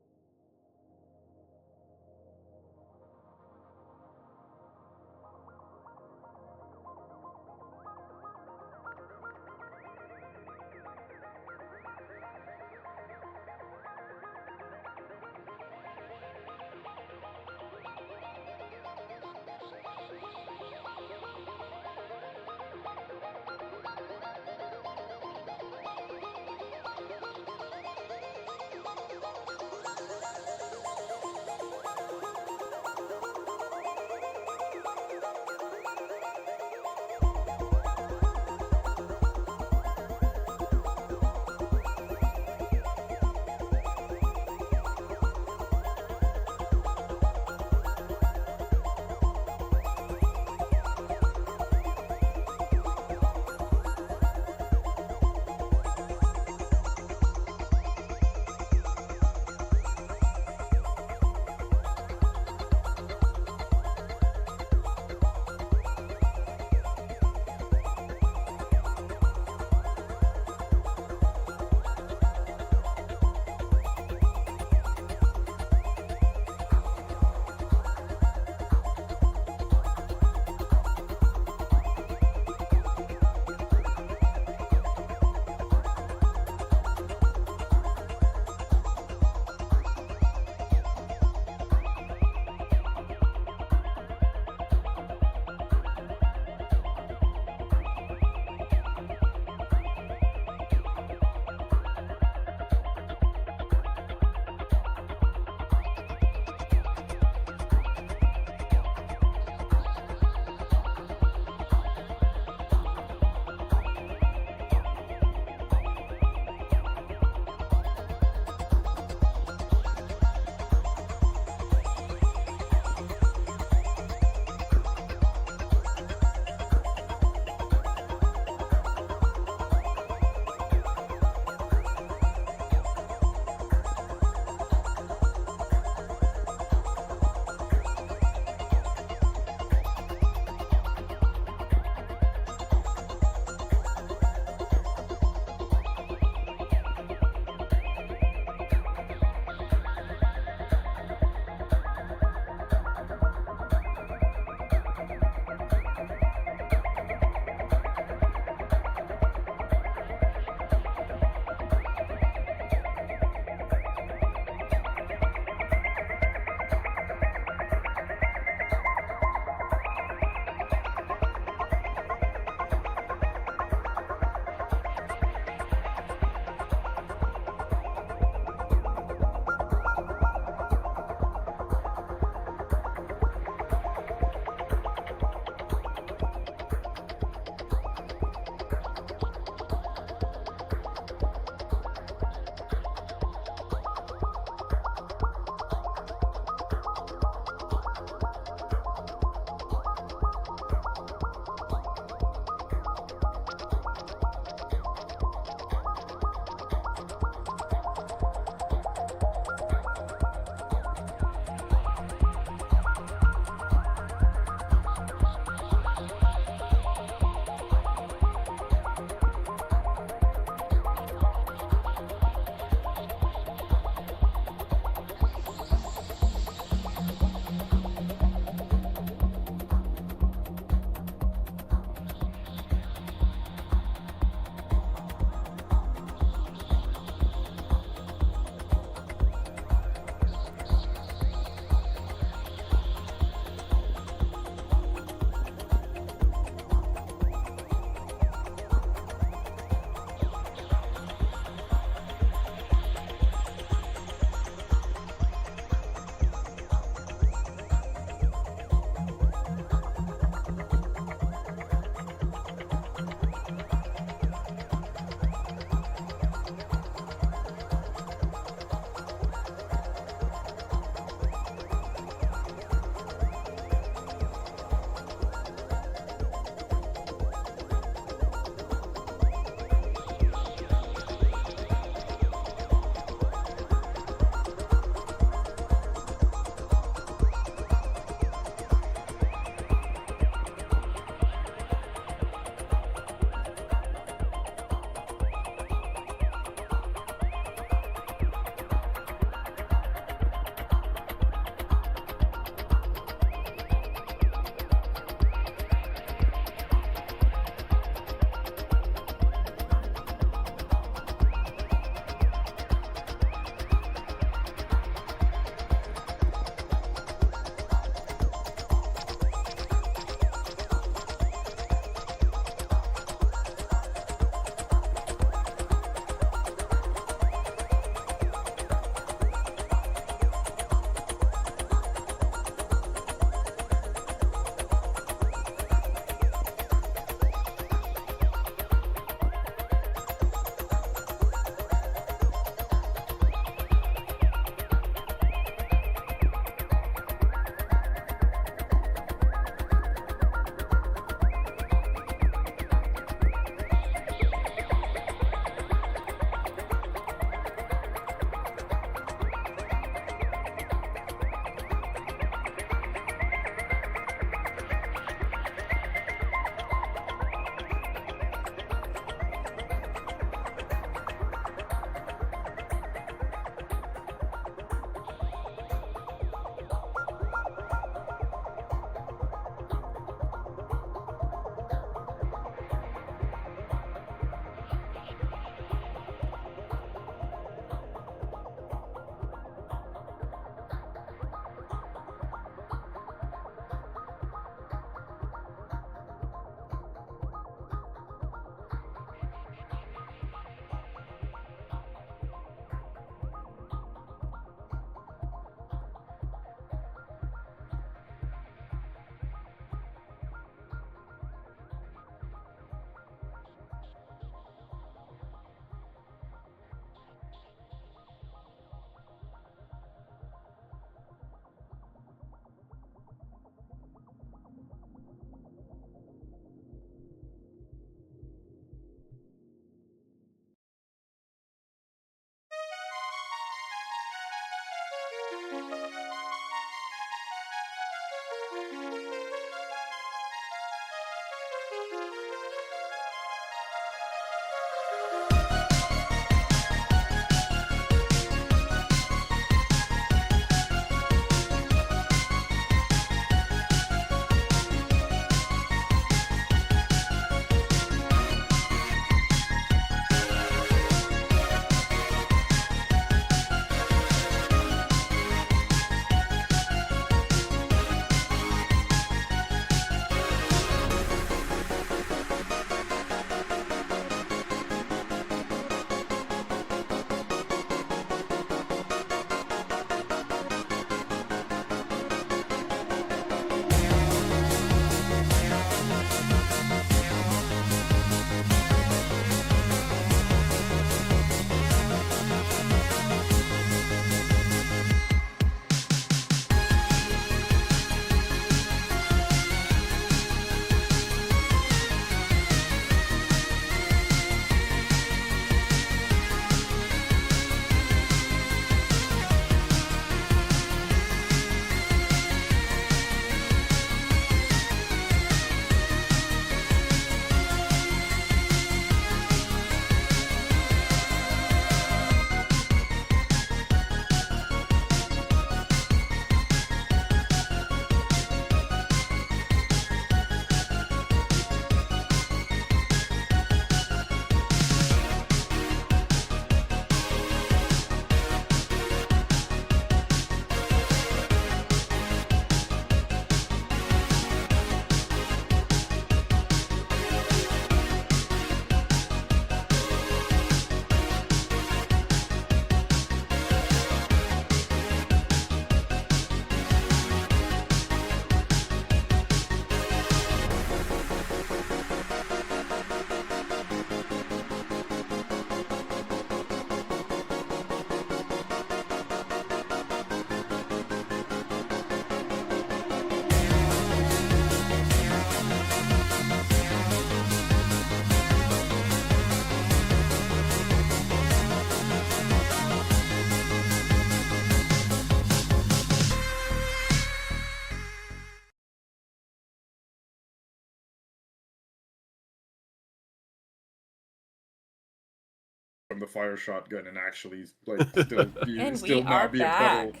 from the fire shotgun and actually like still be And still we not are be a puddle. back.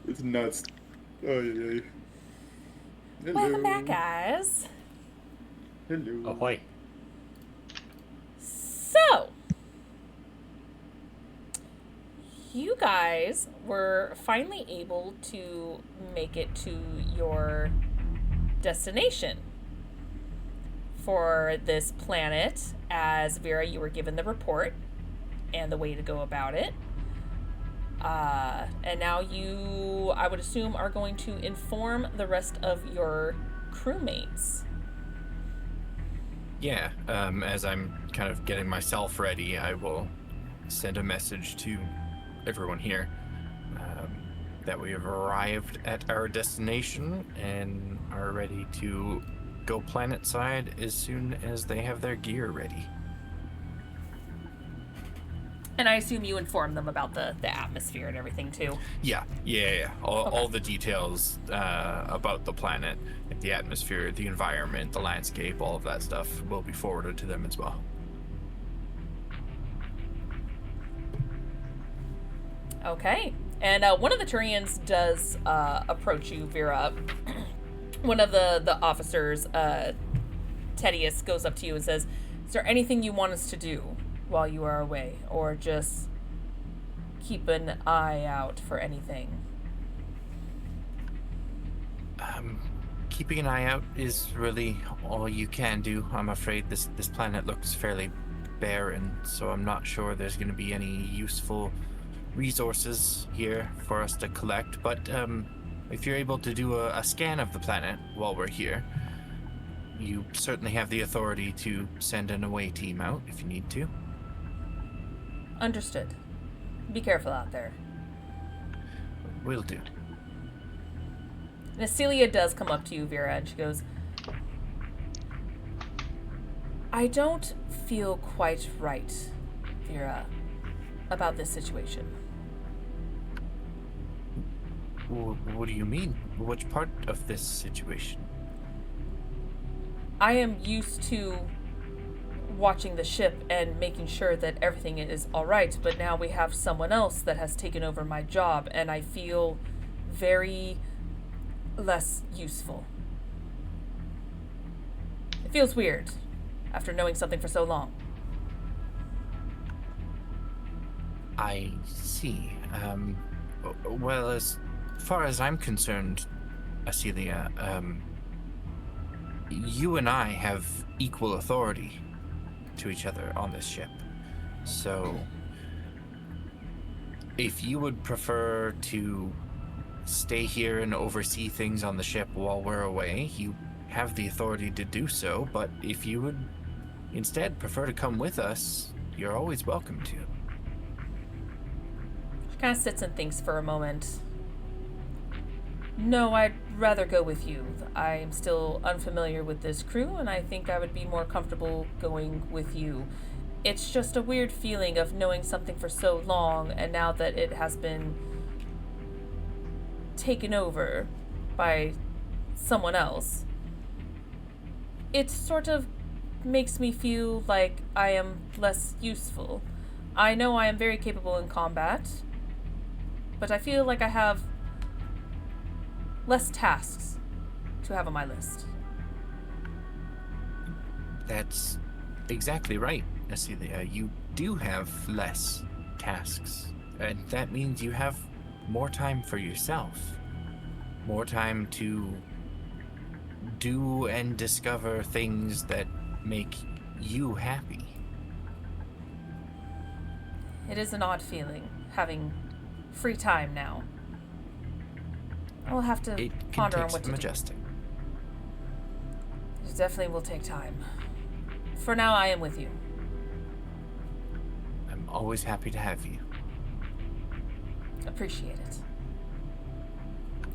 It's nuts. Oh yeah. Welcome back, guys. Hello. Ahoy. So, you guys were finally able to make it to your destination for this planet. As Vera, you were given the report and the way to go about it. And now you, I would assume, are going to inform the rest of your crewmates. Yeah, as I'm kind of getting myself ready, I will send a message to everyone here that we have arrived at our destination and are ready to go planet side as soon as they have their gear ready. And I assume you inform them about the atmosphere and everything too. Yeah. All the details about the planet, like the atmosphere, the environment, the landscape, all of that stuff will be forwarded to them as well. Okay. And one of the Turians does approach you, Vera. One of the officers, Tedious, goes up to you and says, "Is there anything you want us to do while you are away, or just keep an eye out for anything?" Keeping an eye out is really all you can do. I'm afraid this planet looks fairly barren, so I'm not sure there's going to be any useful resources here for us to collect. But if you're able to do a scan of the planet while we're here, you certainly have the authority to send an away team out if you need to. Understood. Be careful out there. Will do. And Celia does come up to you, Vera, and she goes, "I don't feel quite right, Vera, about this situation." What do you mean? Which part of this situation? I am used to watching the ship and making sure that everything is all right, but now we have someone else that has taken over my job, and I feel very less useful. It feels weird after knowing something for so long. I see. Well, as far as I'm concerned, Acelia, you and I have equal authority to each other on this ship. So, if you would prefer to stay here and oversee things on the ship while we're away, you have the authority to do so, but if you would instead prefer to come with us, you're always welcome to. She kind of sits and thinks for a moment. "No, I'd rather go with you. I'm still unfamiliar with this crew, and I think I would be more comfortable going with you. It's just a weird feeling of knowing something for so long, and now that it has been taken over by someone else, it sort of makes me feel like I am less useful. I know I am very capable in combat, but I feel like I have less tasks to have on my list." That's exactly right, Acelia. You do have less tasks, and that means you have more time for yourself. More time to do and discover things that make you happy. It is an odd feeling, having free time now. I'll have to It can ponder on take what some to do. adjusting. It definitely will take time. For now, I am with you. I'm always happy to have you. Appreciate it.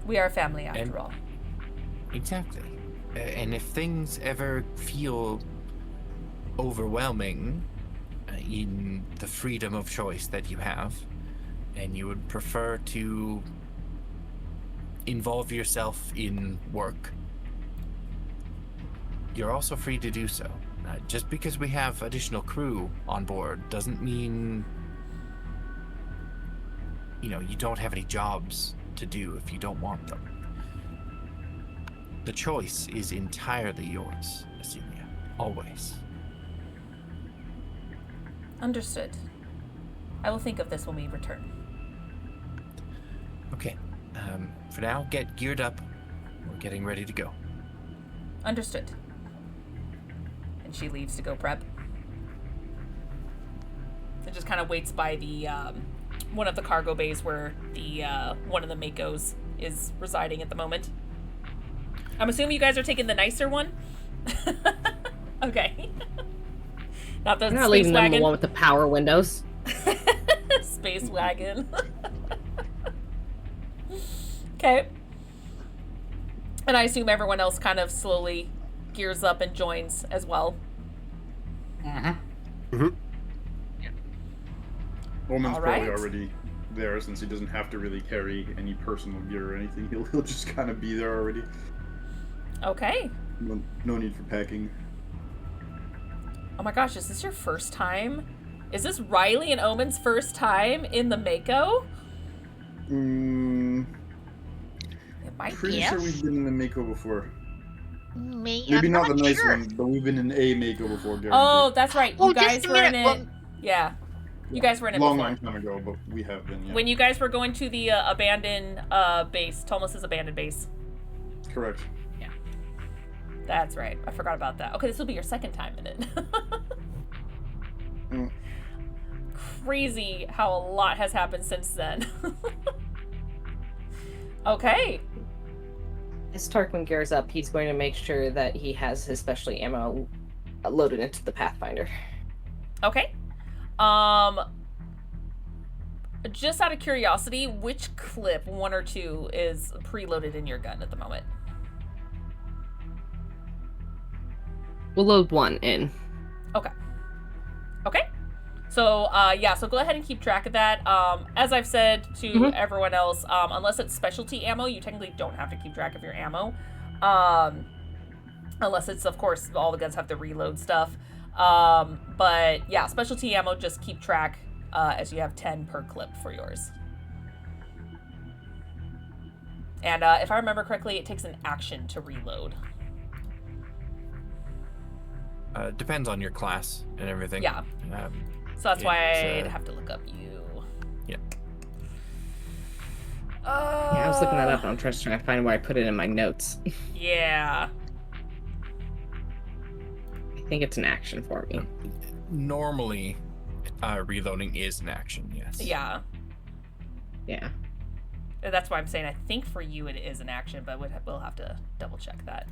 We are family after And- all. Exactly. And if things ever feel overwhelming in the freedom of choice that you have, and you would prefer to involve yourself in work, you're also free to do so. Just because we have additional crew on board doesn't mean, you don't have any jobs to do if you don't want them. The choice is entirely yours, Celia. Always. Understood. I will think of this when we return. Okay. For now, get geared up. We're getting ready to go. Understood. And she leaves to go prep. It just kind of waits by the one of the cargo bays where the one of the Makos is residing at the moment. I'm assuming you guys are taking the nicer one. Okay. Not the I'm not space leaving them wagon. the one with the power windows. Space wagon. Okay. And I assume everyone else kind of slowly gears up and joins as well. Omen's All right. probably already there since he doesn't have to really carry any personal gear or anything. He'll just kind of be there already. Okay. No need for packing. Oh my gosh, is this your first time? Is this Riley and Omen's first time in the Mako? It might Pretty be. sure we've been in the Mako before. Me, Maybe I'm not the nice sure. one, but we've been in a Mako before. Guaranteed. Oh, that's right. Oh, You guys just a were in minute. it. Yeah. You guys were in it long, before. long time ago, but we have been. Yeah. When you guys were going to the abandoned base, Thomas's abandoned base. Correct. That's right. I forgot about that. Okay, this will be your second time in it. Crazy how a lot has happened since then. Okay. As Tarquin gears up, he's going to make sure that he has his specialty ammo loaded into the Pathfinder. Okay. Just out of curiosity, which clip, 1 or 2, is preloaded in your gun at the moment? We'll load 1 in. Okay. So, so go ahead and keep track of that. As I've said to everyone else, unless it's specialty ammo, you technically don't have to keep track of your ammo. Unless it's, of course, all the guns have to reload stuff. But yeah, specialty ammo, just keep track as you have 10 per clip for yours. And if I remember correctly, it takes an action to reload. Depends on your class and everything. Yeah. So that's why I'd have to look up you. Yeah. Yeah, I was looking that up and I'm trying to find where I put it in my notes. Yeah. I think it's an action for me. Normally, reloading is an action, yes. Yeah. Yeah. That's why I'm saying I think for you it is an action, but we'll have to double check that.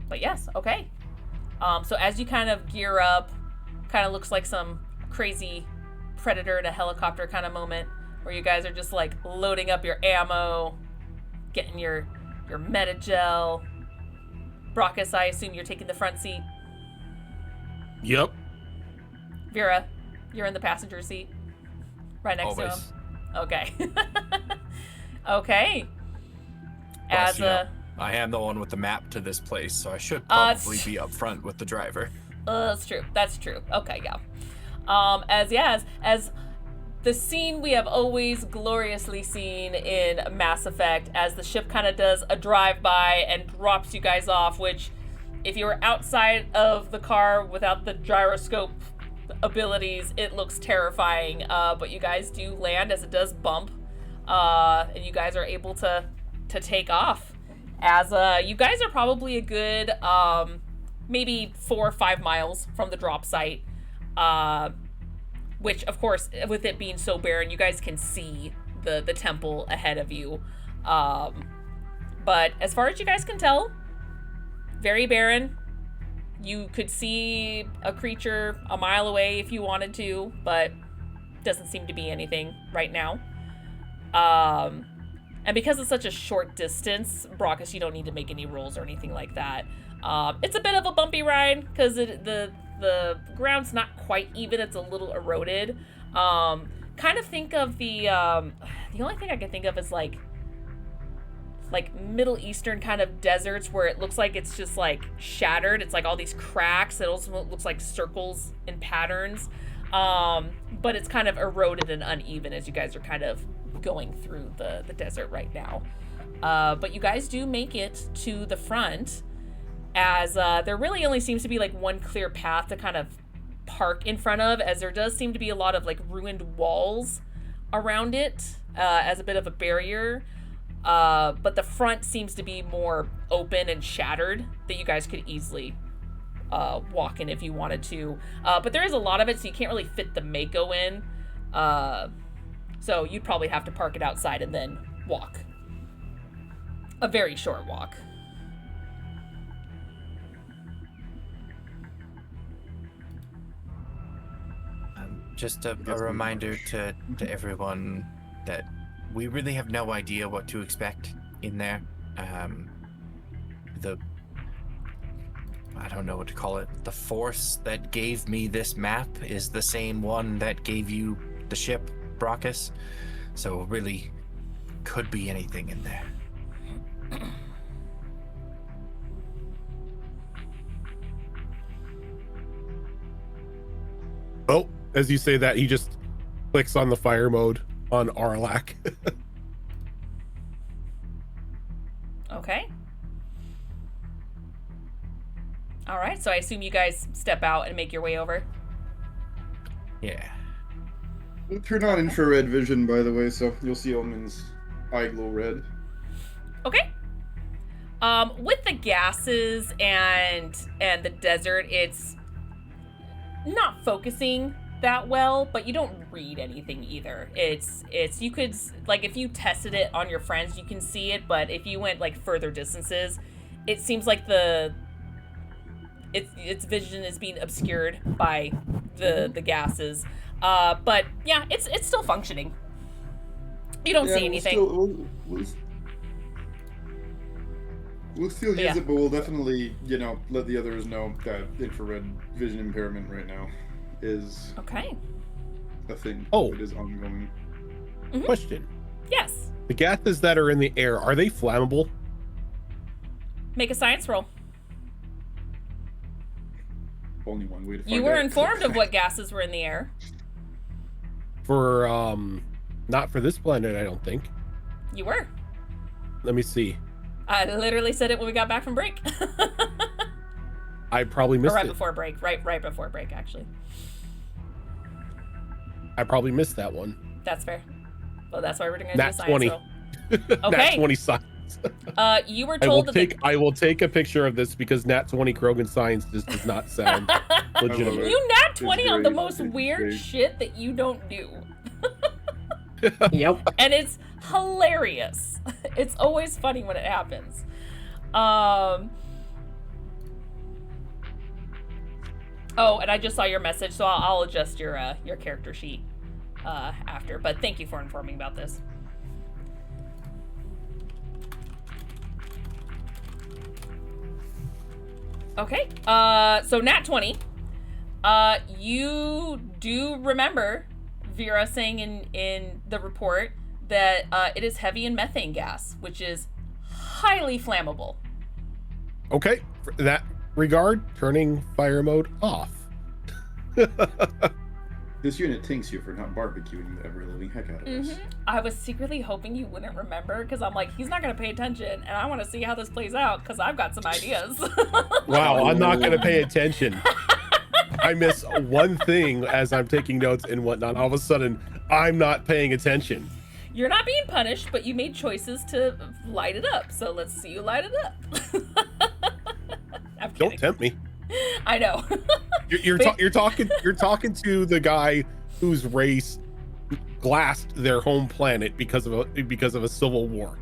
But yes, okay. So as you kind of gear up, kind of looks like some crazy Predator in a helicopter kind of moment where you guys are just like loading up your ammo, getting your Metagel. Brockus, I assume you're taking the front seat. Yep. Vera, you're in the passenger seat. Right next to him. Okay. Okay. Plus, I am the one with the map to this place, so I should probably be up front with the driver. That's true. That's true. Okay, yeah. As the scene we have always gloriously seen in Mass Effect, as the ship kind of does a drive-by and drops you guys off, which, if you were outside of the car without the gyroscope abilities, it looks terrifying. But you guys do land as it does bump, and you guys are able to take off. As you guys are probably a good maybe 4 or 5 miles from the drop site, which of course, with it being so barren, you guys can see the temple ahead of you. But as far as you guys can tell, very barren. You could see a creature a mile away if you wanted to, but doesn't seem to be anything right now. And because it's such a short distance, Brockus, you don't need to make any rolls or anything like that. It's a bit of a bumpy ride because the ground's not quite even. It's a little eroded. Kind of think of the only thing I can think of is like like Middle Eastern kind of deserts where it looks like it's just like shattered. It's like all these cracks. It also looks like circles and patterns. But it's kind of eroded and uneven as you guys are kind of going through the desert right now. But you guys do make it to the front, as there really only seems to be like one clear path to kind of park in front of, as there does seem to be a lot of like ruined walls around it as a bit of a barrier. But the front seems to be more open and shattered, that you guys could easily walk in if you wanted to. But there is a lot of it, so you can't really fit the Mako in. So you'd probably have to park it outside and then walk. A very short walk. Just a reminder to everyone that we really have no idea what to expect in there. I don't know what to call it. The force that gave me this map is the same one that gave you the ship, Brachus. So really could be anything in there. Oh, as you say that, he just clicks on the fire mode on Arlac. Okay. All right, so I assume you guys step out and make your way over. Yeah. We'll turn on infrared vision, by the way, so you'll see Omen's eye glow red. Okay. With the gases and the desert, it's not focusing that well, but you don't read anything either. It's you could, like, if you tested it on your friends, you can see it, but if you went like further distances, it seems like its vision is being obscured by the gases. But yeah, it's still functioning. You don't see anything. We'll still use Yeah. it, but we'll definitely, let the others know that infrared vision impairment right now is Okay. a thing. Oh. It is ongoing. Mhm. Question. Yes. The gases that are in the air, are they flammable? Make a science roll. Only one way to find You were out. informed of what gases were in the air. For, not for this planet, I don't think. You were. Let me see. I literally said it when we got back from break. I probably Or missed right it. before break. Right before break, actually. I probably missed that one. That's fair. Well, that's why we're gonna do a Nat science 20. roll. Nat Okay. 20 science. You were told that I will take a picture of this because Nat 20 Krogan science just does not sound legitimate. you nat 20 on the great. most It's weird great. shit that you don't do. Yep. And it's hilarious. It's always funny when it happens. Oh, and I just saw your message, so I'll adjust your character sheet after. But thank you for informing about this. Okay. So Nat 20. You do remember Vera saying in the report that it is heavy in methane gas, which is highly flammable. Okay, for that regard, turning fire mode off. This unit thanks you for not barbecuing the ever-living heck out of us. I was secretly hoping you wouldn't remember, because I'm like, he's not going to pay attention, and I want to see how this plays out, because I've got some ideas. Wow, I'm not going to pay attention. I miss one thing as I'm taking notes and whatnot. All of a sudden, I'm not paying attention. You're not being punished, but you made choices to light it up, so let's see you light it up. I'm Don't kidding. tempt me. I know. You're talking to the guy whose race glassed their home planet because of a civil war.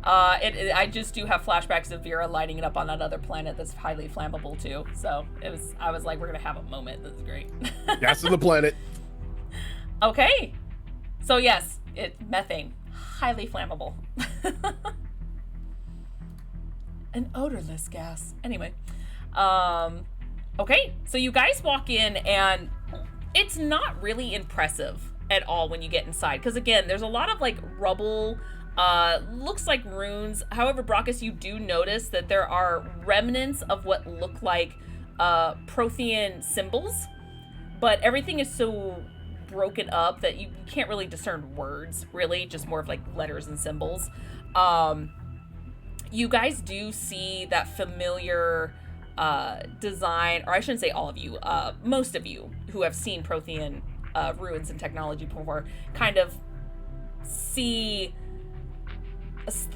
I just do have flashbacks of Vera lighting it up on that other planet that's highly flammable too. So I was like, we're gonna have a moment. This is great. Gas on the planet. Okay. So yes, it's methane, highly flammable. An odorless gas. Anyway, okay. So you guys walk in, and it's not really impressive at all when you get inside, because again, there's a lot of like rubble, looks like runes. However, Brockus, you do notice that there are remnants of what look like Prothean symbols, but everything is so broken up that you can't really discern words, really, just more of like letters and symbols. You guys do see that familiar design, or I shouldn't say all of you, most of you who have seen Prothean ruins and technology before kind of see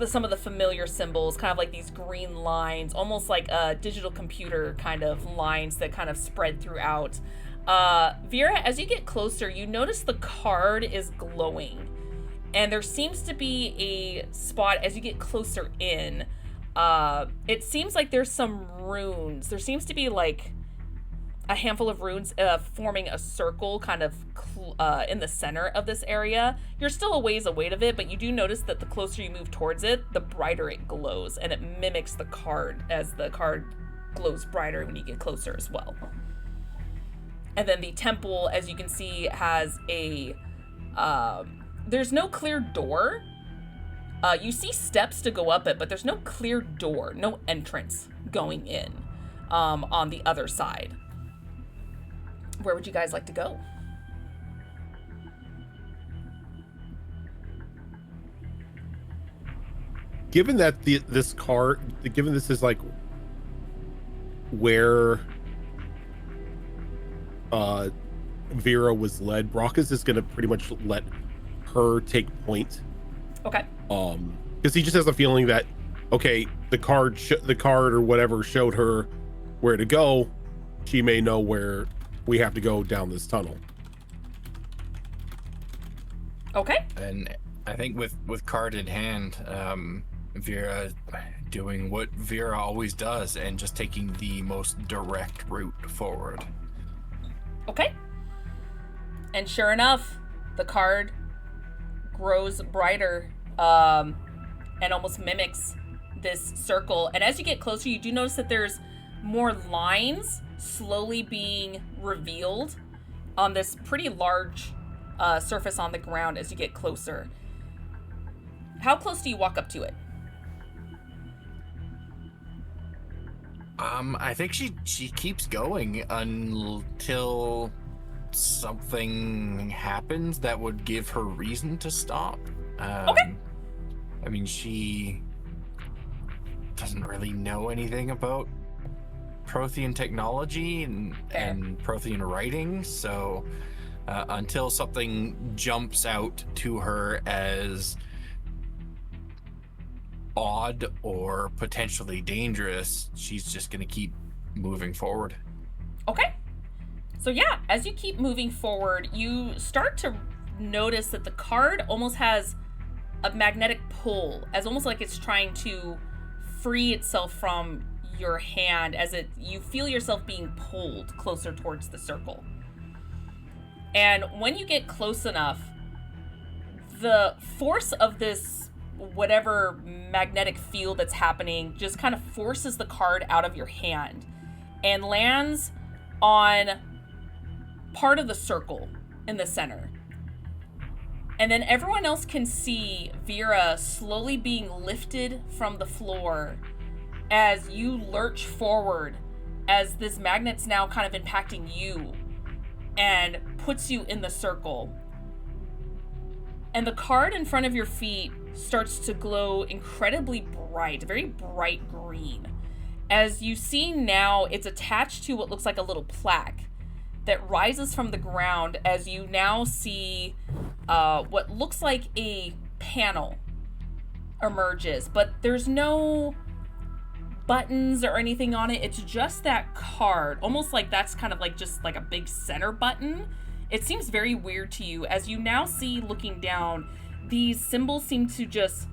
some of the familiar symbols, kind of like these green lines, almost like a digital computer kind of lines that kind of spread throughout. Vera, as you get closer, you notice the card is glowing, and there seems to be a spot as you get closer in. It seems like there's some runes. There seems to be like a handful of runes forming a circle kind of in the center of this area. You're still a ways away of it, but you do notice that the closer you move towards it, the brighter it glows, and it mimics the card as the card glows brighter when you get closer as well. And then the temple, as you can see, has a there's no clear door. You see steps to go up it, but there's no clear door, no entrance going in on the other side. Where would you guys like to go? Given that this card, given this is like where Vera was led, Brockus is going to pretty much let her take point. Okay. Because he just has a feeling that, okay, the card or whatever showed her where to go. She may know where we have to go down this tunnel. Okay. And I think with card in hand, Vera doing what Vera always does and just taking the most direct route forward. Okay. And sure enough, the card grows brighter and almost mimics this circle. And as you get closer, you do notice that there's more lines slowly being revealed on this pretty large surface on the ground as you get closer. How close do you walk up to it? I think she keeps going until something happens that would give her reason to stop. Okay. I mean, she doesn't really know anything about Prothean technology and Prothean writing, so until something jumps out to her as odd or potentially dangerous, she's just gonna keep moving forward. Okay. So yeah, as you keep moving forward, you start to notice that the card almost has a magnetic pull, as almost like it's trying to free itself from your hand, as you feel yourself being pulled closer towards the circle. And when you get close enough, the force of this whatever magnetic field that's happening just kind of forces the card out of your hand and lands on part of the circle in the center. And then everyone else can see Vera slowly being lifted from the floor as you lurch forward, as this magnet's now kind of impacting you and puts you in the circle. And the card in front of your feet starts to glow incredibly bright, very bright green. As you see now, it's attached to what looks like a little plaque that rises from the ground as you now see what looks like a panel emerges, but there's no buttons or anything on it. It's just that card, almost like that's kind of like just like a big center button. It seems very weird to you as you now see, looking down, these symbols seem to just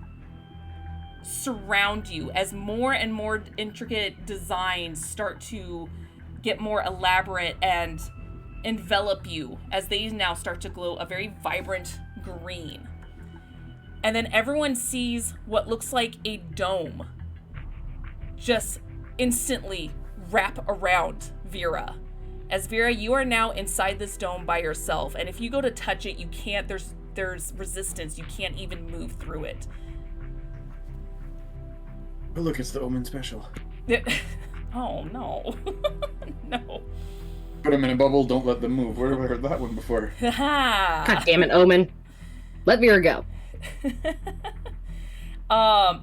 surround you as more and more intricate designs start to get more elaborate and envelop you as they now start to glow a very vibrant green. And then everyone sees what looks like a dome just instantly wrap around Vera As Vera, you are now inside this dome by yourself, and if you go to touch it, you can't. There's resistance. You can't even move through it. Oh, look, it's the Omen special. Oh no, no. Put them in a bubble, don't let them move. Where have I heard that one before? God damn it, Omen. Let Vera go.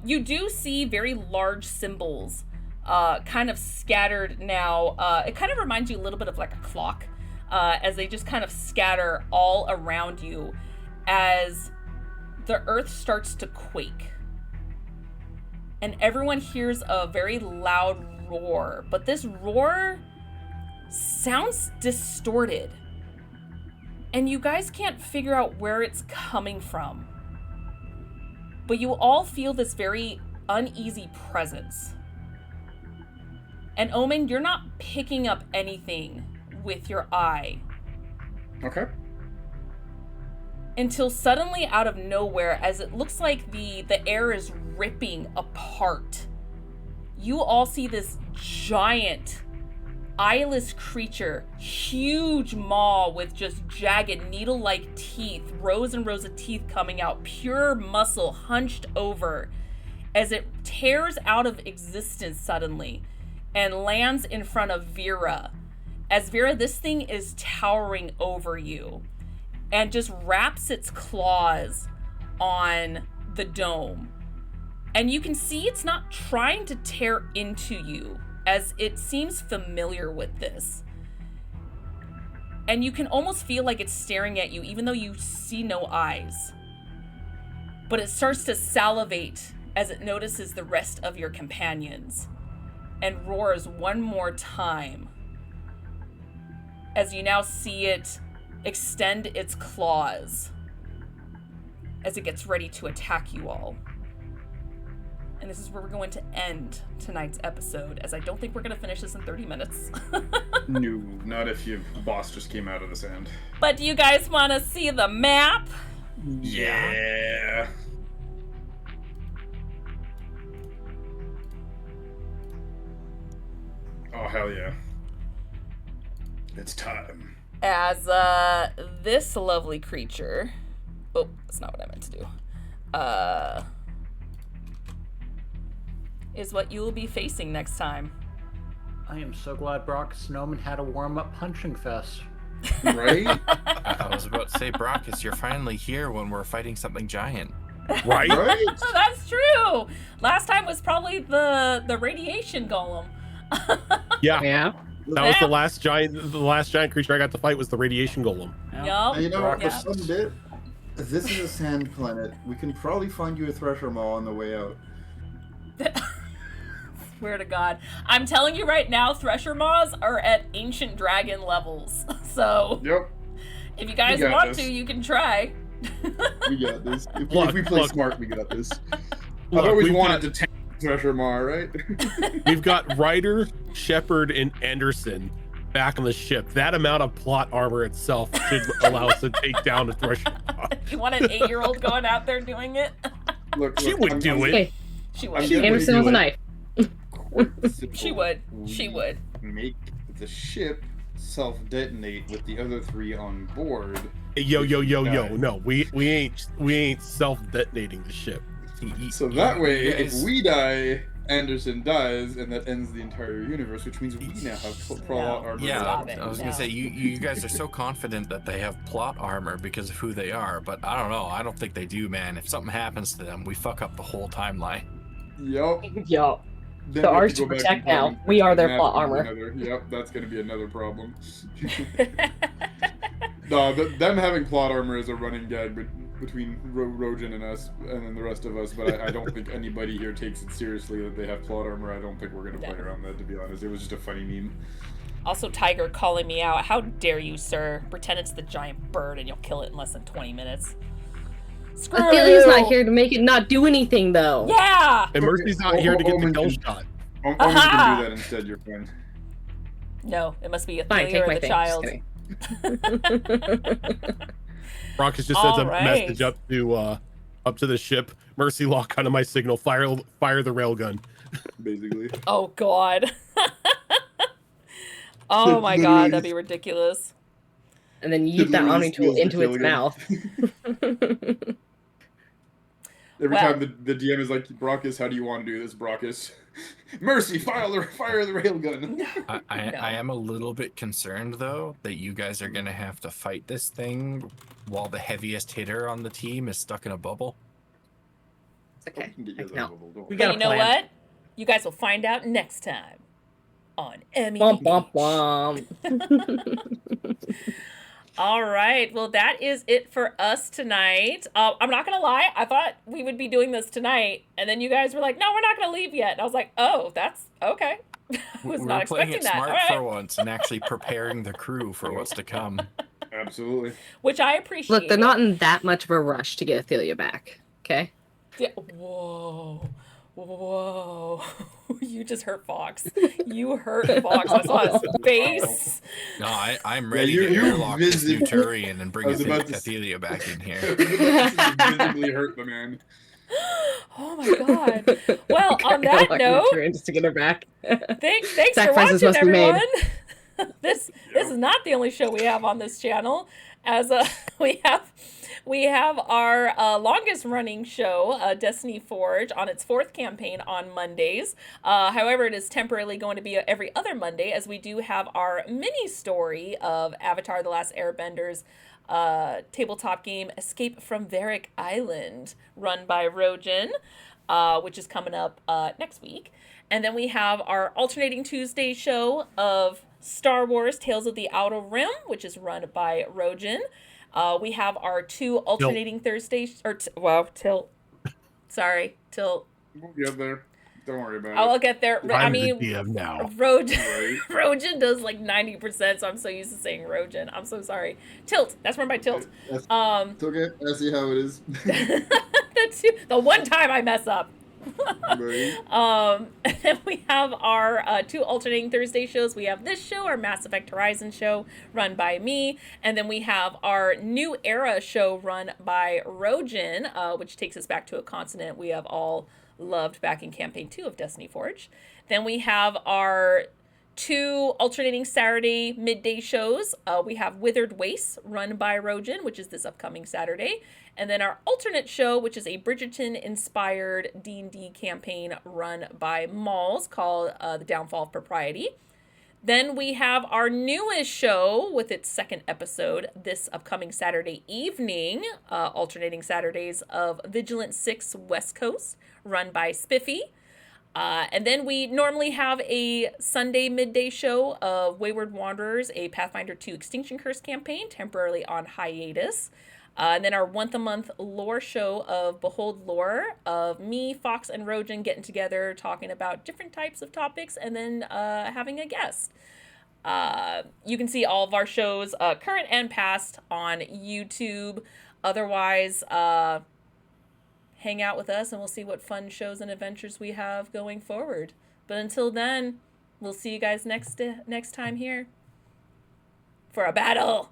You do see very large symbols kind of scattered now. It kind of reminds you a little bit of like a clock, as they just kind of scatter all around you as the earth starts to quake. And everyone hears a very loud roar, but this roar sounds distorted. And you guys can't figure out where it's coming from. But you all feel this very uneasy presence. And Omen, you're not picking up anything with your eye. Okay. Until suddenly out of nowhere, as it looks like the air is ripping apart, you all see this giant, eyeless creature, huge maw with just jagged needle-like teeth, rows and rows of teeth coming out, pure muscle hunched over, as it tears out of existence suddenly and lands in front of Vera. As Vera, this thing is towering over you and just wraps its claws on the dome. And you can see it's not trying to tear into you, as it seems familiar with this. And you can almost feel like it's staring at you, even though you see no eyes. But it starts to salivate as it notices the rest of your companions, and roars one more time, as you now see it extend its claws as it gets ready to attack you all. And this is where we're going to end tonight's episode, as I don't think we're going to finish this in 30 minutes. No, not if your boss just came out of the sand. But do you guys want to see the map? Yeah. Oh, hell yeah. It's time. As this lovely creature... Oh, that's not what I meant to do. Is what you will be facing next time. I am so glad Brock Snowman had a warm-up punching fest. Right? I was about to say, Brockus, you're finally here when we're fighting something giant. Right? Right? That's true. Last time was probably the radiation golem. Yeah. Yeah. That was the last giant creature I got to fight was the radiation golem. Yup. And you know, for Yeah. some bit, this is a sand planet. We can probably find you a thresher maw on the way out. Swear to God. I'm telling you right now, Thresher Maws are at ancient dragon levels. So, Yep, if you guys We got want this. to, you can try. we got this. If Look, we play look. smart, we got this. Look, I've always we've wanted got- to tank Thresher Maw, right? We've got Ryder, Shepard, and Anderson back on the ship. That amount of plot armor itself should allow us to take down a thresher. You want an 8-year-old going out there doing it? Look, She look, would I'm- do I'm it. Hey, She I'm would. getting Anderson ready with a to knife. quite simple. She would. She We would. Make the ship self-detonate with the other 3 on board. Yo. No, we ain't self-detonating the ship. So that way, You if guys- we die, Anderson dies, and that ends the entire universe, which means we now have plot armor. Yeah, Stop it. I was gonna No. say you guys are so confident that they have plot armor because of who they are, but I don't know. I don't think they do, man. If something happens to them, we fuck up the whole timeline. Yup. Yo. Then So we have ours go to back protect in time now. and We are fix their it, and plot that's gonna armor. be Yep, that's gonna be another problem. No, them having plot armor is a running gag between Rojan and us, and then the rest of us. But I don't think anybody here takes it seriously that they have plot armor. I don't think we're gonna play No. around that, to be honest. It was just a funny meme. Also, Tiger calling me out. How dare you, sir? Pretend it's the giant bird and you'll kill it in less than 20 minutes. Screw Aphelia's you! not here to make it not do anything, though. Yeah! And Mercy's not Okay, here to get the Omen kill can- shot. Omen Aha! can do that instead, your friend. No, it must be Fine, Athelia take or my the thing. child. Just kidding. Brockus just sends a Alright. message up to the ship. Mercy, lock onto my signal. Fire the railgun. Basically. Oh, God. Oh my god, that'd Literally. be ridiculous. And then It yeet that literally Omni tool steals the into kill its again. mouth. Every Well- time the DM is like, Brockus, how do you want to do this, Brockus? Mercy, fire the railgun. I am a little bit concerned though that you guys are gonna have to fight this thing while the heaviest hitter on the team is stuck in a bubble. It's okay. We can get you I out of can that help. bubble, don't We worry. got But a you know plan. what? You guys will find out next time on Emmy. Womp womp womp. All right. Well, that is it for us tonight. I'm not gonna lie. I thought we would be doing this tonight, and then you guys were like, "No, we're not gonna leave yet." And I was like, "Oh, that's okay." I was We're not playing expecting it that. smart All right. for once and actually preparing the crew for what's to come. Absolutely. Which I appreciate. Look, they're not in that much of a rush to get Athelia back. Okay. Yeah. Whoa. Whoa. You just hurt Fox. You hurt Fox. I saw his face. No, I'm Yeah, ready you to airlock this visibly- Futurian and bring I was about to Athelia back in here. Visibly hurt the man. Oh my god. Well, on that note, just to get her back. thanks for Sacrifices watching, must be made. everyone. This is not the only show we have on this channel. As we have our longest running show, Destiny Forge, on its 4th campaign on Mondays. However, it is temporarily going to be every other Monday, as we do have our mini story of Avatar: The Last Airbender's tabletop game Escape from Varric Island, run by Rojan, which is coming up next week. And then we have our alternating Tuesday show of Star Wars Tales of the Outer Rim, which is run by Rojan. We have our 2 alternating Thursdays, Tilt. Sorry, Tilt. We'll get there. Don't worry about I'll it. get there. I I'm mean, the DM now. Rojan, Right. Rojan does like 90%, so I'm so used to saying Rojan. I'm so sorry. Tilt. That's run by Tilt. It's okay. I see how it is. That's the one time I mess up. Right. And then we have our 2 alternating Thursday shows. We have this show, our Mass Effect Horizon show, run by me, and then we have our New Era show run by Rojan, which takes us back to a continent we have all loved back in campaign 2 of Destiny Forge. Then we have our 2 alternating Saturday midday shows. We have Withered Wastes, run by Rojan, which is this upcoming Saturday. And then our alternate show, which is a Bridgerton-inspired D&D campaign run by Malls, called The Downfall of Propriety. Then we have our newest show with its 2nd episode this upcoming Saturday evening, alternating Saturdays of Vigilant 6 West Coast, run by Spiffy. And then we normally have a Sunday midday show of Wayward Wanderers, a Pathfinder 2 Extinction Curse campaign, temporarily on hiatus. And then our once-a-month lore show of Behold Lore, of me, Fox, and Rojan getting together, talking about different types of topics, and then having a guest. You can see all of our shows, current and past, on YouTube. Otherwise, hang out with us and we'll see what fun shows and adventures we have going forward. But until then, we'll see you guys next time here for a battle.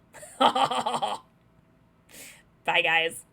Bye, guys.